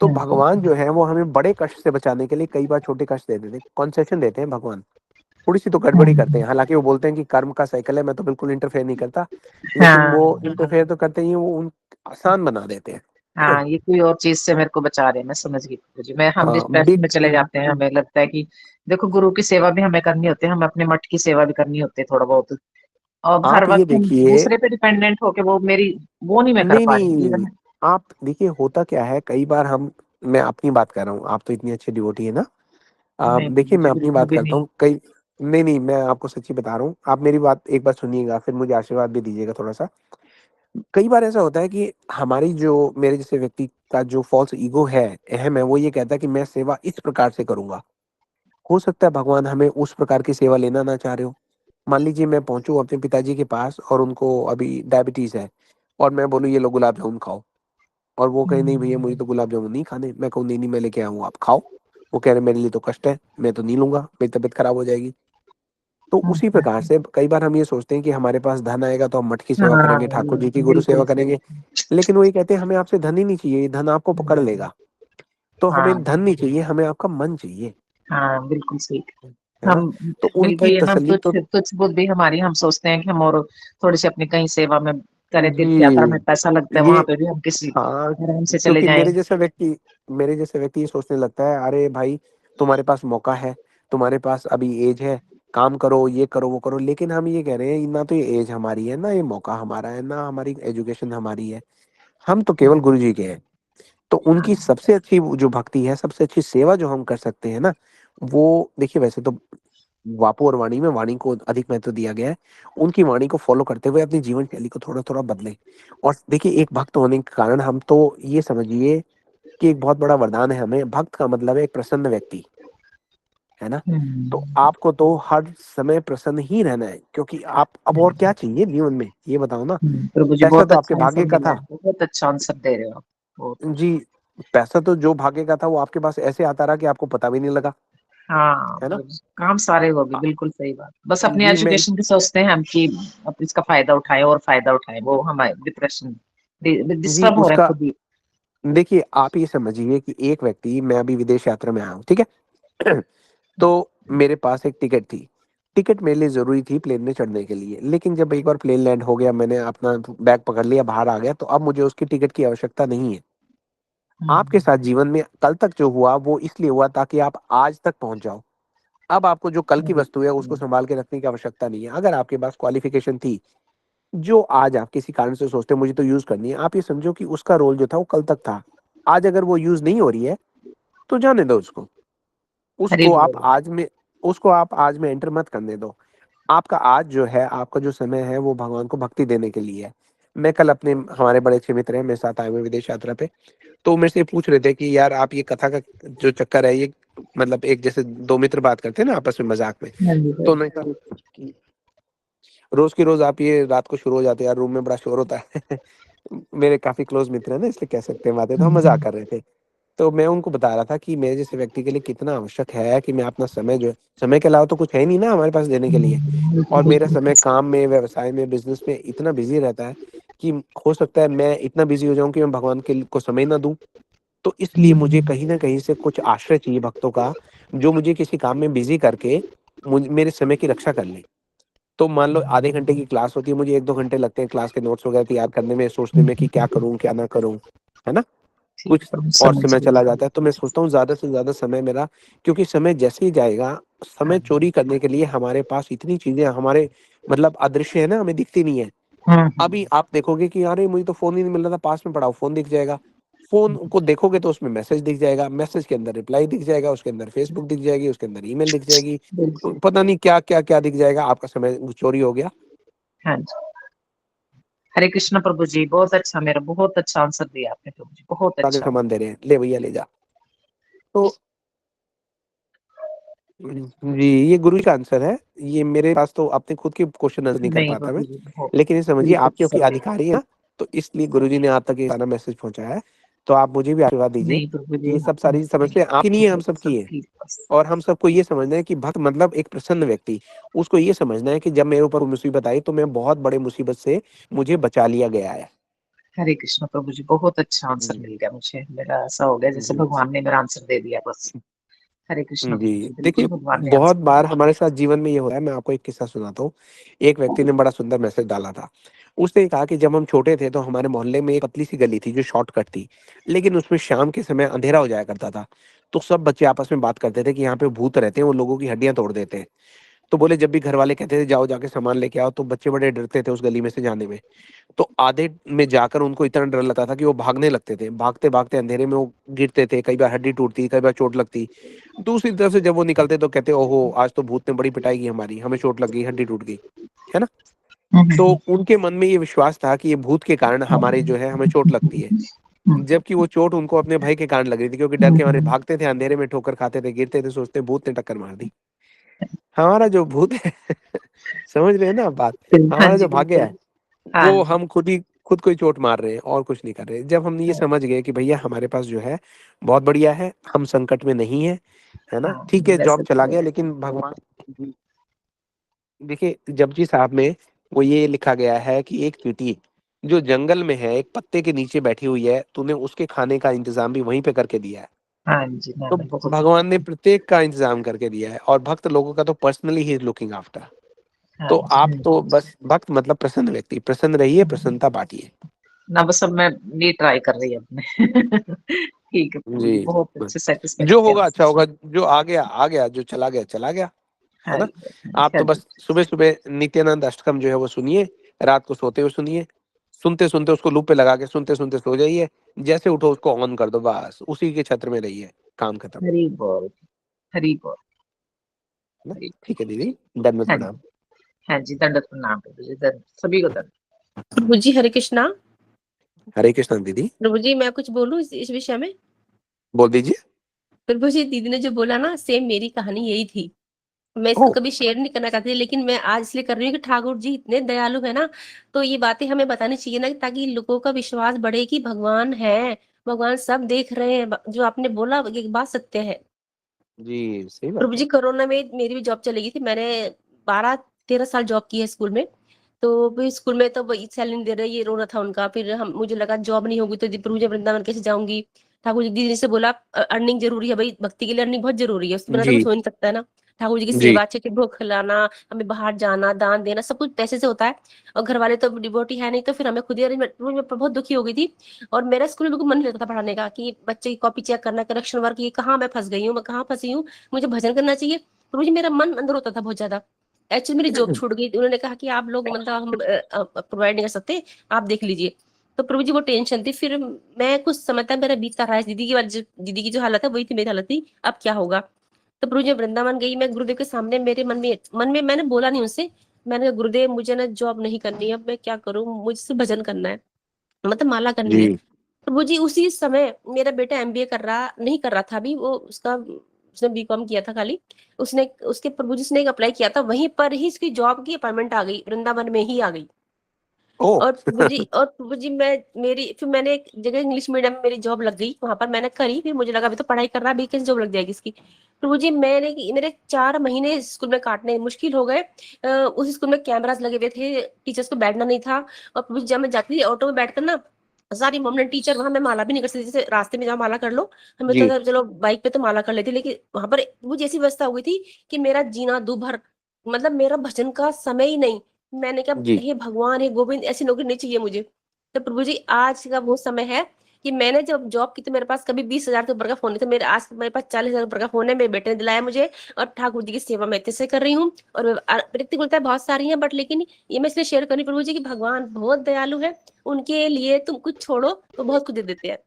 [SPEAKER 1] तो भगवान जो है वो हमें बड़े कष्ट से बचाने के लिए कई बार छोटे कष्ट दे देते हैं, कंसेशन देते हैं भगवान। थोड़ी सी तो गड़बड़ी करते हैं, हालांकि वो बोलते हैं कि कर्म का साइकिल है, मैं तो बिल्कुल इंटरफेयर नहीं करता, लेकिन
[SPEAKER 12] हाँ,
[SPEAKER 1] वो इंटरफेयर तो करते ही हैं, वो उन आसान बना देते हैं।
[SPEAKER 12] हाँ, ये कोई और चीज से मेरे को बचा रहे हैं, मैं समझ गई मुझे, मैं हम
[SPEAKER 1] हाँ
[SPEAKER 12] डिप्रेशन में
[SPEAKER 1] बिग।
[SPEAKER 12] चले जाते हैं, हमें लगता है कि देखो गुरु की सेवा भी हमें करनी होती है, हमें अपने मठ की सेवा भी करनी होती है थोड़ा बहुत। और हर
[SPEAKER 1] आप ये
[SPEAKER 12] वक्त हम
[SPEAKER 1] देखिए,
[SPEAKER 12] दूसरे पे डिपेंडेंट होके, वो नहीं मैं कर
[SPEAKER 1] नहीं
[SPEAKER 12] पा रही
[SPEAKER 1] नहीं,
[SPEAKER 12] इवन।
[SPEAKER 1] आप देखिए होता क्या है कई बार हम, मैं अपनी बात कर रहा हूँ, आप तो इतनी अच्छी डिवोटी है ना।
[SPEAKER 12] नहीं
[SPEAKER 1] देखिए
[SPEAKER 12] मुझे
[SPEAKER 1] मैं अपनी
[SPEAKER 12] बिल्कुल
[SPEAKER 1] बात
[SPEAKER 12] भी
[SPEAKER 1] करता
[SPEAKER 12] नहीं।
[SPEAKER 1] हूँ कई, नहीं नहीं, मैं आपको सच्ची बता रहा हूँ, आप मेरी बात एक बार सुनिएगा, फिर मुझे आशीर्वाद भी दीजिएगा थोड़ा सा। कई बार ऐसा होता है कि हमारी जो, मेरे जैसे व्यक्ति का जो फॉल्स ईगो है, अहम है, वो ये कहता है कि मैं सेवा इस प्रकार से करूंगा। हो सकता है भगवान हमें उस प्रकार की सेवा लेना ना चाह रहे हो। मान लीजिए मैं पहुंचूं अपने पिताजी के पास और उनको अभी डायबिटीज है, और मैं बोलूँ ये लो गुलाब जामुन खाओ, और वो कहे नहीं भैया मुझे तो गुलाब जामुन नहीं खाने, मैं कहूँ नहीं नहीं मैं लेके आऊँ आप खाओ। वो कह रहे मेरे लिए तो कष्ट है, मैं तो नहीं लूंगा, मेरी तबीयत खराब हो जाएगी। तो उसी प्रकार से कई बार हम ये सोचते हैं कि हमारे पास धन आएगा तो हम मठ की सेवा
[SPEAKER 9] हाँ,
[SPEAKER 1] करेंगे, ठाकुर जी की गुरु
[SPEAKER 9] बिल्कुल
[SPEAKER 1] सेवा
[SPEAKER 9] सही।
[SPEAKER 1] करेंगे। लेकिन वो ये कहते हैं हमें आपसे धन ही नहीं चाहिए, ये धन आपको पकड़ लेगा। तो
[SPEAKER 9] हाँ,
[SPEAKER 1] हमें धन नहीं चाहिए, हमें आपका मन चाहिए,
[SPEAKER 9] हाँ, बिल्कुल सही।
[SPEAKER 1] है ना?
[SPEAKER 9] हम
[SPEAKER 1] तो उनकी
[SPEAKER 9] वही है ना,
[SPEAKER 1] तसल्ली तो
[SPEAKER 9] तुच्छ बुद्धि हमारी, हम सोचते हैं कि हम और थोड़ी सी अपनी कहीं सेवा में करें, तीर्थ यात्रा में
[SPEAKER 1] जी,
[SPEAKER 9] पैसा लगता है,
[SPEAKER 1] ये
[SPEAKER 9] वहां पे भी हम किसी
[SPEAKER 1] हाँ,
[SPEAKER 9] आराम से चले
[SPEAKER 1] क्योंकि
[SPEAKER 9] जाएं।
[SPEAKER 1] मेरे जैसा व्यक्ति ये सोचने लगता है, अरे भाई तुम्हारे पास मौका है, तुम्हारे पास अभी एज है, काम करो, ये करो, वो करो। लेकिन हम ये कह रहे हैं ना तो ये एज हमारी है, ना ये मौका हमारा है, ना हमारी एजुकेशन हमारी है, हम तो केवल गुरु जी के हैं। तो उनकी सबसे अच्छी जो भक्ति है, सबसे अच्छी सेवा जो हम कर सकते हैं ना, वो देखिए वैसे तो वापो और वाणी में वाणी को अधिक महत्व दिया गया है। उनकी वाणी को फॉलो करते हुए अपनी जीवन शैली को थोड़ा थोड़ा बदलें। और देखिए एक भक्त होने के कारण हम तो ये समझिए कि एक बहुत बड़ा वरदान है हमें। भक्त का मतलब है एक प्रसन्न व्यक्ति, है ना? तो आपको तो हर समय प्रसन्न ही रहना है, क्योंकि आप अब और क्या चाहिए जीवन में, ये बताओ ना?
[SPEAKER 9] प्रभु जी
[SPEAKER 1] पैसा
[SPEAKER 9] बहुत
[SPEAKER 1] तो आपके
[SPEAKER 9] अच्छा आंसर
[SPEAKER 1] भाग्य का
[SPEAKER 9] दिया,
[SPEAKER 1] था।
[SPEAKER 9] बहुत अच्छा आंसर दे रहे हो आप। बहुत।
[SPEAKER 1] जी, पैसा तो जो भाग्य का था वो आपके पास ऐसे आता रहा कि आपको पता भी नहीं लगा,
[SPEAKER 9] हाँ,
[SPEAKER 1] है ना?
[SPEAKER 9] काम सारे हो गए,
[SPEAKER 1] आ,
[SPEAKER 9] बिल्कुल सही बात। बस अपनी
[SPEAKER 1] जी मैं
[SPEAKER 9] एजुकेशन की सोचते हैं हम कि अब इसका फायदा उठाए और फायदा उठाए, वो हमारे डिप्रेशन
[SPEAKER 1] जी
[SPEAKER 9] डिस्टर्ब हो रहे हैं
[SPEAKER 1] उसका
[SPEAKER 9] खुद ही।
[SPEAKER 1] देखिए आप ये समझिए कि एक व्यक्ति, मैं अभी विदेश यात्रा में आया हूँ, ठीक है? तो मेरे पास एक टिकट थी। टिकट मेरे लिए जरूरी थी प्लेन में चढ़ने के लिए, लेकिन जब एक बार प्लेन लैंड हो गया, मैंने अपना बैग पकड़ लिया, बाहर आ गया, तो अब मुझे उसकी टिकट की आवश्यकता नहीं है। आपके साथ जीवन में कल तक जो हुआ वो इसलिए हुआ ताकि आप आज तक पहुंच जाओ। अब आपको जो कल की वस्तु है उसको संभाल के रखने की आवश्यकता नहीं है। अगर आपके पास क्वालिफिकेशन थी जो आज आप किसी कारण से सोचते हैं मुझे तो यूज करनी है, आप ये समझो कि उसका रोल जो था वो कल तक था। आज अगर वो यूज नहीं हो रही है तो जाने दो उसको।
[SPEAKER 9] हरी
[SPEAKER 1] उसको आप
[SPEAKER 9] बोल।
[SPEAKER 1] आज में उसको आप आज में एंटर मत करने दो। आपका आज जो है, आपका जो समय है, वो भगवान को भक्ति देने के लिए है। मैं कल अपने, हमारे बड़े अच्छे मित्र हैं मेरे साथ आए हुए विदेश यात्रा पे, तो मेरे से पूछ रहे थे कि यार आप ये कथा का जो चक्कर है ये, मतलब एक जैसे दो मित्र बात करते हैं ना आपस में मजाक में,
[SPEAKER 9] हाँ जी
[SPEAKER 1] तो उन्होंने कहा कि रोज की रोज आप ये रात को शुरू हो जाते हैं यार, रूम में बड़ा शोर होता है। मेरे काफी क्लोज मित्र है ना, इसलिए कह सकते हैं बातें, तो हम मजाक कर रहे थे। तो मैं उनको बता रहा था कि मेरे जैसे व्यक्ति के लिए कितना आवश्यक है कि मैं अपना समय जो है, समय के अलावा तो कुछ है नहीं ना हमारे पास देने के लिए, और मेरा समय काम में, व्यवसाय में, बिजनेस में इतना बिजी रहता है कि हो सकता है मैं इतना बिजी हो जाऊं कि मैं भगवान के को समय ना दूं। तो इसलिए मुझे कहीं ना कहीं से कुछ आश्रय चाहिए भक्तों का, जो मुझे किसी काम में बिजी करके मेरे समय की रक्षा कर ले। तो मान लो आधे घंटे की क्लास होती है, मुझे 1-2 घंटे लगते हैं क्लास के नोट्स वगैरह तैयार करने में, सोचने में कि क्या करूं क्या ना करूं, है ना?
[SPEAKER 9] ठीक
[SPEAKER 1] कुछ
[SPEAKER 9] है,
[SPEAKER 1] और
[SPEAKER 9] समझ
[SPEAKER 1] समय चला
[SPEAKER 9] गई।
[SPEAKER 1] जाता है, तो मैं सोचता हूँ ज्यादा से ज्यादा समय मेरा, क्योंकि समय जैसे ही जाएगा, समय चोरी करने के लिए हमारे पास इतनी चीजें हमारे मतलब अदृश्य है ना, हमें दिखती नहीं है। अभी आप देखोगे कि अरे मुझे तो फोन ही नहीं मिल रहा था, पास में पड़ा फोन दिख जाएगा। फोन को देखोगे तो उसमें मैसेज दिख जाएगा, मैसेज के अंदर रिप्लाई दिख जाएगा, उसके अंदर फेसबुक दिख जाएगी, उसके अंदर ईमेल दिख जाएगी,
[SPEAKER 9] बिल्कुल।
[SPEAKER 1] पता नहीं क्या क्या क्या दिख जाएगा, आपका समय चोरी हो गया।
[SPEAKER 9] हाँ जी। हरे कृष्ण प्रभु जी, बहुत अच्छा, मेरा बहुत अच्छा आंसर दिया आपने प्रभु जी, बहुत
[SPEAKER 1] आगे
[SPEAKER 9] अच्छा।
[SPEAKER 1] सामान दे रहे हैं, ले भैया ले जा। तो जी, ये गुरु जी का आंसर है। ये मेरे पास तो अपने खुद के क्वेश्चन आंसर नहीं कर
[SPEAKER 9] नहीं
[SPEAKER 1] पाता मैं,
[SPEAKER 9] प्रभु जी, बहुत
[SPEAKER 1] लेकिन ये समझिए
[SPEAKER 9] बिल्कुल
[SPEAKER 1] आप क्योंकि
[SPEAKER 9] सत्य।
[SPEAKER 1] अधिकारी है ना, तो इसलिए गुरु जी ने आप तक ये सारा मैसेज पहुंचाया है। तो आप मुझे भी आशीर्वाद दीजिए
[SPEAKER 9] नहीं प्रभु
[SPEAKER 1] कि
[SPEAKER 9] जी,
[SPEAKER 1] ये सब सारी समस्या आपकी नहीं है, हम सबकी है।
[SPEAKER 9] सबकी बस।
[SPEAKER 1] और हम सबको ये समझना है कि भक्त मतलब एक प्रसन्न व्यक्ति, उसको ये समझना है कि जब मेरे ऊपर मुसीबत आई तो मैं बहुत बड़े मुसीबत से मुझे बचा लिया गया है।
[SPEAKER 9] हरे कृष्ण प्रभु जी, बहुत अच्छा आंसर
[SPEAKER 1] जी
[SPEAKER 9] मिल गया मुझे, मेरा ऐसा हो गया जैसे
[SPEAKER 1] जी
[SPEAKER 9] भगवान ने मेरा आंसर दे दिया बस। हरे कृष्ण प्रभु
[SPEAKER 1] जी,
[SPEAKER 9] जी, बिल्कुल
[SPEAKER 1] देखिए
[SPEAKER 9] भगवान ने
[SPEAKER 1] बहुत
[SPEAKER 9] आंसर
[SPEAKER 1] बार
[SPEAKER 9] दिया।
[SPEAKER 1] हमारे साथ जीवन में ये हो रहा है। मैं आपको एक किस्सा सुनाता हूँ। एक व्यक्ति ने बड़ा सुंदर मैसेज डाला था। उसने कहा कि जब हम छोटे थे तो हमारे मोहल्ले में एक पतली सी गली थी जो शॉर्टकट थी, लेकिन उसमें शाम के समय अंधेरा हो जाया करता था। तो सब बच्चे आपस में बात करते थे कि यहाँ पे भूत रहते हैं, वो लोगों की हड्डियां तोड़ देते हैं। तो बोले जब भी घर वाले कहते थे जाओ जाके सामान लेके आओ, तो बच्चे बड़े डरते थे उस गली में से जाने में। तो आधे में जाकर उनको इतना डर लगता था कि वो भागने लगते थे। भागते भागते अंधेरे में वो गिरते थे, कई बार हड्डी टूटती, कई बार चोट लगती। दूसरी तरफ से जब वो निकलते तो कहते ओहो आज तो भूत ने बड़ी पिटाई की हमारी, हमें चोट लग गई, हड्डी टूट गई, है ना? तो उनके मन में ये विश्वास था कि ये भूत के कारण हमारे जो है हमें चोट लगती है, जबकि वो चोट उनको अपने भाई के कारण लग रही थी, क्योंकि डर के मारे भागते थे, अंधेरे में ठोकर खाते थे, गिरते थे, सोचते भूत ने टक्कर मार दी। हमारा जो भूत है समझ रहे हैं ना आप बात?
[SPEAKER 9] हाँ
[SPEAKER 1] हमारा
[SPEAKER 9] जी,
[SPEAKER 1] जो भाग्य
[SPEAKER 9] बिल्कुल।
[SPEAKER 1] है
[SPEAKER 9] हाँ
[SPEAKER 1] वो
[SPEAKER 9] जी।
[SPEAKER 1] हम खुद को ही चोट मार रहे हैं और कुछ नहीं कर रहे। जब हम ये समझ गए कि भैया हमारे पास जो है बहुत बढ़िया है, हम संकट में नहीं है, है ना?
[SPEAKER 9] हाँ,
[SPEAKER 1] ठीक है, जॉब
[SPEAKER 9] वैसे
[SPEAKER 1] चला
[SPEAKER 9] तो
[SPEAKER 1] गया लेकिन भगवान देखिए जपजी साहब में वो ये लिखा गया है कि एक चींटी जो जंगल में है, एक पत्ते के नीचे बैठी हुई है, तूने उसके खाने का इंतजाम भी वहीं पे करके दिया है।
[SPEAKER 9] हाँ जी,
[SPEAKER 1] तो
[SPEAKER 9] मैंने बहुत
[SPEAKER 1] भगवान ने प्रत्येक का इंतजाम करके दिया है, और भक्त लोगों का तो personally he is looking after.
[SPEAKER 9] हाँ
[SPEAKER 1] तो
[SPEAKER 9] जी।
[SPEAKER 1] आप तो बस भक्त मतलब प्रसन्न व्यक्ति, प्रसन्न रहिए, प्रसन्नता बांटिए।
[SPEAKER 9] ना बस अब मैं ये ट्राई कर रही है अपने ठीक है प्रभु जी,
[SPEAKER 1] जी,
[SPEAKER 9] बहुत
[SPEAKER 1] बस
[SPEAKER 9] अच्छे सेटिस्फेक्शन
[SPEAKER 1] जो
[SPEAKER 9] के
[SPEAKER 1] होगा अच्छा
[SPEAKER 9] आंसर।
[SPEAKER 1] होगा, जो आ गया आ गया, जो चला गया चला गया, है
[SPEAKER 9] हाँ
[SPEAKER 1] ना।
[SPEAKER 9] जी,
[SPEAKER 1] आप
[SPEAKER 9] हाँ
[SPEAKER 1] तो
[SPEAKER 9] जी,
[SPEAKER 1] बस सुबह सुबह नित्यानंद अष्टकम जो है वो सुनिए, रात को सोते हुए सुनिए, सुनते सुनते उसको लूप पे लगा के सुनते सुनते सो जाइए, जैसे उठो उसको ऑन कर दो, बस उसी के छत्र में रहिए, काम खत्म,
[SPEAKER 9] हरी बोल, हरी बोल,
[SPEAKER 1] है ना।
[SPEAKER 9] हरी।
[SPEAKER 1] ठीक है दीदी, दंडवत
[SPEAKER 9] हाँ
[SPEAKER 1] प्रणाम।
[SPEAKER 9] जी, हाँ जी, दंडवत प्रणाम प्रभु जी, सभी को दंड।
[SPEAKER 8] प्रभु जी हरे कृष्णा।
[SPEAKER 1] हरे कृष्ण दीदी,
[SPEAKER 8] प्रभु जी मैं कुछ बोलूं इस विषय में।
[SPEAKER 1] बोल दीजिए।
[SPEAKER 8] प्रभु जी दीदी ने जो बोला ना, सेम मेरी कहानी यही थी। मैं
[SPEAKER 1] ओ,
[SPEAKER 8] इसको कभी शेयर नहीं करना चाहती, लेकिन मैं आज इसलिए कर रही हूँ कि ठाकुर जी इतने दयालु है ना, तो ये बातें हमें बतानी चाहिए ना, ताकि लोगों का विश्वास बढ़े कि भगवान है, भगवान सब देख रहे हैं। जो आपने बोला ये बात सत्य है।
[SPEAKER 1] जी सही बात
[SPEAKER 8] प्रभु
[SPEAKER 1] है।
[SPEAKER 8] जी कोरोना में मेरी भी जॉब चली गई थी। मैंने 12-13 साल जॉब की है स्कूल में। तो भी स्कूल में तो वही सैलरी नहीं दे रहे, ये रोना था उनका। फिर हम मुझे लगा जॉब नहीं होगी तो प्रभु जी वृंदावन कैसे जाऊंगी। ठाकुर जी दीदी से बोला अर्निंग जरूरी है भाई, भक्ति के लिए अर्निंग बहुत जरूरी है, उसके बिना तो
[SPEAKER 1] जी
[SPEAKER 8] कुछ हो नहीं सकता है ना। ठाकुर जी की
[SPEAKER 1] जी
[SPEAKER 8] सेवा, अच्छे अच्छे भोग खिलाना, हमें बाहर जाना, दान देना, सब कुछ पैसे से होता है। और घर वाले तो डिवोटी है नहीं, तो फिर हमें खुद ही मैं बहुत दुखी हो गई थी। और मेरा स्कूल में बिल्कुल मन नहीं लगता था पढ़ाने का, कि बच्चे की कॉपी चेक करना, करेक्शन वर्क, ये कहाँ मैं फंस गई हूँ, मैं कहाँ फंसी हूँ, मुझे भजन करना चाहिए। तो मुझे मेरा मन अंदर होता था बहुत ज्यादा। एक्चुअली मेरी जॉब छूट गई, उन्होंने कहा कि आप लोग मतलब हम प्रोवाइड नहीं कर सकते, आप देख लीजिए। तो प्रभु जी वो टेंशन थी। फिर मैं कुछ समय तक मेरा बीतता रहा है, दीदी की जो हालत है वही थी मेरी हालत थी, अब क्या होगा। तो प्रभु जी वृंदावन गई मैं, गुरुदेव के सामने मेरे मन में मैंने बोला नहीं उनसे। मैंने कहा गुरुदेव मुझे ना जॉब नहीं करनी है, अब मैं क्या करूं, मुझसे भजन करना है, मतलब माला करनी है।
[SPEAKER 1] जी
[SPEAKER 8] प्रभु जी उसी समय मेरा बेटा एमबीए कर रहा नहीं कर रहा था अभी, वो उसने बीकॉम किया था खाली। उसने उसके प्रभु जी ने एक अप्लाई किया था, वहीं पर ही इसकी जॉब की अपॉइंटमेंट आ गई, वृंदावन में ही आ गई।
[SPEAKER 1] ओ
[SPEAKER 8] और प्रभु जी फिर मैंने एक जगह इंग्लिश मीडियम में मेरी जॉब लग गई, वहां पर मैंने करी। फिर मुझे लगा अभी तो पढ़ाई कर रहा है, अभी कैसे जॉब लग जाएगी इसकी। प्रभु जी मेरे 4 महीने स्कूल में काटने मुश्किल हो गए। उस स्कूल में कैमरास लगे हुए थे, टीचर्स को बैठना नहीं था। और प्रभु जी जब मैं जाती थी ऑटो में बैठकर ना, सारी मोमडन टीचर वहां, मैं माला भी नहीं कर सकती, जैसे रास्ते में जाओ माला कर लो, हमें तो
[SPEAKER 1] जी
[SPEAKER 8] चलो बाइक पे तो माला कर लेती, लेकिन वहां पर मुझे ऐसी व्यवस्था हो गई थी कि मेरा जीना दूभर, मतलब मेरा भजन का समय ही नहीं। मैंने कहा
[SPEAKER 1] जी
[SPEAKER 8] हे भगवान हे गोविंद, ऐसी नौकरी नहीं चाहिए मुझे। तो प्रभु जी आज का वो समय है कि मैंने जब जॉब की तो मेरे पास कभी 20,000 के ऊपर का फोन नहीं था, मेरे आज मेरे पास 40,000 ऊपर का फोन है, मेरे बेटे ने दिलाया मुझे। और ठाकुर जी की सेवा मैं इतने से कर रही हूँ। और प्रतिकूलता बहुत सारी है, बट लेकिन ये मैं इसलिए शेयर कर रही हूँ प्रभु जी की भगवान बहुत दयालु है, उनके लिए तुम कुछ छोड़ो तो बहुत कुछ दे देते हैं।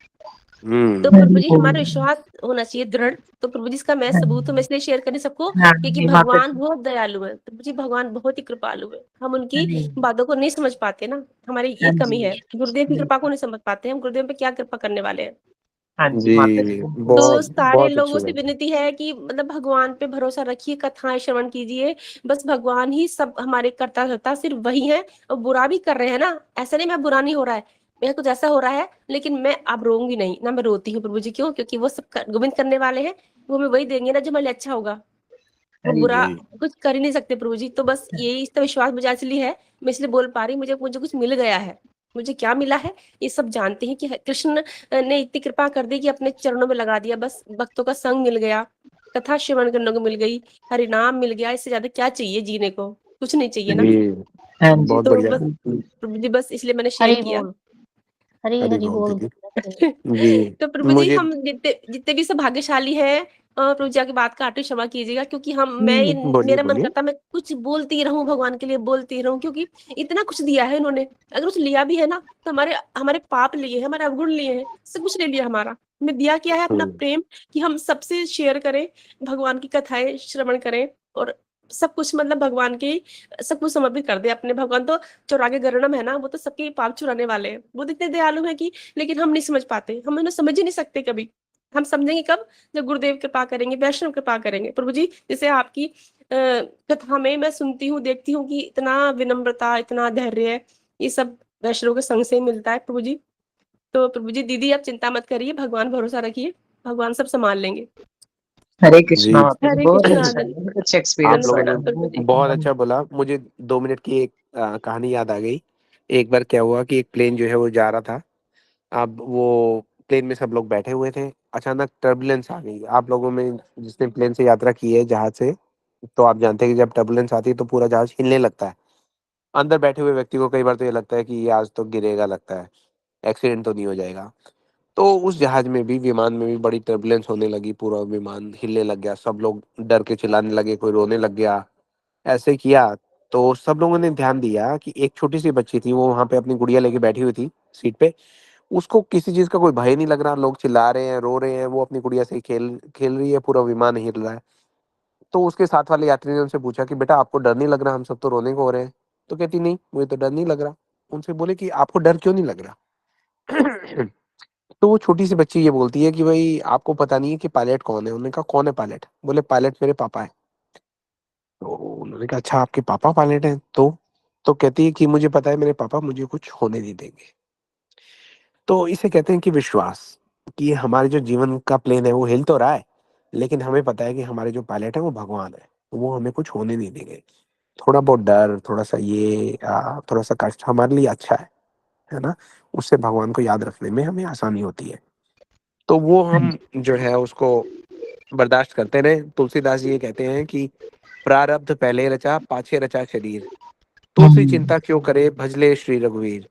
[SPEAKER 8] तो प्रभु जी हमारा विश्वास होना चाहिए दृढ़। तो प्रभु जी इसका मैं सबूत तो मैं इसलिए शेयर करी सबको,
[SPEAKER 9] हाँ
[SPEAKER 8] क्योंकि
[SPEAKER 9] जी, माता
[SPEAKER 8] भगवान
[SPEAKER 9] जी,
[SPEAKER 8] बहुत दयालु है। प्रभु जी भगवान बहुत ही कृपालु है, हम उनकी
[SPEAKER 9] हाँ
[SPEAKER 8] बातों को नहीं समझ पाते ना, हमारी
[SPEAKER 9] हाँ
[SPEAKER 8] एक कमी
[SPEAKER 9] जी,
[SPEAKER 8] है, गुरुदेव की कृपा को
[SPEAKER 9] बिल्कुल,
[SPEAKER 8] नहीं समझ पाते हम, गुरुदेव पे क्या कृपा करने वाले हैं।
[SPEAKER 9] हाँ जी, माता जी,
[SPEAKER 1] जी,
[SPEAKER 9] बिल्कुल
[SPEAKER 8] तो
[SPEAKER 1] बहुत
[SPEAKER 9] सही।
[SPEAKER 8] सारे
[SPEAKER 1] बहुत
[SPEAKER 8] लोगों
[SPEAKER 1] अच्छी
[SPEAKER 8] से
[SPEAKER 1] बात है।
[SPEAKER 8] विनती है कि मतलब भगवान पे भरोसा रखिए, कथाएं श्रवण कीजिए, बस भगवान ही सब हमारे करता धरता सिर्फ वही है। और बुरा भी कर रहे हैं ना, ऐसा नहीं मैं बुरा नहीं हो रहा है, मेरा कुछ ऐसा हो रहा है, लेकिन मैं अब रोऊंगी नहीं ना, मैं रोती हूँ प्रभु जी। क्यों? क्योंकि वो सब गोविंद करने वाले हैं, वो हमें वही देंगे ना जो हमारे लिए अच्छा होगा। वो
[SPEAKER 9] हरी
[SPEAKER 8] बुरा
[SPEAKER 1] जी
[SPEAKER 8] कुछ कर ही नहीं सकते प्रभु जी। तो बस यही इसका विश्वास मुझे इसलिए है, मैं इसलिए बोल पा रही, मुझे मुझे कुछ मिल गया है। मुझे क्या मिला है ये सब जानते हैं कि कृष्ण ने इतनी कृपा कर दी कि अपने चरणों में लगा दिया, बस भक्तों का संग मिल गया, कथा श्रवण करने को मिल गई, हरि नाम मिल गया, इससे ज्यादा क्या चाहिए जीने को, कुछ नहीं चाहिए ना।
[SPEAKER 1] जी,
[SPEAKER 9] हाँ जी,
[SPEAKER 1] बहुत
[SPEAKER 8] तो
[SPEAKER 1] बढ़िया।
[SPEAKER 8] बस प्रभु जी बस इसलिए मैंने शेयर
[SPEAKER 7] हरि
[SPEAKER 8] किया।
[SPEAKER 7] बोल, हरि
[SPEAKER 1] हरी
[SPEAKER 7] हरि
[SPEAKER 1] बोल
[SPEAKER 7] बोल।
[SPEAKER 1] दीदी। जी
[SPEAKER 8] तो प्रभु जी
[SPEAKER 1] मुझे
[SPEAKER 8] हम जितने जितने भी सब भाग्यशाली हैं, प्रभु जी की बात काटे क्षमा कीजिएगा, क्योंकि
[SPEAKER 1] बोलिए
[SPEAKER 8] मेरा मन
[SPEAKER 1] बोलिए।
[SPEAKER 8] करता मैं कुछ बोलती रहूं, भगवान के लिए बोलती रहूं, क्योंकि इतना कुछ दिया है इन्होंने। अगर कुछ लिया भी है ना, तो हमारे हमारे पाप लिए हैं, हमारे अवगुण लिए हैं, सब कुछ ले लिया हमारा। हमें दिया क्या है? अपना
[SPEAKER 1] हम्म,
[SPEAKER 8] प्रेम, कि हम सबसे शेयर करें, भगवान की कथाएं श्रवण करें, और सब कुछ मतलब भगवान के सब कुछ समर्पित कर दे अपने। भगवान तो चौरागे गरणम है ना, वो तो सबके पाप चुराने वाले हैं, वो तो इतने दयालु है कि, लेकिन हम नहीं समझ पाते, हम उन्हें समझ ही नहीं सकते कभी। हम समझेंगे कब? जब गुरुदेव कृपा करेंगे, वैष्णव कृपा करेंगे। प्रभु जी जैसे आपकी कथा में मैं सुनती हूँ, देखती हूँ कि इतना विनम्रता, इतना धैर्य, ये सब वैष्णव के संग से ही मिलता है प्रभु जी। तो प्रभु जी दीदी आप चिंता मत करिए, भगवान भरोसा रखिए, भगवान सब संभाल लेंगे।
[SPEAKER 9] हरे कृष्णा
[SPEAKER 1] जी,
[SPEAKER 9] माता जी,
[SPEAKER 8] हरे
[SPEAKER 9] बहुत
[SPEAKER 8] कृष्णा
[SPEAKER 9] अच्छा,
[SPEAKER 8] आनंद।
[SPEAKER 9] बहुत अच्छा
[SPEAKER 1] आप
[SPEAKER 9] एक्सपीरियंस
[SPEAKER 1] लोगों
[SPEAKER 9] रहा
[SPEAKER 1] ने
[SPEAKER 8] धन्यवाद
[SPEAKER 9] है।
[SPEAKER 8] प्रभु जी।
[SPEAKER 1] बहुत अच्छा बोला। मुझे 2 मिनट की एक कहानी याद आ गई। एक बार क्या हुआ कि एक प्लेन जो है वो जा रहा था। अब वो प्लेन में सब लोग बैठे हुए थे। अचानक टर्बुलेंस आ गई। आप लोगों में जिसने प्लेन से यात्रा की है जहाज से, तो आप जानते हैं कि जब टर्बुलेंस आती है तो पूरा जहाज हिलने लगता है। अंदर बैठे हुए व्यक्ति को कई बार तो ये लगता है कि ये आज तो गिरेगा, लगता है एक्सीडेंट तो नहीं हो जाएगा। तो उस जहाज में भी, विमान में भी बड़ी टर्बुलेंस होने लगी, पूरा विमान हिलने लग गया, सब लोग डर के चिल्लाने लगे, कोई रोने लग गया। ऐसे किया तो सब लोगों ने ध्यान दिया कि एक छोटी सी बच्ची थी, वो वहां पे अपनी गुड़िया लेके बैठी हुई थी सीट पे। उसको किसी चीज का कोई भय नहीं लग रहा, लोग चिल्ला रहे हैं, रो रहे हैं, वो अपनी गुड़िया से खेल खेल रही है, पूरा विमान हिल रहा है। तो उसके साथ वाले यात्री ने उनसे पूछा कि बेटा आपको डर नहीं लग रहा, हम सब तो रोने को हो रहे हैं। तो कहती नहीं, मुझे तो डर नहीं लग रहा। उनसे बोले कि आपको डर क्यों नहीं लग रहा? तो वो छोटी सी बच्ची ये बोलती है कि भाई आपको पता नहीं है कि पायलट कौन है। उन्होंने कहा कौन है पायलट? बोले पायलट मेरे पापा है। तो उन्होंने कहा अच्छा आपके पापा पायलट हैं? तो कहती है कि मुझे पता है मेरे पापा मुझे कुछ होने नहीं देंगे। तो इसे कहते हैं कि विश्वास, कि हमारे जो जीवन का प्लेन है वो हिल तो रहा है, लेकिन हमें पता है कि हमारे जो पायलट है वो भगवान है, वो हमें कुछ होने नहीं देंगे। थोड़ा बहुत डर, थोड़ा सा ये थोड़ा सा कष्ट हमारे लिए अच्छा है ना? उससे भगवान को याद रखने में हमें आसानी होती है। तो वो हम जो है उसको बर्दाश्त करते रहे। तुलसीदास जी ये कहते हैं कि प्रारब्ध पहले रचा, पाछे रचा शरीर, तुलसी चिंता क्यों करे, भजले श्री रघुवीर।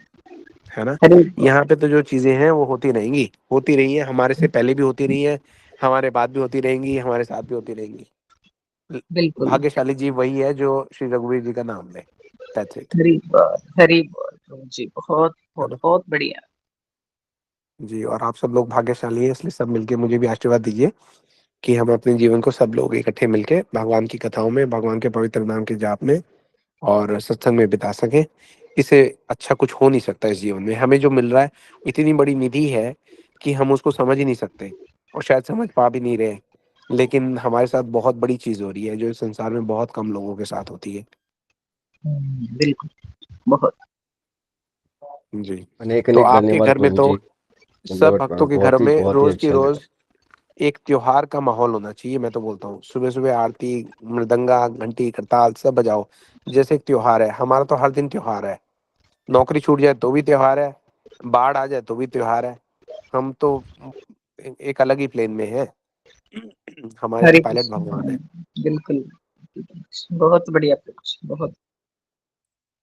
[SPEAKER 1] है ना?
[SPEAKER 9] हरे
[SPEAKER 1] यहाँ पे तो जो चीजें हैं वो होती रहेंगी, होती रही है, हमारे से पहले भी होती रही है, हमारे बाद भी होती रहेंगी, हमारे साथ भी होती रहेंगी।
[SPEAKER 9] बिल्कुल।
[SPEAKER 1] भाग्यशाली जीव वही है जो श्री रघुवीर जी का नाम ले। That's it.
[SPEAKER 9] हरी बोल, हरी बोल प्रभु जी, बहुत
[SPEAKER 1] है
[SPEAKER 9] बहुत
[SPEAKER 1] ना?
[SPEAKER 9] बहुत बढ़िया।
[SPEAKER 1] जी, और आप सब लोग भाग्यशाली हैं, इसलिए सब मिलके मुझे भी आशीर्वाद दीजिए कि हम अपने जीवन को सब लोग इकट्ठे मिलके भगवान की कथाओं में, भगवान के पवित्र नाम के जाप में और सत्संग में बिता सकें। इससे अच्छा कुछ हो नहीं सकता इस जीवन में। हमें जो मिल रहा है इतनी बड़ी निधि है कि हम उसको समझ ही नहीं सकते, और शायद समझ पा भी नहीं रहे। लेकिन हमारे साथ बहुत बड़ी चीज हो रही है जो इस संसार में बहुत कम लोगों के साथ होती है।
[SPEAKER 9] बिल्कुल, बहुत।
[SPEAKER 1] जी।
[SPEAKER 10] अनेक
[SPEAKER 1] तो
[SPEAKER 10] अनेक
[SPEAKER 1] आपके
[SPEAKER 10] धन्यवाद
[SPEAKER 1] घर में
[SPEAKER 10] प्रभु
[SPEAKER 1] तो
[SPEAKER 10] जी।
[SPEAKER 1] सब
[SPEAKER 10] दंडवत
[SPEAKER 1] भक्तों
[SPEAKER 10] प्रणाम,
[SPEAKER 1] के घर में
[SPEAKER 10] बहुत ही
[SPEAKER 1] रोज की
[SPEAKER 10] अच्छा लगा।
[SPEAKER 1] रोज एक त्योहार का माहौल होना चाहिए। मैं तो बोलता हूँ सुबह सुबह आरती, मृदंगा, घंटी, करताल सब बजाओ, जैसे एक त्योहार है। हमारा तो हर दिन त्योहार है। नौकरी छूट जाए तो भी त्योहार है, बाढ़ आ जाए तो भी त्योहार है। हम तो एक अलग ही प्लेन में है। हमारे तो
[SPEAKER 9] हरे
[SPEAKER 1] पायलट
[SPEAKER 9] कृष्ण,
[SPEAKER 1] भगवान है।
[SPEAKER 9] बिल्कुल। बहुत बढ़िया प्रभु जी, बहुत।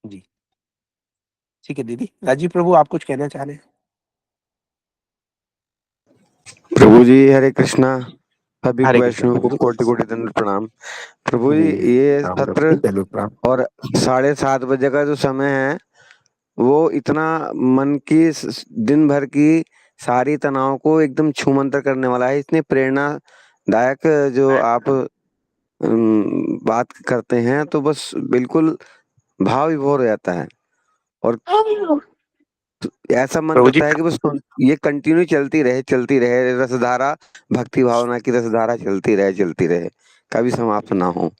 [SPEAKER 1] जी, ठीक है दीदी। राजीव प्रभु आप कुछ कहना चाह रहे हैं?
[SPEAKER 10] प्रभु जी हरे कृष्णा, सभी
[SPEAKER 1] हरे कृष्ण
[SPEAKER 10] वैष्णव को
[SPEAKER 1] प्रभु
[SPEAKER 10] कोटि कोटि दंड प्रणाम। प्रभु जी
[SPEAKER 1] जी।
[SPEAKER 10] ये
[SPEAKER 1] राम प्रभु
[SPEAKER 10] सत्र
[SPEAKER 1] जी, दंडवत प्रणाम।
[SPEAKER 10] और 7:30 बजे का जो समय है वो इतना मन की दिन भर की सारी तनाव को एकदम छूमंतर करने वाला है। इतने प्रेरणादायक जो आप बात करते हैं तो बस बिल्कुल भाव विभोर हो जाता है, और ऐसा मन
[SPEAKER 1] प्रभु जी
[SPEAKER 10] करता है कि बस ये कंटिन्यू चलती रहे रसधारा, भक्ति भावना की रसधारा चलती रहे, कभी समाप्त ना हो।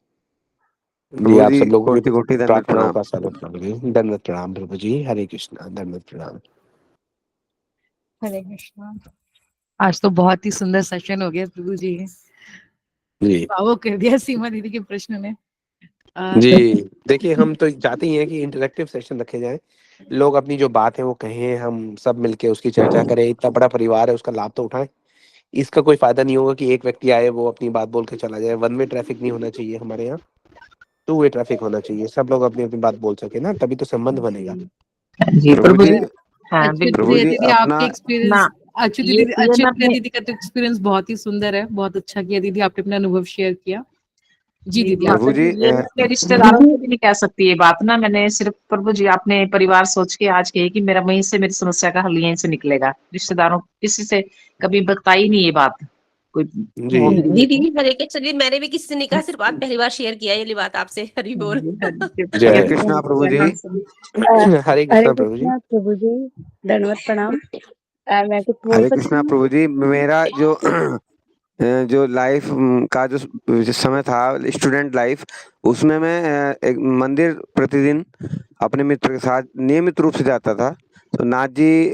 [SPEAKER 1] जी,
[SPEAKER 10] प्रभु
[SPEAKER 1] आप
[SPEAKER 10] जी
[SPEAKER 1] सब लोगों की
[SPEAKER 10] कोटि कोटि दंड
[SPEAKER 1] प्रार्थनाओं
[SPEAKER 10] प्रणाम।
[SPEAKER 1] का स्वागत करेंगे। दंडवत प्रणाम प्रभु जी। हरे कृष्णा, दंडवत प्रणाम।
[SPEAKER 4] हरे कृष्णा। आज तो बहुत ही सुंदर सेशन हो गया प्रभु जी।
[SPEAKER 1] जी
[SPEAKER 4] भावुक कर दिया सीमा दीदी के प्रश्न ने।
[SPEAKER 1] जी, देखिए हम तो चाहते ही हैं कि इंटरेक्टिव सेशन रखे जाएं, लोग अपनी जो बात है वो कहें, हम सब मिलके उसकी चर्चा करें। इतना बड़ा परिवार है, उसका लाभ तो उठाएं। इसका कोई फायदा नहीं होगा कि एक व्यक्ति आए वो अपनी बात बोल के चला जाए। वन वे ट्रैफिक नहीं होना चाहिए हमारे यहाँ, टू वे ट्रैफिक होना चाहिए। सब लोग अपनी अपनी बात बोल सके ना, तभी तो संबंध बनेगा।
[SPEAKER 9] जी
[SPEAKER 10] प्रभु
[SPEAKER 9] प्रभु
[SPEAKER 10] जी
[SPEAKER 9] जी, हाँ
[SPEAKER 4] अच्छी
[SPEAKER 10] प्रभु
[SPEAKER 9] बिल्कुल।
[SPEAKER 4] प्रिया
[SPEAKER 10] जी
[SPEAKER 4] दीदी
[SPEAKER 10] अपना
[SPEAKER 4] आपके
[SPEAKER 9] ना
[SPEAKER 4] एक्सपीरियंस,
[SPEAKER 9] ये
[SPEAKER 4] अच्छी
[SPEAKER 9] मैं
[SPEAKER 4] प्रिया
[SPEAKER 9] अपने
[SPEAKER 4] दीदी का तो एक्सपीरियंस बहुत ही सुंदर है, बहुत अच्छा किया दीदी, आपने अपना अनुभव शेयर किया। जी
[SPEAKER 9] जी
[SPEAKER 4] दीदी आप
[SPEAKER 9] माता
[SPEAKER 10] प्रभु
[SPEAKER 9] जी,
[SPEAKER 10] जी
[SPEAKER 9] ये मैं अपने रिश्तेदारों को भी नहीं कह सकती ये बात ना। मैंने सिर्फ प्रभु जी अपने परिवार सोच के आज कही कि मेरा वहीं से मेरी समस्या का हल यहीं से निकलेगा। रिश्तेदारों किसी से कभी बताई नहीं ये बात, कोई
[SPEAKER 1] जी
[SPEAKER 9] होगी भी
[SPEAKER 8] दीदी
[SPEAKER 9] नहीं।
[SPEAKER 8] भी हरे के चलिए, मैंने भी किसी से नहीं कहा, सिर्फ आज पहली बार शेयर किया ये वाली बात आपसे। हरि बोल।
[SPEAKER 10] हरे
[SPEAKER 1] जय
[SPEAKER 10] कृष्णा प्रभु जी।
[SPEAKER 1] हरे
[SPEAKER 13] हरे
[SPEAKER 1] कृष्णा प्रभु जी।
[SPEAKER 13] कृष्णा प्रभु जी, दंडवत प्रणाम। मैं कुछ बोल
[SPEAKER 10] हरे
[SPEAKER 13] सकती
[SPEAKER 10] कृष्णा
[SPEAKER 13] हूँ?
[SPEAKER 10] प्रभु जी। मेरा जो लाइफ का जो समय था, स्टूडेंट लाइफ, उसमें मैं एक मंदिर प्रतिदिन अपने मित्र के साथ नियमित रूप से जाता था। तो नाथ जी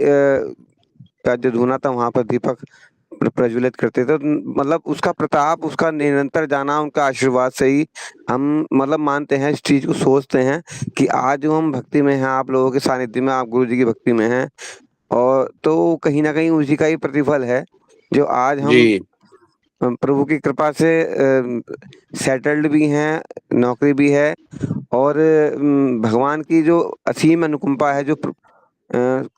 [SPEAKER 10] का जो धुना था वहां पर दीपक प्रज्वलित करते थे। तो मतलब उसका प्रताप, उसका निरंतर जाना, उनका आशीर्वाद से ही हम मतलब मानते हैं, इस चीज को सोचते हैं कि आज जो हम भक्ति में हैं, आप लोगों के सानिध्य में, आप गुरु जी की भक्ति में हैं, और तो कहीं ना कहीं उसी का ही प्रतिफल है जो आज हम
[SPEAKER 1] जी
[SPEAKER 10] प्रभु की कृपा से सेटल्ड भी हैं, नौकरी भी है, और भगवान की जो असीम अनुकंपा है, जो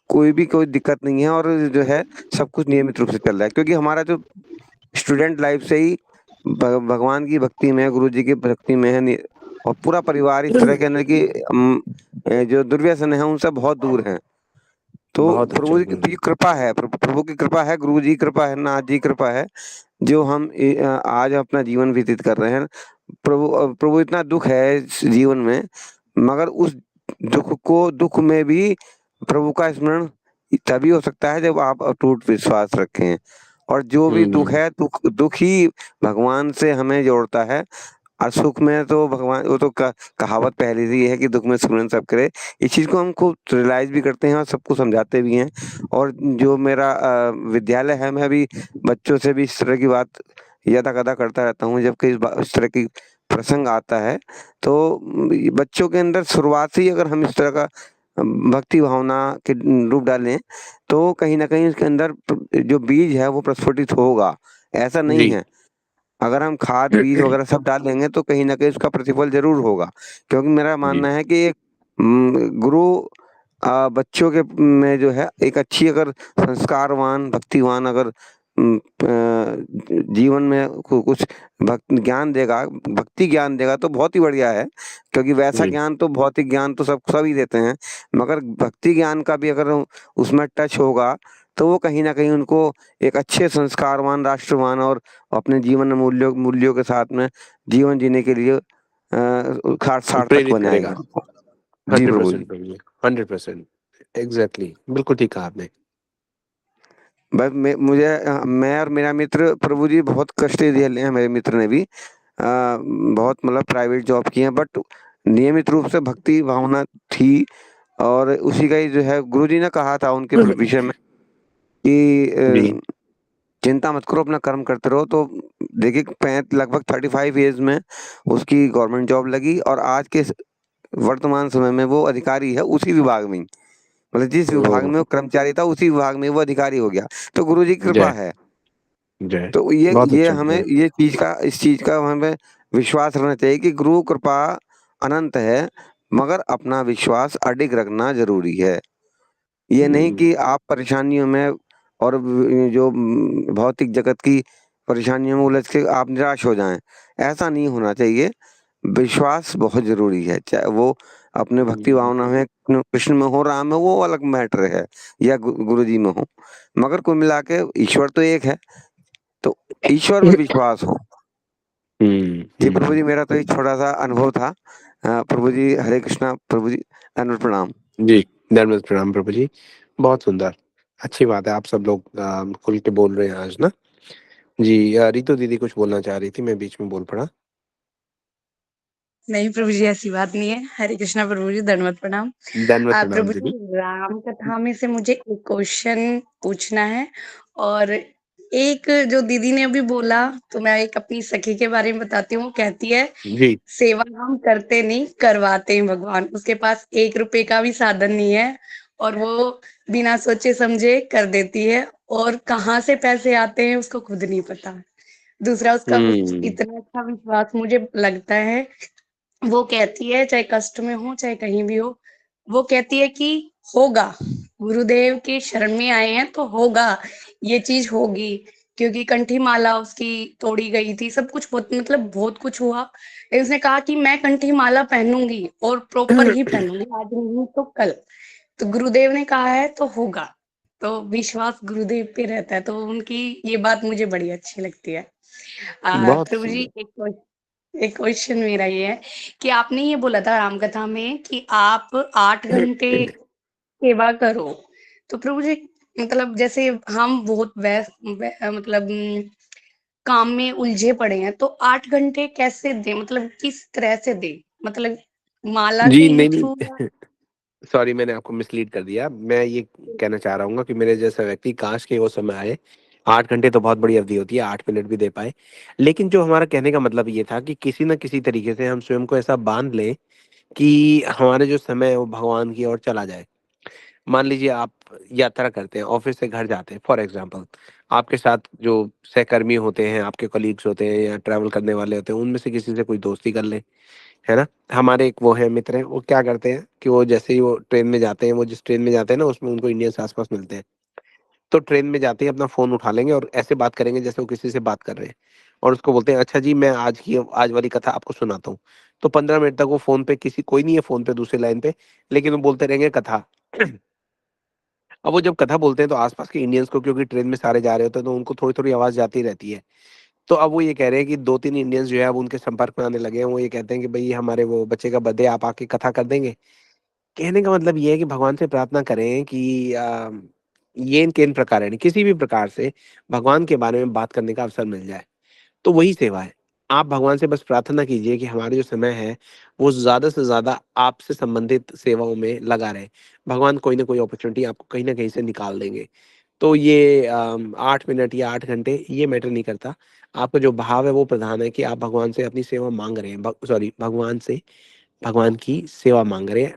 [SPEAKER 10] कोई दिक्कत नहीं है, और जो है सब कुछ नियमित रूप से चल रहा है, क्योंकि हमारा जो स्टूडेंट लाइफ से ही भगवान की भक्ति में है, गुरु जी की भक्ति में है, और पूरा परिवार इस तरह के अंदर की जो दुर्व्यसन है उनसे बहुत दूर है। तो
[SPEAKER 1] बहुत अच्छा
[SPEAKER 10] प्रभु की
[SPEAKER 1] गुरुजी।
[SPEAKER 10] कृपा है, प्रभु की कृपा है, गुरु जी की कृपा है, नाथ जी की कृपा है, जो हम आज अपना जीवन व्यतीत कर रहे हैं। प्रभु इतना दुख है इस जीवन में, मगर उस दुख में भी प्रभु का स्मरण तभी हो सकता है जब आप अटूट विश्वास रखें। और जो भी दुख है, दुख ही भगवान से हमें जोड़ता है, और सुख में तो भगवान, वो तो कहावत पहले से ही है कि दुख में सुमिरन सब करे। इस चीज को हम खूब रियलाइज भी करते हैं और सबको समझाते भी हैं। और जो मेरा विद्यालय है, मैं अभी बच्चों से भी इस तरह की बात यदा कदा करता रहता हूँ। जब इस तरह की प्रसंग आता है, तो बच्चों के अंदर शुरुआत से ही अगर हम इस तरह का भक्ति भावना के रूप डालें, तो कहीं ना कहीं उसके अंदर जो बीज है वो प्रस्फुटित होगा। ऐसा नहीं
[SPEAKER 1] जी
[SPEAKER 10] है, अगर हम खाद बीज वगैरह सब डाल देंगे तो कहीं ना कहीं उसका प्रतिफल जरूर होगा। क्योंकि मेरा
[SPEAKER 1] जी
[SPEAKER 10] मानना है कि एक गुरु बच्चों के में जो है एक अच्छी, अगर संस्कारवान भक्तिवान, अगर जीवन में कुछ ज्ञान देगा, भक्ति ज्ञान देगा, तो बहुत ही बढ़िया है। क्योंकि वैसा
[SPEAKER 1] जी
[SPEAKER 10] ज्ञान तो, भौतिक ज्ञान तो सभी देते हैं, मगर भक्ति ज्ञान का भी अगर उसमें टच होगा, तो वो कहीं ना कहीं उनको एक अच्छे संस्कारवान, राष्ट्रवान, और अपने जीवन मूल्यों के साथ में जीवन जीने के लिए सार्थक
[SPEAKER 1] प्रेरित
[SPEAKER 10] बनाएगा
[SPEAKER 1] करेगा।
[SPEAKER 10] उनको। जी प्रभु
[SPEAKER 1] 100%
[SPEAKER 10] जी।
[SPEAKER 1] प्रभु जी, 100% एग्जैक्टली, बिल्कुल ठीक कहा आपने।
[SPEAKER 10] बस मैं और मेरा मित्र प्रभु जी बहुत कष्ट झेले हैं। मेरे मित्र ने भी बहुत मतलब प्राइवेट जॉब की है, बट नियमित रूप से भक्ति भावना थी। और उसी का ही जो है, गुरु जी ने कहा था उनके विषय में कि
[SPEAKER 1] जी
[SPEAKER 10] चिंता मत करो, अपना कर्म करते रहो। तो देखिए, लगभग 35 एज में उसकी गवर्नमेंट जॉब लगी, और आज के वर्तमान समय में वो अधिकारी है उसी विभाग में ही। मतलब जिस विभाग
[SPEAKER 1] ओ
[SPEAKER 10] में वो कर्मचारी था, उसी विभाग में वो अधिकारी हो गया। तो गुरु जी की कृपा
[SPEAKER 1] जय
[SPEAKER 10] है।
[SPEAKER 1] जय,
[SPEAKER 10] तो
[SPEAKER 1] बहुत
[SPEAKER 10] ये
[SPEAKER 1] अच्छा
[SPEAKER 10] हमें
[SPEAKER 1] जय।
[SPEAKER 10] इस चीज का हमें विश्वास रहना चाहिए कि गुरु कृपा अनंत है, मगर अपना विश्वास अडिग रखना जरूरी है। ये नहीं कि आप परेशानियों में और जो भौतिक जगत की परेशानियों में उलझ के आप निराश हो जाएं, ऐसा नहीं होना चाहिए। विश्वास बहुत जरूरी है, चाहे वो अपने भक्ति भावना में कृष्ण में हो, राम में, वो अलग मैटर है, या गुरु जी में हो, मगर कुल मिला के ईश्वर तो एक है, तो ईश्वर में विश्वास हो। जी प्रभु जी, मेरा तो एक छोटा सा अनुभव था। प्रभु जी, हरे कृष्णा प्रभु जी, धन्यवाद, प्रणाम।
[SPEAKER 1] जी धन्यवाद, प्रणाम प्रभु जी, बहुत सुंदर, अच्छी बात है। आप सब लोग खुल के बोल रहे हैं आज ना। जी रितु दीदी कुछ बोलना चाह रही थी, मैं बीच में बोल पड़ा।
[SPEAKER 13] नहीं प्रभु जी, ऐसी बात नहीं है। हरे कृष्णा प्रभु जी, दंडवत प्रणाम।
[SPEAKER 1] धन्यवाद प्रणाम
[SPEAKER 13] प्रभु
[SPEAKER 1] दीदी।
[SPEAKER 13] जी, राम कथा में से मुझे एक क्वेश्चन पूछना है। और एक जो दीदी ने अभी बोला, तो मैं एक अपनी सखी के बारे में बताती हूँ। कहती है,
[SPEAKER 1] जी
[SPEAKER 13] सेवा हम करते नहीं, करवाते हैं भगवान। उसके पास 1 रुपए का भी साधन नहीं है, और वो बिना सोचे समझे कर देती है, और कहाँ से पैसे आते हैं उसको खुद नहीं पता। दूसरा, उसका
[SPEAKER 1] हम्म
[SPEAKER 13] इतना अच्छा विश्वास मुझे लगता है। वो कहती है, चाहे कष्ट में हो चाहे कहीं भी हो, वो कहती है कि होगा, गुरुदेव के शरण में आए हैं तो होगा, ये चीज होगी। क्योंकि कंठी माला उसकी तोड़ी गई थी, सब कुछ मतलब बहुत कुछ हुआ। लेकिन उसने कहा कि मैं कंठी माला पहनूंगी, और प्रॉपर ही पहनूंगी, आज नहीं तो कल। तो गुरुदेव ने कहा है तो होगा। तो विश्वास गुरुदेव पे रहता है, तो उनकी ये बात मुझे बड़ी अच्छी लगती है।
[SPEAKER 1] बहुत
[SPEAKER 13] प्रभु जी,
[SPEAKER 1] सुंदर।
[SPEAKER 13] एक क्वेश्चन मेरा ये है कि आपने ये बोला था रामकथा में कि आप 8 घंटे सेवा करो। तो प्रभु जी, मतलब जैसे हम बहुत मतलब काम में उलझे पड़े हैं, तो 8 घंटे कैसे दें, मतलब किस तरह से दें, मतलब माला के
[SPEAKER 1] जी
[SPEAKER 13] ही
[SPEAKER 1] नहीं
[SPEAKER 13] थ्रू?
[SPEAKER 1] नहीं सॉरी, मैंने आपको मिसलीड कर दिया। मैं ये कहना चाह रहा हूँ कि मेरे जैसा व्यक्ति, काश के वो समय आए 8 घंटे तो बहुत बड़ी अवधि होती है, 8 मिनट भी दे पाए। लेकिन जो हमारा कहने का मतलब ये था कि किसी न किसी तरीके से हम स्वयं को ऐसा बाँध लें कि हमारा जो समय है वो भगवान की ओर चला जाए। मान लीजिए आप यात्रा करते हैं, ऑफ़िस से घर जाते हैं फॉर एग्ज़ाम्पल, आपके साथ जो सहकर्मी होते हैं, आपके कलीग्स होते हैं या ट्रैवल करने वाले होते हैं, उनमें से किसी से कोई दोस्ती कर लें, है ना? हमारे एक वो है मित्र हैं, वो क्या करते हैं कि वो जैसे ही वो ट्रेन में जाते हैं, वो जिस ट्रेन में जाते हैं ना उसमें उनको इंडियंस आस-पास मिलते हैं। तो ट्रेन में जाते ही अपना फ़ोन उठा लेंगे और ऐसे बात करेंगे जैसे वो किसी से बात कर रहे हैं और उसको बोलते हैं, "अच्छा जी, मैं आज वाली कथा आपको सुनाता हूँ।" तो 15 मिनट तक वो फ़ोन पे कोई नहीं है फ़ोन पे दूसरी लाइन पे, लेकिन वो बोलते रहेंगे कथा। अब वो जब कथा बोलते हैं तो आस-पास के इंडियंस को, क्योंकि ट्रेन में सारे जा रहे होते हैं, तो उनको थोड़ी-थोड़ी आवाज़ जाती रहती है। तो अब वो ये कह रहे हैं कि 2-3 इंडियंस जो है अब उनके संपर्क में आने लगे हैं। वो ये कहते हैं कि भई हमारे वो बच्चे का बर्थडे, आप आके कथा कर देंगे? कहने का मतलब ये है कि भगवान से प्रार्थना करें कि येन केन प्रकारेण, किसी भी प्रकार से भगवान के बारे में बात करने का अवसर मिल जाए, तो वही सेवा है। आप भगवान से बस प्रार्थना कीजिए कि हमारा जो समय है, वो ज़्यादा से ज़्यादा आपसे संबंधित सेवाओं में लगा रहे। भगवान कोई न कोई अपॉर्च्युनिटी आपको कहीं न कहीं से निकाल देंगे। तो ये 8 मिनट या 8 घंटे ये मैटर नहीं करता। आपका जो भाव है वो प्रधान है कि आप भगवान से अपनी सेवा माँग रहे हैं। भगवान से भगवान की सेवा माँग रहे हैं,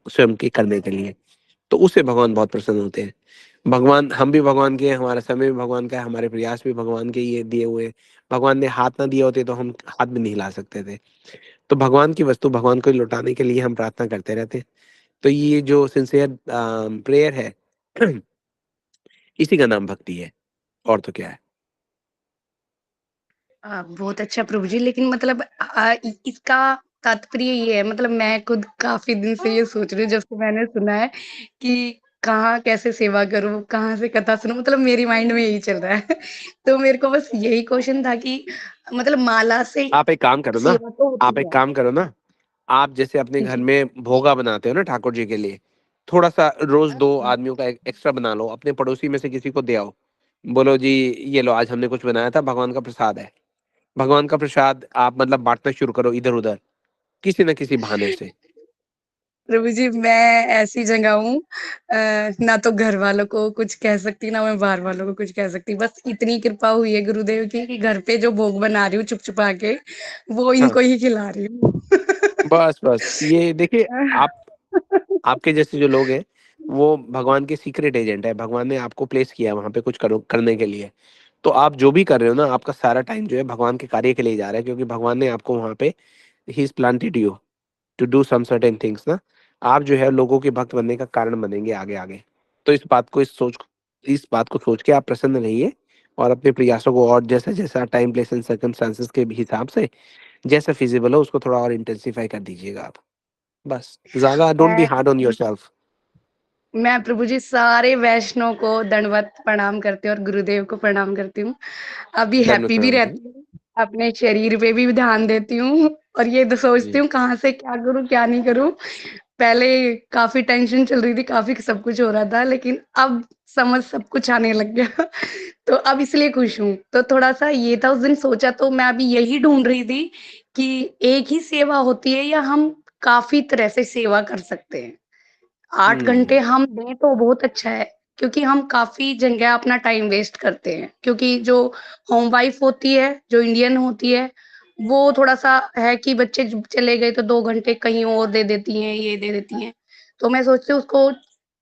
[SPEAKER 1] स्वयं के करने के लिए। तो उससे भगवान बहुत प्रसन्न होते हैं। हम भी भगवान के हैं, हमारा समय भी भगवान का है, हमारे प्रयास भी भगवान के ही ये दिए हुए हैं। भगवान ने हाथ ना दिए होते तो हम हाथ भी नहीं हिला सकते थे। तो भगवान की वस्तु भगवान को लौटाने के लिए हम प्रार्थना करते रहते हैं। तो ये जो सिंसियर प्रेयर है इसी का नाम भक्ति है, और तो क्या है।
[SPEAKER 13] बहुत अच्छा प्रभु जी, लेकिन मतलब इसका तात्पर्य ये है, मतलब मैं खुद काफी दिन से ये सोच रही हूँ जब से मैंने सुना है कि कहाँ कैसे सेवा करूं, कहाँ से कथा सुनूं, मतलब मेरी माइंड में यही चल रहा है। तो मेरे को बस यही क्वेश्चन था कि मतलब माला से
[SPEAKER 1] आप एक काम करो ना
[SPEAKER 13] सेवा तो
[SPEAKER 1] आप
[SPEAKER 13] होती
[SPEAKER 1] एक
[SPEAKER 13] है
[SPEAKER 1] काम करो ना, आप जैसे अपने घर
[SPEAKER 13] जी।
[SPEAKER 1] में भोगा बनाते हो ना ठाकुर जी के लिए, थोड़ा-सा रोज़ 2 आदमियों का एक्स्ट्रा बना लो, अपने पड़ोसी में से किसी को दे आओ। बोलो जी, ये लो आज हमने कुछ बनाया था, भगवान का प्रसाद है। भगवान का प्रसाद आप मतलब बाँटना शुरू करो इधर-उधर, किसी न किसी बहाने से।
[SPEAKER 13] प्रभु जी, मैं ऐसी जगह हूँ, ना तो घर वालों को कुछ कह सकती, ना मैं बाहर वालों को कुछ कह सकती। बस इतनी कृपा हुई है गुरुदेव की कि घर पे जो भोग बना रही हूँ छुप-छुपा के, वो
[SPEAKER 1] हाँ,
[SPEAKER 13] इनको ही खिला रही हूँ।
[SPEAKER 1] बस ये देखिए, आप आपके जैसे जो लोग हैं, वो भगवान के सीक्रेट एजेंट हैं। भगवान ने आपको प्लेस किया है वहाँ पे कुछ करो करने के लिए। तो आप जो भी कर रहे हो ना, आपका सारा टाइम जो है भगवान के कार्य के लिए जा रहा है, क्योंकि भगवान ने आपको वहाँ पे ही is planted you to do some certain things ना। आप जो है लोगों के भक्त बनने का कारण बनेंगे आगे-आगे। तो इस बात को सोच के आप प्रसन्न रहिए और अपने प्रयासों को और जैसा-जैसा टाइम, प्लेस एंड सर्कमस्टेंसेस के हिसाब से जैसा फ़ीज़िबल हो उसको थोड़ा और इंटेंसिफ़ाई कर दीजिएगा आप। बस, ज़्यादा डोंट बी
[SPEAKER 13] मैं
[SPEAKER 1] हार्ड ऑन योरसेल्फ।
[SPEAKER 13] मैं प्रभु जी सारे वैष्णव को दंडवत प्रणाम करती हूँ और गुरुदेव को प्रणाम करती हूँ। अभी
[SPEAKER 1] दंडवत
[SPEAKER 13] हैप्पी भी
[SPEAKER 1] प्रणाम जी।
[SPEAKER 13] रहती हूँ, अपने शरीर पे भी ध्यान देती हूँ और ये तो सोचती
[SPEAKER 1] जी।
[SPEAKER 13] हूँ कहाँ से क्या करूँ, क्या नहीं करूँ। पहले काफ़ी टेंशन चल रही थी, काफ़ी सब कुछ हो रहा था, लेकिन अब समझ सब कुछ आने लग गया। तो अब इसलिए खुश हूँ। तो थोड़ा-सा ये था, उस दिन सोचा तो मैं अभी यही ढूँढ रही थी कि एक ही सेवा होती है या हम काफ़ी तरह से सेवा कर सकते हैं। 8 घंटे
[SPEAKER 1] हुँ,
[SPEAKER 13] हम दें तो बहुत अच्छा है, क्योंकि हम काफ़ी जगह अपना टाइम वेस्ट करते हैं। क्योंकि जो होम वाइफ़ होती है, जो इंडियन होती है, वो थोड़ा-सा है कि बच्चे ज चले गए तो 2 घंटे कहीं और दे देती हैं, ये दे देती हैं। तो मैं सोचती हूँ उसको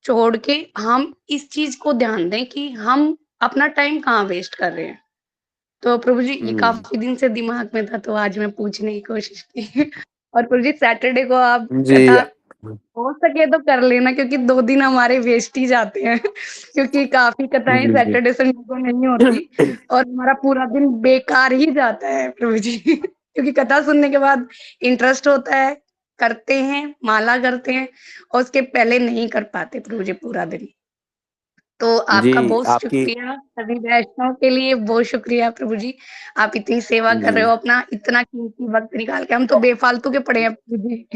[SPEAKER 13] छोड़ के हम इस चीज़ को ध्यान दें कि हम अपना टाइम कहाँ वेस्ट कर रहे हैं। तो प्रभु जी ये
[SPEAKER 1] हुँ।
[SPEAKER 13] काफ़ी दिन से दिमाग में था, तो आज मैं पूछने की कोशिश की। और प्रभु जी सैटरडे को आप
[SPEAKER 1] जी।
[SPEAKER 13] कथा हो सके तो कर लेना, क्योंकि 2 दिन हमारे वेस्ट ही जाते हैं। क्योंकि काफ़ी कथाएँ
[SPEAKER 1] जी, जी।
[SPEAKER 13] सैटरडे संडे को नहीं होती और हमारा पूरा दिन बेकार ही जाता है प्रभु जी। क्योंकि कथा सुनने के बाद इंटरेस्ट होता है, करते हैं, माला करते हैं और उसके पहले नहीं कर पाते प्रभु जी पूरा दिन। तो
[SPEAKER 1] जी,
[SPEAKER 13] आपका बहुत
[SPEAKER 1] आपकी
[SPEAKER 13] शुक्रिया, सभी वैष्णव के लिए बहुत शुक्रिया प्रभु जी। आप इतनी सेवा कर
[SPEAKER 1] जी।
[SPEAKER 13] रहे हो, अपना इतना कीमती वक़्त निकाल के। हम तो बेफ़ालतू के पड़े हैं प्रभु जी।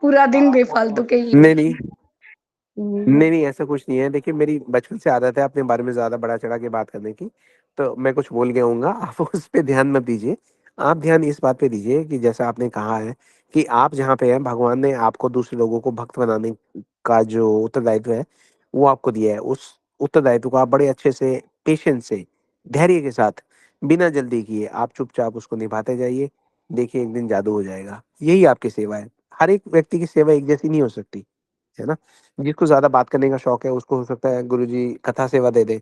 [SPEAKER 13] पूरा दिन बेफ़ालतू के ही
[SPEAKER 1] नहीं,
[SPEAKER 13] है।
[SPEAKER 1] नहीं।
[SPEAKER 13] हुँ।
[SPEAKER 1] नहीं, नहीं, ऐसा कुछ नहीं है। देखिए, मेरी बचपन से आदत है अपने बारे में ज़्यादा बढ़ा-चढ़ा के बात करने की, तो मैं कुछ बोल गया होऊँगा, आप उस पे ध्यान मत दीजिए। आप ध्यान इस बात पे दीजिए कि जैसा आपने कहा है कि आप जहाँ पे हैं, भगवान ने आपको दूसरे लोगों को भक्त बनाने का जो उत्तरदायित्व है, वो आपको दिया है। उस उत्तरदायित्व को आप बड़े अच्छे से, पेशेंस से धैर्य के साथ, बिना जल्दी किए आप चुपचाप उसको निभाते जाइए। देखिए एक दिन जादू हो जाएगा। यही आपकी सेवा है। हर एक व्यक्ति की सेवा एक जैसी नहीं हो सकती, है ना? जिसको ज़्यादा बात करने का शौक है उसको हो सकता है गुरुजी कथा सेवा दे दें।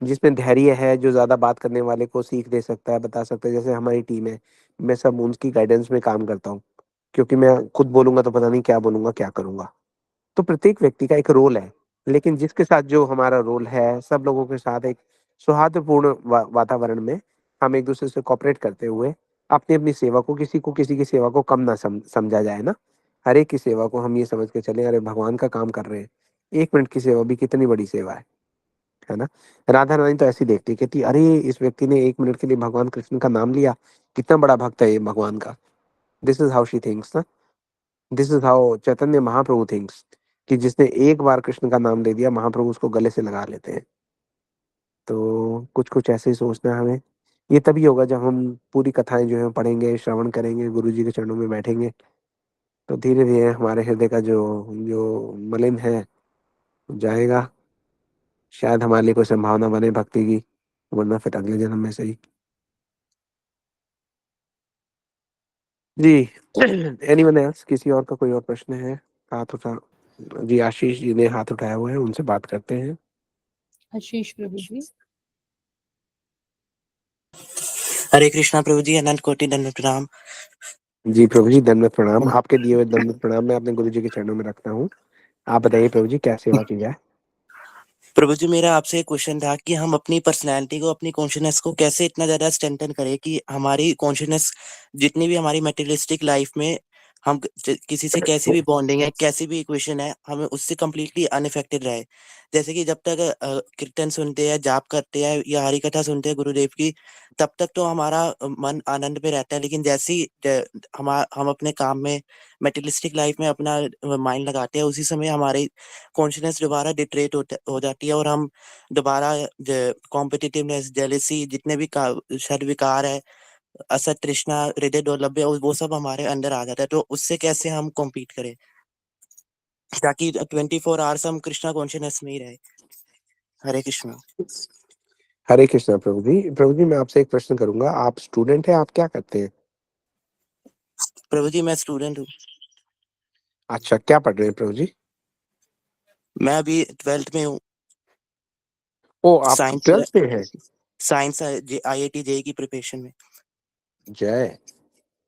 [SPEAKER 1] जिसमें धैर्य है, जो ज़्यादा बात करने वाले को सीख दे सकता है, बता सकता है, जैसे हमारी टीम है, मैं सब उनकी गाइडेंस में काम करता हूँ, क्योंकि मैं खुद बोलूँगा तो पता नहीं क्या बोलूँगा, क्या करूँगा। तो प्रत्येक व्यक्ति का एक रोल है, लेकिन जिसके साथ जो हमारा रोल है, सब लोगों के साथ एक सौहार्दपूर्ण वातावरण में हम एक-दूसरे से कोऑपरेट करते हुए अपनी-अपनी सेवा को, किसी को किसी की सेवा को कम ना समझा जाए ना। हर एक की सेवा को हम ये समझ के चलें, अरे भगवान का काम कर रहे हैं, 1 मिनट की सेवा भी कितनी बड़ी सेवा है ना? राधा रानी तो ऐसे ही देखती, कहती अरे! इस व्यक्ति ने 1 मिनट के लिए भगवान कृष्ण का नाम लिया, कितना बड़ा भक्त है ये भगवान का। This is how she thinks ना। This is how Chaitanya Mahaprabhu thinks, कि जिसने एक बार कृष्ण का नाम ले दिया, महाप्रभु उसको गले से लगा लेते हैं। तो कुछ-कुछ ऐसे ही सोचना है हमें। ये तभी होगा जब हम पूरी कथाएँ जो हैं पढ़ेंगे, श्रवण करेंगे, गुरुजी के चरणों में बैठेंगे, तो धीरे-धीरे हमारे हृदय का जो जो मलिन है, जाएगा। शायद हमारे लिए कोई संभावना बने भक्ति की, वरना फिर अगले जन्म में सही। जी। एनीवन एल्स, किसी और का कोई और प्रश्न है? हाथ उठा जी, आशीष जी ने हाथ उठाया हुआ है, उनसे बात करते हैं।
[SPEAKER 4] आशीष प्रभु जी।
[SPEAKER 14] हरे कृष्णा प्रभु जी, अनंत कोटि दंडवत प्रणाम।
[SPEAKER 1] जी प्रभु जी, दंडवत प्रणाम। आपके दिए हुए दंडवत प्रणाम मैं अपने गुरुजी के चरणों में रखता हूँ। आप बताइए प्रभु जी, क्या सेवा की जाए?
[SPEAKER 14] प्रभु जी, मेरा आपसे एक क्वेश्चन था कि हम अपनी पर्सनैलिटी को, अपनी कॉन्शियसनेस को कैसे इतना ज़्यादा स्ट्रेंथन करें कि हमारी कॉन्शियसनेस जितनी भी हमारी मटेरियलिस्टिक लाइफ में हम किसी से कैसी भी बॉन्डिंग है, कैसी भी इक्वेशन है, हमें उससे कंप्लीटली अनअफेक्टेड रहे। जैसे कि जब तक कीर्तन सुनते हैं, जाप करते हैं या हरि कथा सुनते हैं गुरुदेव की, तब तक तो हमारा मन आनंद में रहता है। लेकिन जैसे ही हम अपने काम में, मटेरियलिस्टिक लाइफ में अपना माइंड लगाते हैं, उसी समय हमारी कॉन्शियसनेस दोबारा डिट्रेट हो जाती है और हम दोबारा कॉम्पिटिटिवनेस, जेलेसी, जितने भी षड विकार है, असत, तृष्णा, हृदय दौर्बल्य, वो सब हमारे अंदर आ जाता है। तो उससे कैसे हम कॉम्पीट करें ताकि 24 आवर्स हम कृष्णा कॉन्शियसनेस में ही रहे? हरे कृष्णा।
[SPEAKER 1] हरे कृष्णा प्रभु जी। प्रभु जी, मैं आपसे एक प्रश्न करूँगा। आप स्टूडेंट हैं, आप क्या करते हैं?
[SPEAKER 14] प्रभु जी, मैं स्टूडेंट हूँ।
[SPEAKER 1] अच्छा, क्या पढ़ रहे हैं प्रभु जी?
[SPEAKER 14] मैं अभी 12th में हूँ।
[SPEAKER 1] ओह! आप
[SPEAKER 14] साइंस
[SPEAKER 1] 12th में हैं?
[SPEAKER 14] साइंस IIT JEE की प्रिपरेशन में।
[SPEAKER 1] जय!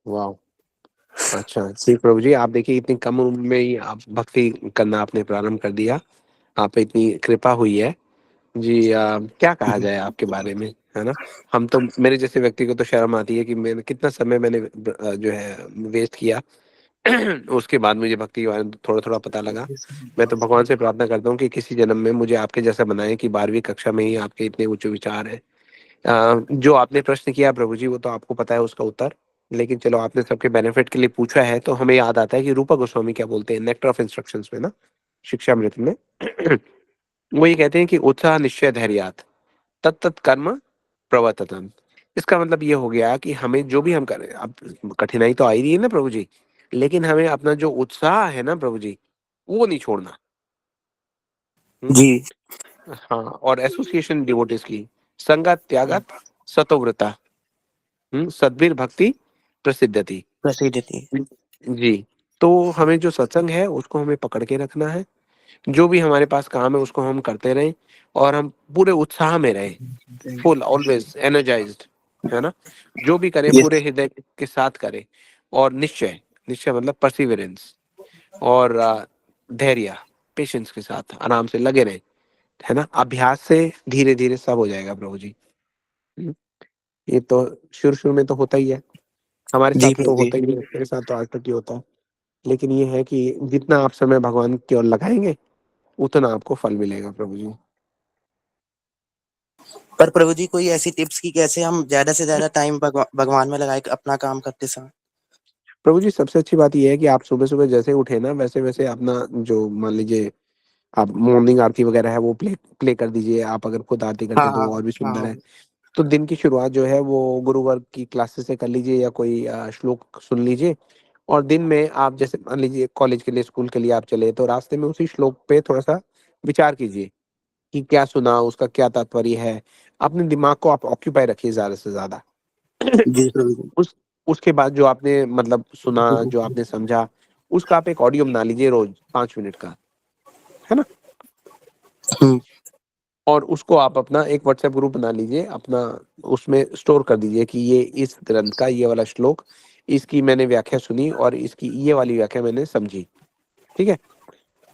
[SPEAKER 1] वॉव! अच्छा, जी प्रभु जी, आप देखिए इतनी कम उम्र में ही आप भक्ति करना आपने प्रारंभ कर दिया। आप पे इतनी कृपा हुई है। जी, क्या कहा जाए आपके बारे में, है ना? हम तो, मेरे जैसे व्यक्ति को तो शर्म आती है कि मैंने कितना समय मैंने जो है वेस्ट किया। उसके बाद मुझे भक्ति के बारे में थोड़ा-थोड़ा पता लगा। मैं तो भगवान से प्रार्थना करता हूँ कि किसी जन्म में मुझे आपके जैसा बनाएँ, कि 12वीं कक्षा में ही आपके इतने उच्च विचार हैं। जो आपने प्रश्न किया प्रभु जी, वो तो आपको पता है उसका उत्तर। लेकिन चलो, आपने सबके बेनिफिट के लिए पूछा है, तो हमें याद आता है कि रूपा गोस्वामी क्या बोलते हैं नेक्टर ऑफ इंस्ट्रक्शंस में ना, शिक्षामृत में। वो ये कहते हैं कि उत्साह निश्चय धैर्यात् तत्तत् कर्म प्रवर्ततम्। इसका मतलब ये हो गया कि हमें जो भी हम करें, अब कठिनाई तो आ ही रही है ना प्रभु जी, लेकिन हमें अपना जो उत्साह है ना प्रभु जी, वो नहीं छोड़ना। हुँ?
[SPEAKER 14] जी।
[SPEAKER 1] हाँ, और एसोसिएशन डिवोटीज की संगत त्यागत सतोव्रता, सद्भिर भक्ति प्रसिद्धति।
[SPEAKER 14] प्रसिद्धति।
[SPEAKER 1] जी, तो हमें जो सत्संग है उसको हमें पकड़ के रखना है। जो भी हमारे पास काम है उसको हम करते रहें, और हम पूरे उत्साह में रहें, फुल ऑलवेज एनर्जाइज्ड, है ना? जो भी करें पूरे
[SPEAKER 14] यस।
[SPEAKER 1] हृदय के साथ करें, और निश्चय, निश्चय मतलब परसिवरेंस, और धैर्य, पेशेंस के साथ आराम से लगे रहें, है ना? अभ्यास से धीरे-धीरे सब हो जाएगा प्रभु जी। हुँ, ये तो शुरू-शुरू में तो होता ही है। हमारे साथ
[SPEAKER 14] जी
[SPEAKER 1] तो
[SPEAKER 14] प्रभु जी।
[SPEAKER 1] होता ही है, मेरे साथ तो आज तक ही होता है। लेकिन ये है कि जितना आप समय भगवान की ओर लगाएँगे, उतना आपको फल मिलेगा प्रभु जी।
[SPEAKER 14] पर प्रभु जी, कोई ऐसी टिप्स कि कैसे हम ज्यादा से ज्यादा टाइम भगवान में लगाए अपना काम करते समय?
[SPEAKER 1] प्रभु जी, सबसे अच्छी बात ये है कि आप सुबह-सुबह जैसे उठे ना, वैसे-वैसे अपना जो मान लीजिए आप मॉर्निंग आरती वगैरह है वो प्ले प्ले कर दीजिए। आप अगर खुद आरती करते
[SPEAKER 14] हाँ
[SPEAKER 1] हैं तो
[SPEAKER 14] हाँ
[SPEAKER 1] वो और भी
[SPEAKER 14] हाँ
[SPEAKER 1] सुंदर
[SPEAKER 14] हाँ।
[SPEAKER 1] है। तो दिन की शुरुआत जो है वो गुरुवर्ग की क्लासेस से कर लीजिए, या कोई श्लोक सुन लीजिए, और दिन में आप जैसे मान लीजिए कॉलेज के लिए, स्कूल के लिए आप चले, तो रास्ते में उसी श्लोक पे थोड़ा-सा विचार कीजिए। कि क्या सुना, उसका क्या तात्पर्य है। अपने दिमाग को आप ऑक्यूपाई रखिए ज़्यादा से ज़्यादा।
[SPEAKER 14] जी प्रभु जी।
[SPEAKER 1] उसके बाद जो आपने मतलब सुना, जो आपने समझा, उसका आप एक ऑडियो बना लीजिए रोज़ 5 मिनट का, है ना? और उसको आप अपना एक व्हाट्सएप ग्रुप बना लीजिए, अपना उसमें स्टोर कर दीजिए कि ये इस ग्रंथ का ये वाला श्लोक, इसकी मैंने व्याख्या सुनी और इसकी ये वाली व्याख्या मैंने समझी। ठीक है?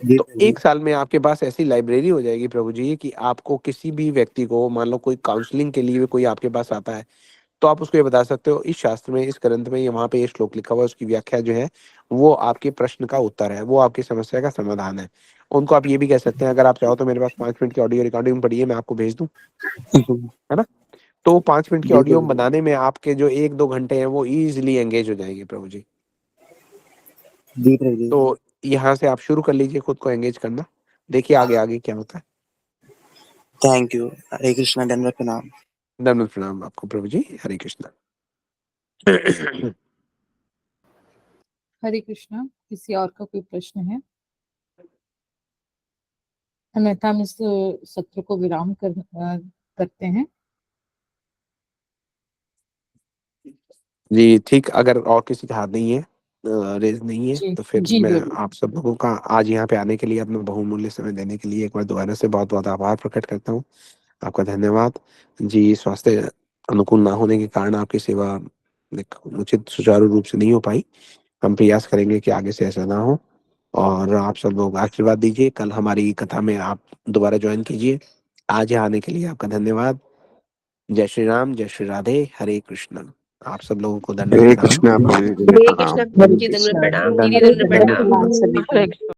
[SPEAKER 1] तो 1 साल में आपके पास ऐसी लाइब्रेरी हो जाएगी प्रभु जी कि आपको किसी भी व्यक्ति को, मान लो कोई काउंसलिंग के लिए कोई आपके पास आता है, तो आप उसको ये बता सकते हो, इस शास्त्र में, इस ग्रंथ में, ये वहाँ पे ये श्लोक लिखा हुआ है, उसकी व्याख्या जो है वो आपके प्रश्न का उत्तर है, वो आपकी समस्या का समाधान है। उनको आप ये भी कह सकते हैं, अगर आप चाहो तो मेरे पास 5 मिनट की ऑडियो रिकॉर्डिंग पड़ी है, मैं आपको भेज दूं, है ना? तो 5 मिनट की ऑडियो बनाने में आपके जो 1-2 घंटे हैं वो इजीली एंगेज हो जाएंगे प्रभु जी। तो यहाँ से आप शुरू कर लीजिए खुद को एंगेज करना, देखिए आगे आगे क्या होता है।
[SPEAKER 14] Thank you. हरे कृष्णा, दंडवत प्रणाम।
[SPEAKER 1] दंडवत प्रणाम आपको प्रभु जी। हरे कृष्णा।
[SPEAKER 4] हरे कृष्णा। किसी और का कोई प्रश्न है? अन्यथा हम इस सत्र को विराम करते हैं।
[SPEAKER 1] जी ठीक, अगर और किसी का हाथ नहीं है, रेज नहीं है,
[SPEAKER 4] जी
[SPEAKER 1] तो फिर
[SPEAKER 4] जी
[SPEAKER 1] मैं
[SPEAKER 4] जरूर।
[SPEAKER 1] आप सब लोगों का आज यहाँ पे आने के लिए, अपना बहुमूल्य समय देने के लिए एक बार दोबारा से बहुत बहुत आभार प्रकट करता हूँ। आपका धन्यवाद जी। स्वास्थ्य अनुकूल ना होने के कारण आपकी सेवा उचित सुचारू रूप से नहीं हो पाई। हम प्रयास करेंगे कि आगे से ऐसा ना हो, और आप सब लोग आशीर्वाद दीजिए। कल हमारी कथा में आप दोबारा ज्वाइन कीजिए। आज यहाँ आने के लिए आपका धन्यवाद। जय श्री राम, जय श्री राधे, हरे कृष्ण। आप सब लोगों को दंडवत
[SPEAKER 10] हरे
[SPEAKER 1] प्रणाम।
[SPEAKER 10] कृष्णा प्रभु जी,
[SPEAKER 8] हरे
[SPEAKER 10] प्रणाम।
[SPEAKER 8] कृष्ण प्रभु जी, दंडवत प्रणाम, दीदी दंडवत प्रणाम।
[SPEAKER 9] सभी को।